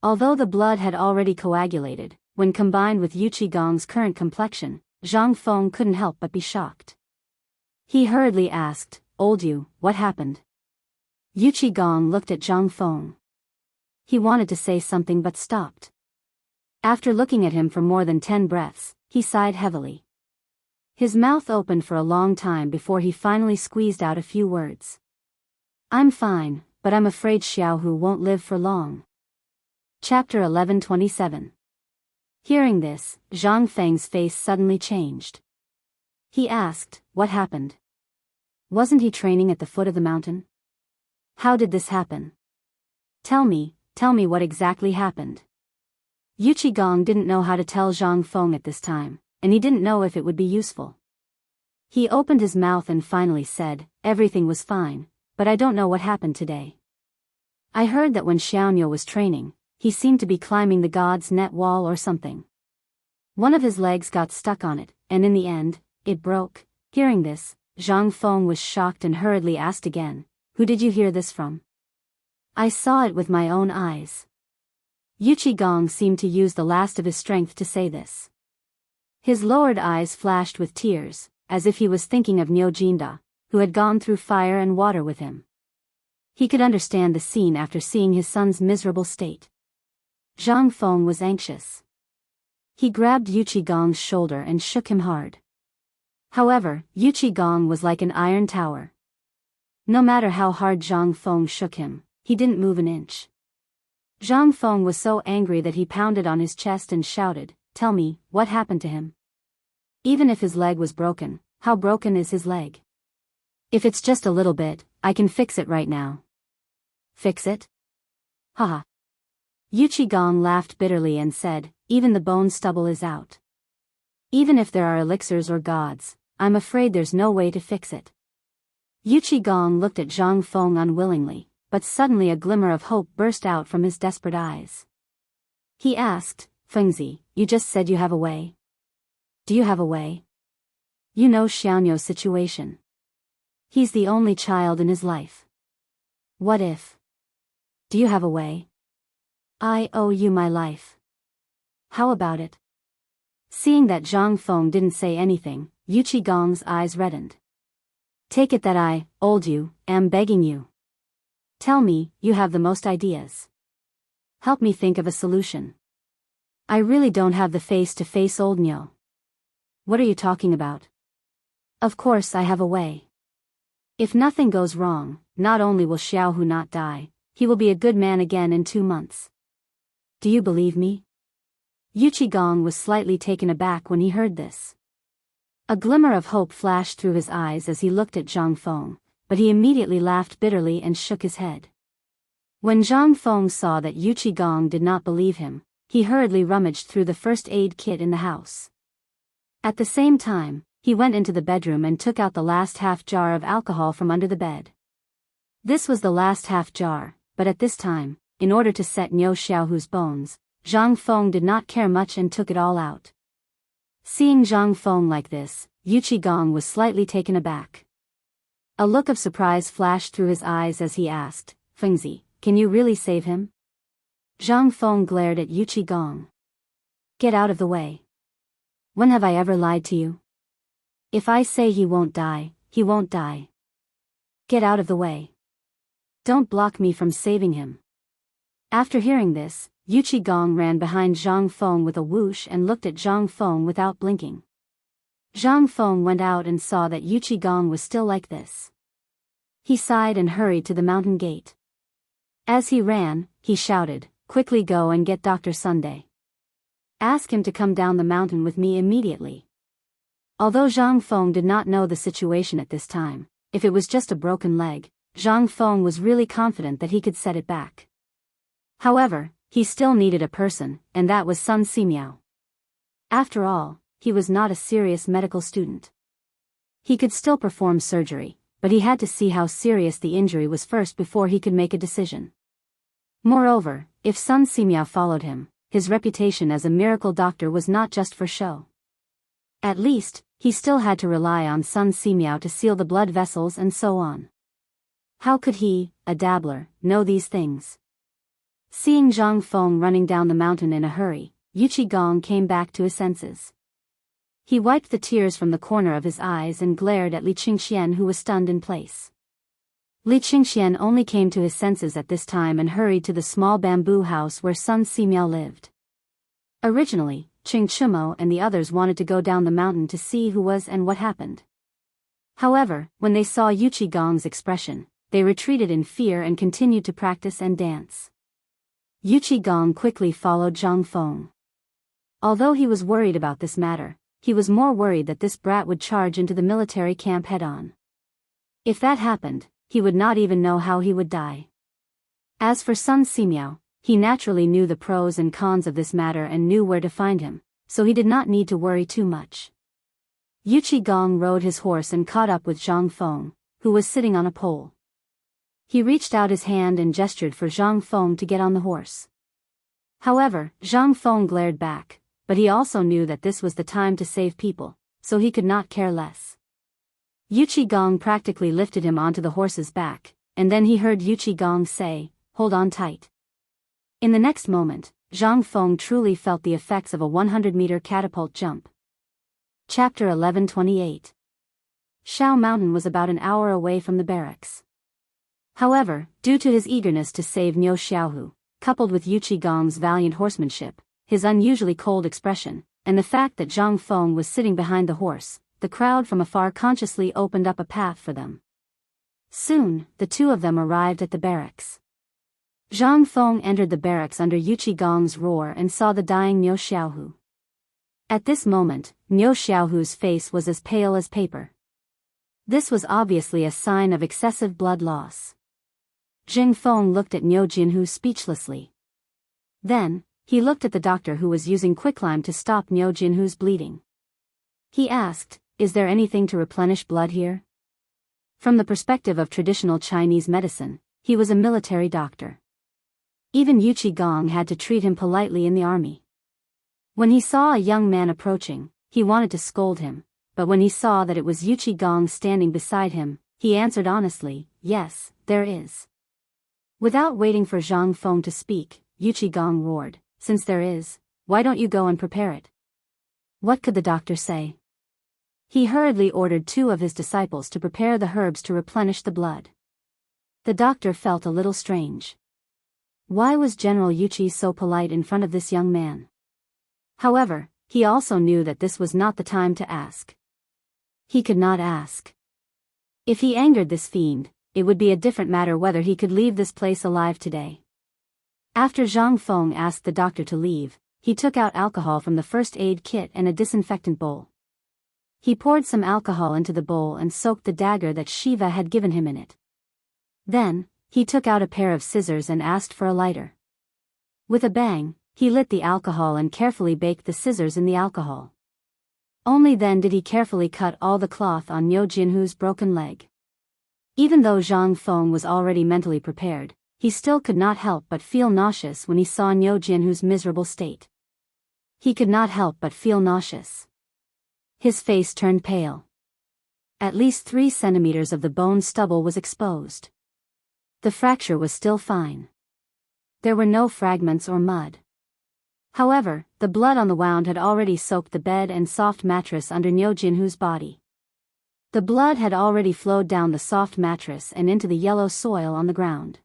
Although the blood had already coagulated, when combined with Yuqi Gong's current complexion, Zhang Feng couldn't help but be shocked. He hurriedly asked, "Old Yu, what happened?" Yuqi Gong looked at Zhang Feng. He wanted to say something but stopped. After looking at him for more than 10 breaths, he sighed heavily. His mouth opened for a long time before he finally squeezed out a few words. "I'm fine, but I'm afraid Xiaohu won't live for long." Chapter 11:27. Hearing this, Zhang Feng's face suddenly changed. He asked, "What happened? Wasn't he training at the foot of the mountain? How did this happen? Tell me what exactly happened." Yuqi Gong didn't know how to tell Zhang Feng at this time, and he didn't know if it would be useful. He opened his mouth and finally said, "Everything was fine, but I don't know what happened today. I heard that when Xiaonyo was training, he seemed to be climbing the god's net wall or something. One of his legs got stuck on it, and in the end, it broke." Hearing this, Zhang Feng was shocked and hurriedly asked again, "Who did you hear this from?" "I saw it with my own eyes." Yuqi Gong seemed to use the last of his strength to say this. His lowered eyes flashed with tears, as if he was thinking of Niu Jinda, who had gone through fire and water with him. He could understand the scene after seeing his son's miserable state. Zhang Feng was anxious. He grabbed Yuqi Gong's shoulder and shook him hard. However, Yuchi Gong was like an iron tower. No matter how hard Zhang Feng shook him, he didn't move an inch. Zhang Feng was so angry that he pounded on his chest and shouted, "Tell me, what happened to him? Even if his leg was broken, how broken is his leg? If it's just a little bit, I can fix it right now." "Fix it? Haha." Yuchi Gong laughed bitterly and said, "Even the bone stubble is out. Even if there are elixirs or gods, I'm afraid there's no way to fix it." Yuchi Gong looked at Zhang Feng unwillingly, but suddenly a glimmer of hope burst out from his desperate eyes. He asked, "Fengzi, you just said you have a way. Do you have a way? You know Xiaonyo's situation. He's the only child in his life. What if? Do you have a way? I owe you my life. How about it?" Seeing that Zhang Feng didn't say anything, Yuchi Gong's eyes reddened. "Take it that I, old you, am begging you. Tell me, you have the most ideas. Help me think of a solution. I really don't have the face to face old Nyo." "What are you talking about?" "Of course I have a way. If nothing goes wrong, not only will Xiaohu not die, he will be a good man again in 2 months. Do you believe me?" Yuchi Gong was slightly taken aback when he heard this. A glimmer of hope flashed through his eyes as he looked at Zhang Feng, but he immediately laughed bitterly and shook his head. When Zhang Feng saw that Yuchi Gong did not believe him, he hurriedly rummaged through the first aid kit in the house. At the same time, he went into the bedroom and took out the last half jar of alcohol from under the bed. This was the last half jar, but at this time, in order to set Niu Xiaohu's bones, Zhang Feng did not care much and took it all out. Seeing Zhang Feng like this, Yuchi Gong was slightly taken aback. A look of surprise flashed through his eyes as he asked, "Fengzi, can you really save him?" Zhang Feng glared at Yuchi Gong. "Get out of the way. When have I ever lied to you? If I say he won't die, he won't die. Get out of the way. Don't block me from saving him." After hearing this, Yuchi Gong ran behind Zhang Feng with a whoosh and looked at Zhang Feng without blinking. Zhang Feng went out and saw that Yuchi Gong was still like this. He sighed and hurried to the mountain gate. As he ran, he shouted, "Quickly go and get Dr. Sunday. Ask him to come down the mountain with me immediately." Although Zhang Feng did not know the situation at this time, if it was just a broken leg, Zhang Feng was really confident that he could set it back. However, he still needed a person, and that was Sun Simiao. After all, he was not a serious medical student. He could still perform surgery, but he had to see how serious the injury was first before he could make a decision. Moreover, if Sun Simiao followed him, his reputation as a miracle doctor was not just for show. At least, he still had to rely on Sun Simiao to seal the blood vessels and so on. How could he, a dabbler, know these things? Seeing Zhang Feng running down the mountain in a hurry, Yuchi Gong came back to his senses. He wiped the tears from the corner of his eyes and glared at Li Qingxian, who was stunned in place. Li Qingxian only came to his senses at this time and hurried to the small bamboo house where Sun Simiao lived. Originally, Qing Chumo and the others wanted to go down the mountain to see who was and what happened. However, when they saw Yuchi Gong's expression, they retreated in fear and continued to practice and dance. Yuchi Gong quickly followed Zhang Feng. Although he was worried about this matter, he was more worried that this brat would charge into the military camp head-on. If that happened, he would not even know how he would die. As for Sun Simiao, he naturally knew the pros and cons of this matter and knew where to find him, so he did not need to worry too much. Yuchi Gong rode his horse and caught up with Zhang Feng, who was sitting on a pole. He reached out his hand and gestured for Zhang Feng to get on the horse. However, Zhang Feng glared back, but he also knew that this was the time to save people, so he could not care less. Yuchi Gong practically lifted him onto the horse's back, and then he heard Yuchi Gong say, "Hold on tight." In the next moment, Zhang Feng truly felt the effects of a 100-meter catapult jump. Chapter 1128. Shao Mountain was about an hour away from the barracks. However, due to his eagerness to save Niu Xiaohu, coupled with Yuchi Gong's valiant horsemanship, his unusually cold expression, and the fact that Zhang Feng was sitting behind the horse, the crowd from afar consciously opened up a path for them. Soon, the two of them arrived at the barracks. Zhang Feng entered the barracks under Yu Qigong's roar and saw the dying Niu Xiaohu. At this moment, Niu Xiaohu's face was as pale as paper. This was obviously a sign of excessive blood loss. Jing Feng looked at Niu Jinhu speechlessly. Then, he looked at the doctor who was using quicklime to stop Niu Jinhu's bleeding. He asked, "Is there anything to replenish blood here?" From the perspective of traditional Chinese medicine, he was a military doctor. Even Yu Qigong had to treat him politely in the army. When he saw a young man approaching, he wanted to scold him, but when he saw that it was Yu Qigong standing beside him, he answered honestly, "Yes, there is." Without waiting for Zhang Feng to speak, Yu Qigong roared, "Since there is, why don't you go and prepare it?" What could the doctor say? He hurriedly ordered 2 of his disciples to prepare the herbs to replenish the blood. The doctor felt a little strange. Why was General Yu Qi so polite in front of this young man? However, he also knew that this was not the time to ask. He could not ask. If he angered this fiend, it would be a different matter whether he could leave this place alive today. After Zhang Feng asked the doctor to leave, he took out alcohol from the first aid kit and a disinfectant bowl. He poured some alcohol into the bowl and soaked the dagger that Shiva had given him in it. Then, he took out a pair of scissors and asked for a lighter. With a bang, he lit the alcohol and carefully baked the scissors in the alcohol. Only then did he carefully cut all the cloth on Niu Jinhu's broken leg. Even though Zhang Feng was already mentally prepared, he still could not help but feel nauseous when he saw Niu Jinhu's miserable state. He could not help but feel nauseous. His face turned pale. At least 3 centimeters of the bone stubble was exposed. The fracture was still fine. There were no fragments or mud. However, the blood on the wound had already soaked the bed and soft mattress under Niu Jinhu's body. The blood had already flowed down the soft mattress and into the yellow soil on the ground.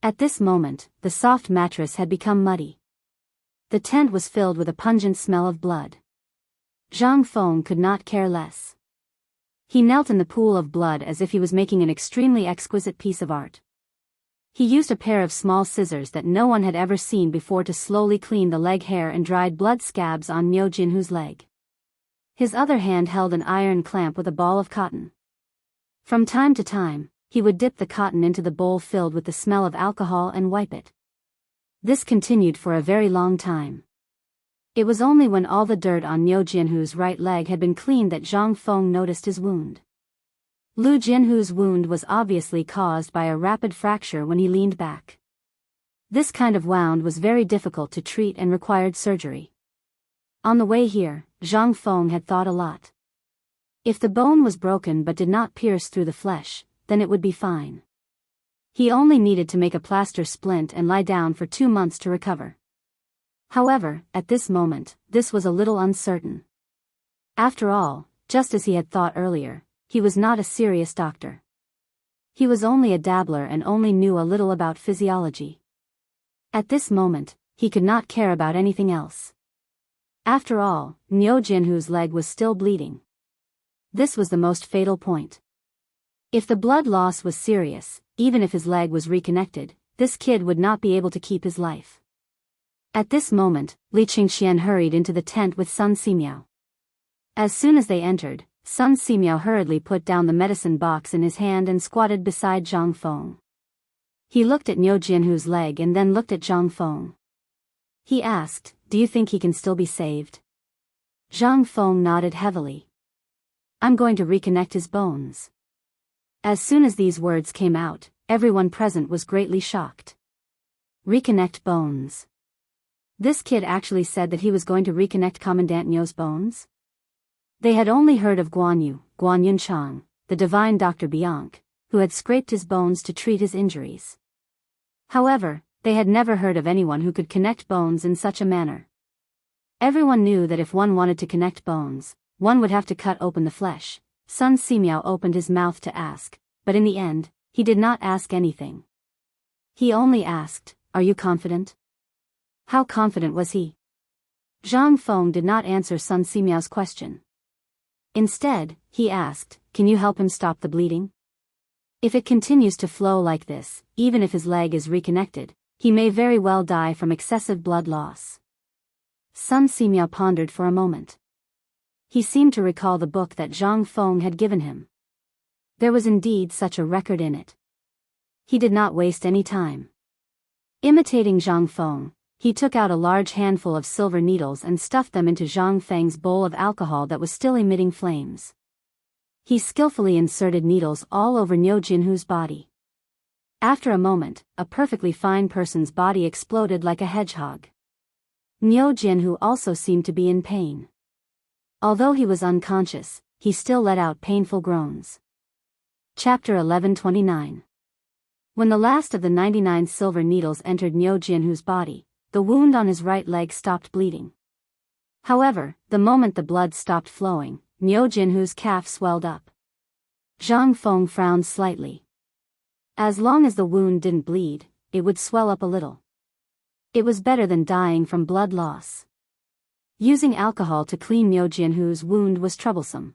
At this moment, the soft mattress had become muddy. The tent was filled with a pungent smell of blood. Zhang Feng could not care less. He knelt in the pool of blood as if he was making an extremely exquisite piece of art. He used a pair of small scissors that no one had ever seen before to slowly clean the leg hair and dried blood scabs on Niu Jinhu's leg. His other hand held an iron clamp with a ball of cotton. From time to time, he would dip the cotton into the bowl filled with the smell of alcohol and wipe it. This continued for a very long time. It was only when all the dirt on Niu Jinhu's right leg had been cleaned that Zhang Feng noticed his wound. Lu Jinhu's wound was obviously caused by a rapid fracture when he leaned back. This kind of wound was very difficult to treat and required surgery. On the way here, Zhang Feng had thought a lot. If the bone was broken but did not pierce through the flesh, then it would be fine. He only needed to make a plaster splint and lie down for 2 months to recover. However, at this moment, this was a little uncertain. After all, just as he had thought earlier, he was not a serious doctor. He was only a dabbler and only knew a little about physiology. At this moment, he could not care about anything else. After all, Niu Jinhu's leg was still bleeding. This was the most fatal point. If the blood loss was serious, even if his leg was reconnected, this kid would not be able to keep his life. At this moment, Li Qingxian hurried into the tent with Sun Simiao. As soon as they entered, Sun Simiao hurriedly put down the medicine box in his hand and squatted beside Zhang Feng. He looked at Niu Jinhu's leg and then looked at Zhang Feng. He asked, "Do you think he can still be saved?" Zhang Feng nodded heavily. "I'm going to reconnect his bones." As soon as these words came out, everyone present was greatly shocked. Reconnect bones. This kid actually said that he was going to reconnect Commandant Niu's bones? They had only heard of Guan Yunchang, the divine Dr. Bianc, who had scraped his bones to treat his injuries. However, they had never heard of anyone who could connect bones in such a manner. Everyone knew that if one wanted to connect bones, one would have to cut open the flesh. Sun Simiao opened his mouth to ask, but in the end, he did not ask anything. He only asked, "Are you confident?" How confident was he? Zhang Feng did not answer Sun Simiao's question. Instead, he asked, "Can you help him stop the bleeding? If it continues to flow like this, even if his leg is reconnected, he may very well die from excessive blood loss." Sun Simiao pondered for a moment. He seemed to recall the book that Zhang Feng had given him. There was indeed such a record in it. He did not waste any time. Imitating Zhang Feng, he took out a large handful of silver needles and stuffed them into Zhang Feng's bowl of alcohol that was still emitting flames. He skillfully inserted needles all over Niu Jinhu's body. After a moment, a perfectly fine person's body exploded like a hedgehog. Niu Jinhu also seemed to be in pain. Although he was unconscious, he still let out painful groans. Chapter 1129. When the last of the 99 silver needles entered Niu Jinhu's body, the wound on his right leg stopped bleeding. However, the moment the blood stopped flowing, Niu Jinhu's calf swelled up. Zhang Feng frowned slightly. As long as the wound didn't bleed, it would swell up a little. It was better than dying from blood loss. Using alcohol to clean Niu Jinhu's wound was troublesome.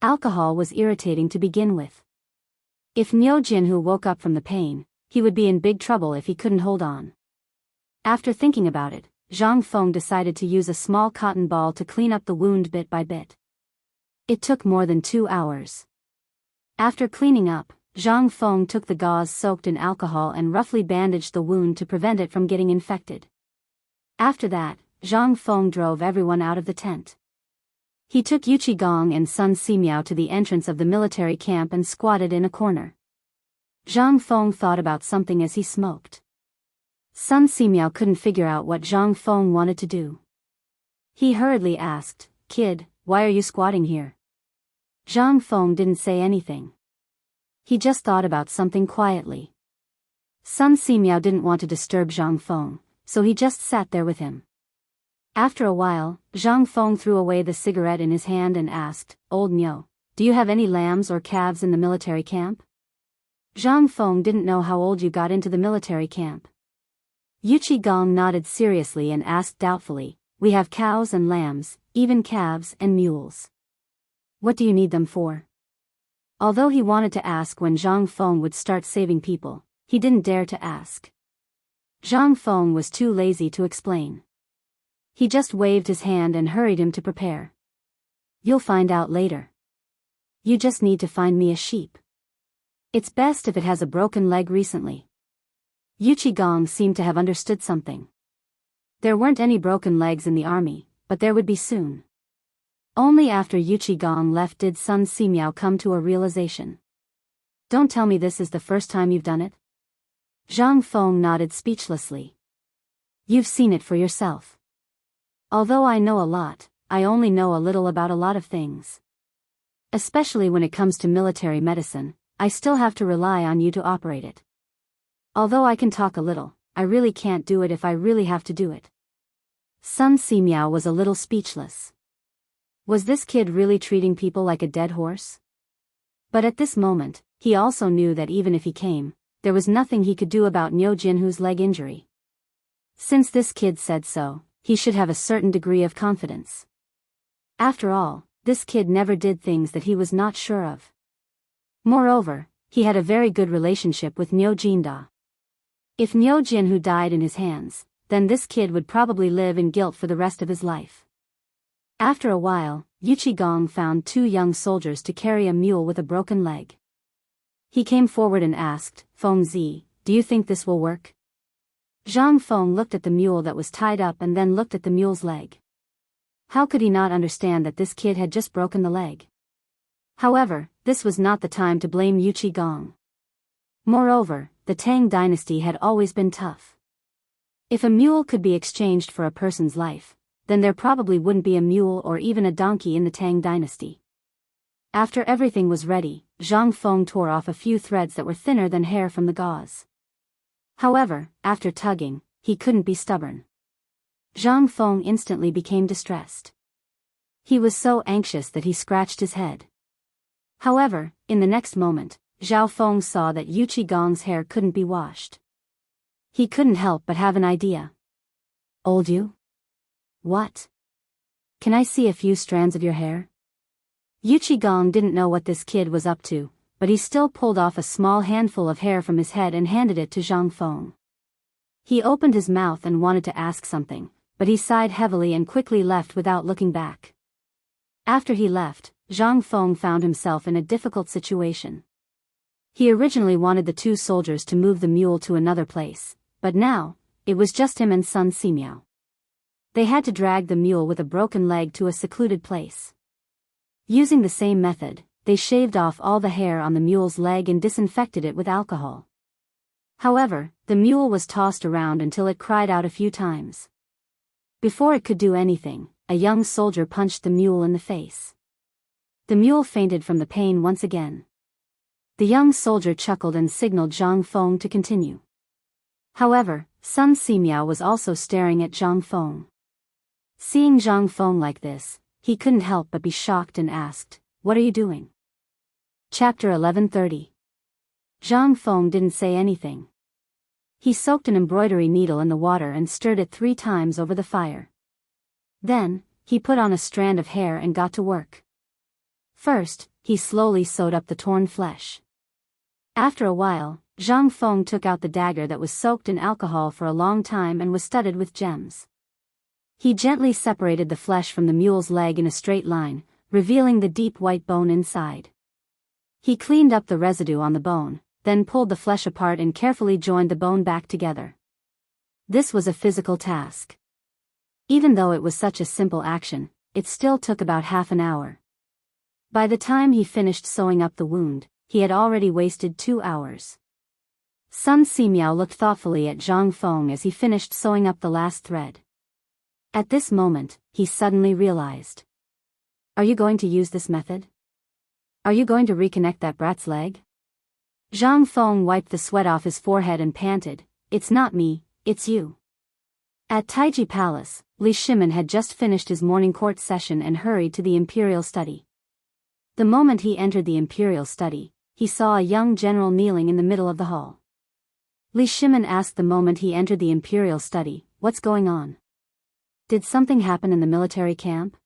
Alcohol was irritating to begin with. If Niu Jinhu woke up from the pain, he would be in big trouble if he couldn't hold on. After thinking about it, Zhang Feng decided to use a small cotton ball to clean up the wound bit by bit. It took more than 2 hours. After cleaning up, Zhang Feng took the gauze soaked in alcohol and roughly bandaged the wound to prevent it from getting infected. After that, Zhang Feng drove everyone out of the tent. He took Yuqi Gong and Sun Simiao to the entrance of the military camp and squatted in a corner. Zhang Feng thought about something as he smoked. Sun Simiao couldn't figure out what Zhang Feng wanted to do. He hurriedly asked, "Kid, why are you squatting here?" Zhang Feng didn't say anything. He just thought about something quietly. Sun Simiao didn't want to disturb Zhang Feng, so he just sat there with him. After a while, Zhang Feng threw away the cigarette in his hand and asked, "Old Niu, do you have any lambs or calves in the military camp?" Zhang Feng didn't know how old you got into the military camp. Yuqi Gong nodded seriously and asked doubtfully, "We have cows and lambs, even calves and mules." "What do you need them for?" Although he wanted to ask when Zhang Feng would start saving people, he didn't dare to ask. Zhang Feng was too lazy to explain. He just waved his hand and hurried him to prepare. "You'll find out later. You just need to find me a sheep. It's best if it has a broken leg recently." Yuqi Gong seemed to have understood something. There weren't any broken legs in the army, but there would be soon. Only after Yuqi Gong left did Sun Simiao come to a realization. "Don't tell me this is the first time you've done it?" Zhang Feng nodded speechlessly. "You've seen it for yourself. Although I know a lot, I only know a little about a lot of things. Especially when it comes to military medicine, I still have to rely on you to operate it. Although I can talk a little, I really can't do it if I really have to do it." Sun Simiao was a little speechless. Was this kid really treating people like a dead horse? But at this moment, he also knew that even if he came, there was nothing he could do about Niu Jinhu's leg injury. Since this kid said so, he should have a certain degree of confidence. After all, this kid never did things that he was not sure of. Moreover, he had a very good relationship with Niu Jinda. If Niu Jinhu died in his hands, then this kid would probably live in guilt for the rest of his life. After a while, Yuqi Gong found 2 young soldiers to carry a mule with a broken leg. He came forward and asked, "Feng Zi, do you think this will work?" Zhang Feng looked at the mule that was tied up and then looked at the mule's leg. How could he not understand that this kid had just broken the leg? However, this was not the time to blame Yuqi Gong. Moreover, the Tang dynasty had always been tough. If a mule could be exchanged for a person's life, then there probably wouldn't be a mule or even a donkey in the Tang dynasty. After everything was ready, Zhang Feng tore off a few threads that were thinner than hair from the gauze. However, after tugging, he couldn't be stubborn. Zhang Feng instantly became distressed. He was so anxious that he scratched his head. However, in the next moment, Zhao Feng saw that Yuqi Gong's hair couldn't be washed. He couldn't help but have an idea. "Old you? What? Can I see a few strands of your hair?" Gong didn't know what this kid was up to, but he still pulled off a small handful of hair from his head and handed it to Zhang Feng. He opened his mouth and wanted to ask something, but he sighed heavily and quickly left without looking back. After he left, Zhang Feng found himself in a difficult situation. He originally wanted the two soldiers to move the mule to another place, but now, it was just him and Sun Simiao. They had to drag the mule with a broken leg to a secluded place. Using the same method, they shaved off all the hair on the mule's leg and disinfected it with alcohol. However, the mule was tossed around until it cried out a few times. Before it could do anything, a young soldier punched the mule in the face. The mule fainted from the pain once again. The young soldier chuckled and signaled Zhang Feng to continue. However, Sun Simiao was also staring at Zhang Feng. Seeing Zhang Feng like this, he couldn't help but be shocked and asked, "What are you doing?" Chapter 11:30. Zhang Feng didn't say anything. He soaked an embroidery needle in the water and stirred it 3 times over the fire. Then, he put on a strand of hair and got to work. First, he slowly sewed up the torn flesh. After a while, Zhang Feng took out the dagger that was soaked in alcohol for a long time and was studded with gems. He gently separated the flesh from the mule's leg in a straight line, revealing the deep white bone inside. He cleaned up the residue on the bone, then pulled the flesh apart and carefully joined the bone back together. This was a physical task. Even though it was such a simple action, it still took about half an hour. By the time he finished sewing up the wound, he had already wasted 2 hours. Sun Simiao looked thoughtfully at Zhang Feng as he finished sewing up the last thread. At this moment, he suddenly realized. "Are you going to use this method? Are you going to reconnect that brat's leg?" Zhang Feng wiped the sweat off his forehead and panted, "It's not me, it's you." At Taiji Palace, Li Shimin had just finished his morning court session and hurried to the imperial study. The moment he entered the imperial study, he saw a young general kneeling in the middle of the hall. Li Shimin asked the moment he entered the imperial study, "What's going on? Did something happen in the military camp?"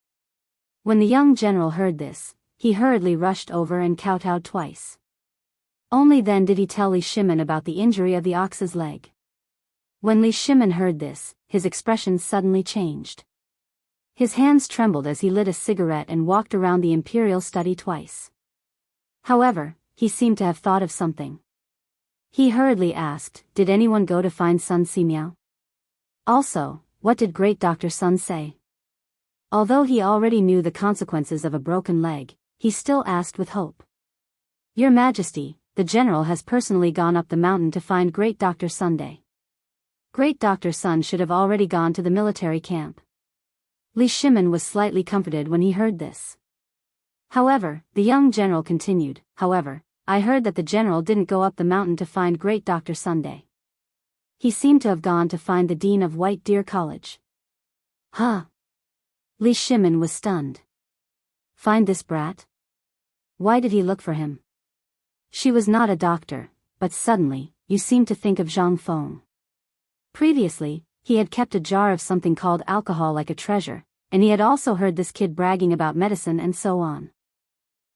When the young general heard this, he hurriedly rushed over and kowtowed twice. Only then did he tell Li Shimin about the injury of the ox's leg. When Li Shimin heard this, his expression suddenly changed. His hands trembled as he lit a cigarette and walked around the imperial study twice. However, he seemed to have thought of something. He hurriedly asked, "Did anyone go to find Sun Simiao? Also, what did Great Dr. Sun say?" Although he already knew the consequences of a broken leg, he still asked with hope. "Your Majesty, the general has personally gone up the mountain to find Great Dr. Sunday. Great Dr. Sun should have already gone to the military camp." Li Shimin was slightly comforted when he heard this. However, the young general continued, "However, I heard that the general didn't go up the mountain to find Great Dr. Sunday. He seemed to have gone to find the dean of White Deer College." "Huh?" Li Shimin was stunned. "Find this brat? Why did he look for him?" She was not a doctor, but suddenly, you seemed to think of Zhang Feng. Previously, he had kept a jar of something called alcohol like a treasure, and he had also heard this kid bragging about medicine and so on.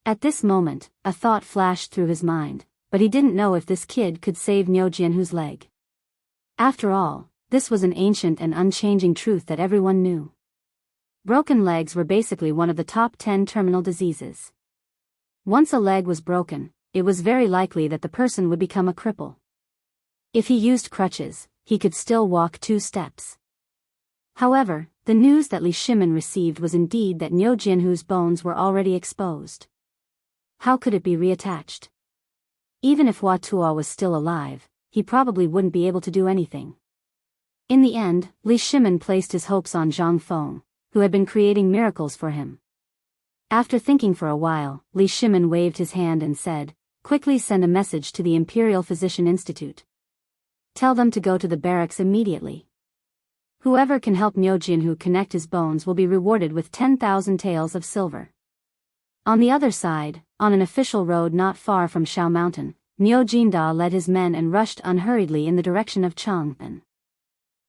At this moment, a thought flashed through his mind, but he didn't know if this kid could save Niu Jianhu's leg. After all, this was an ancient and unchanging truth that everyone knew. Broken legs were basically one of the top 10 terminal diseases. Once a leg was broken, it was very likely that the person would become a cripple. If he used crutches, he could still walk 2 steps. However, the news that Li Shimin received was indeed that Niu Jianhu's bones were already exposed. How could it be reattached? Even if Hua Tuo was still alive, he probably wouldn't be able to do anything. In the end, Li Shimin placed his hopes on Zhang Feng, who had been creating miracles for him. After thinking for a while, Li Shimin waved his hand and said, "Quickly send a message to the Imperial Physician Institute. Tell them to go to the barracks immediately. Whoever can help Niu Jianhu connect his bones will be rewarded with 10,000 taels of silver." On the other side, on an official road not far from Shao Mountain, Niu Jinda led his men and rushed unhurriedly in the direction of Chang'an.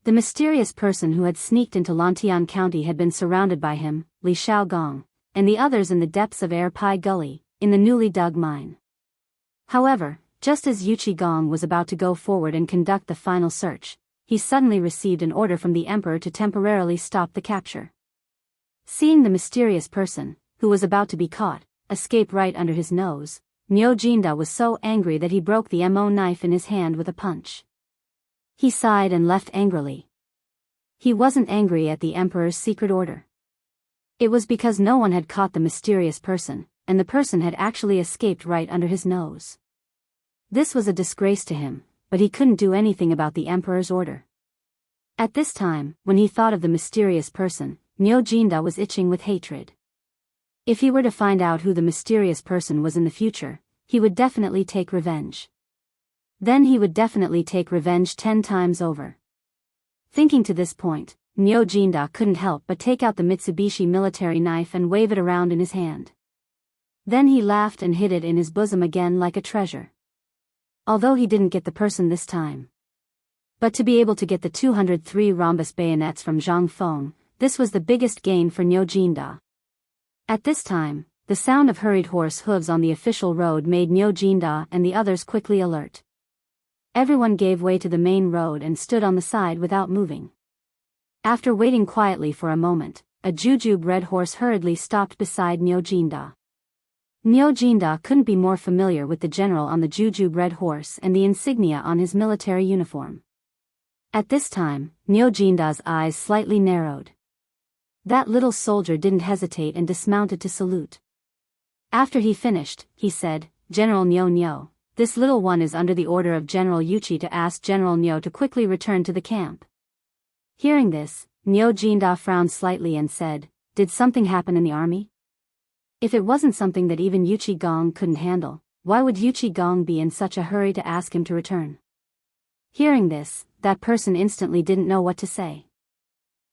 The mysterious person who had sneaked into Lantian County had been surrounded by him, Li Shaogong, and the others in the depths of Air Pai Gully, in the newly dug mine. However, just as Yuchi Gong was about to go forward and conduct the final search, he suddenly received an order from the emperor to temporarily stop the capture. Seeing the mysterious person, who was about to be caught, escape right under his nose, Nyo Jinda was so angry that he broke the mo knife in his hand with a punch. He sighed and left angrily. He wasn't angry at the emperor's secret order. It was because no one had caught the mysterious person, and the person had actually escaped right under his nose. This was a disgrace to him, but he couldn't do anything about the emperor's order. At this time, when he thought of the mysterious person, Nyo Jinda was itching with hatred. If he were to find out who the mysterious person was in the future, he would definitely take revenge. Then he would definitely take revenge 10 times over. Thinking to this point, Nyo Jinda couldn't help but take out the Mitsubishi military knife and wave it around in his hand. Then he laughed and hid it in his bosom again like a treasure. Although he didn't get the person this time. But to be able to get the 203 rhombus bayonets from Zhang Feng, this was the biggest gain for Nyo Jinda. At this time, the sound of hurried horse hooves on the official road made Nyo Jinda and the others quickly alert. Everyone gave way to the main road and stood on the side without moving. After waiting quietly for a moment, a jujube red horse hurriedly stopped beside Nyo Jinda. Nyo Jinda couldn't be more familiar with the general on the jujube red horse and the insignia on his military uniform. At this time, Nyo Jinda's eyes slightly narrowed. That little soldier didn't hesitate and dismounted to salute. After he finished, he said, "General Nyo, this little one is under the order of General Yuchi to ask General Nyo to quickly return to the camp." Hearing this, Nyo Jinda frowned slightly and said, "Did something happen in the army? If it wasn't something that even Yuchi Gong couldn't handle, why would Yuchi Gong be in such a hurry to ask him to return?" Hearing this, that person instantly didn't know what to say.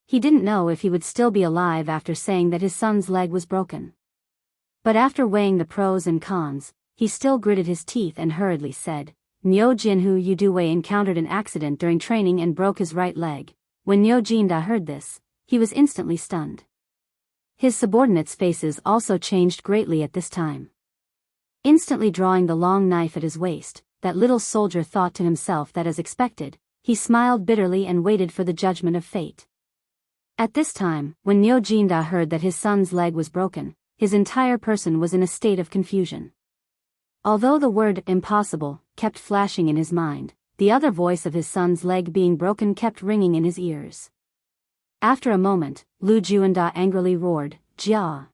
He didn't know if he would still be alive after saying that his son's leg was broken. But after weighing the pros and cons, he still gritted his teeth and hurriedly said, "Nyo Jinhu Yuduwei encountered an accident during training and broke his right leg." When Nyo Jinda heard this, he was instantly stunned. His subordinates' faces also changed greatly at this time. Instantly drawing the long knife at his waist, that little soldier thought to himself that as expected, he smiled bitterly and waited for the judgment of fate. At this time, when Nyo Jinda heard that his son's leg was broken, his entire person was in a state of confusion. Although the word impossible kept flashing in his mind, the other voice of his son's leg being broken kept ringing in his ears. After a moment, Lu Juanda angrily roared, "Jia!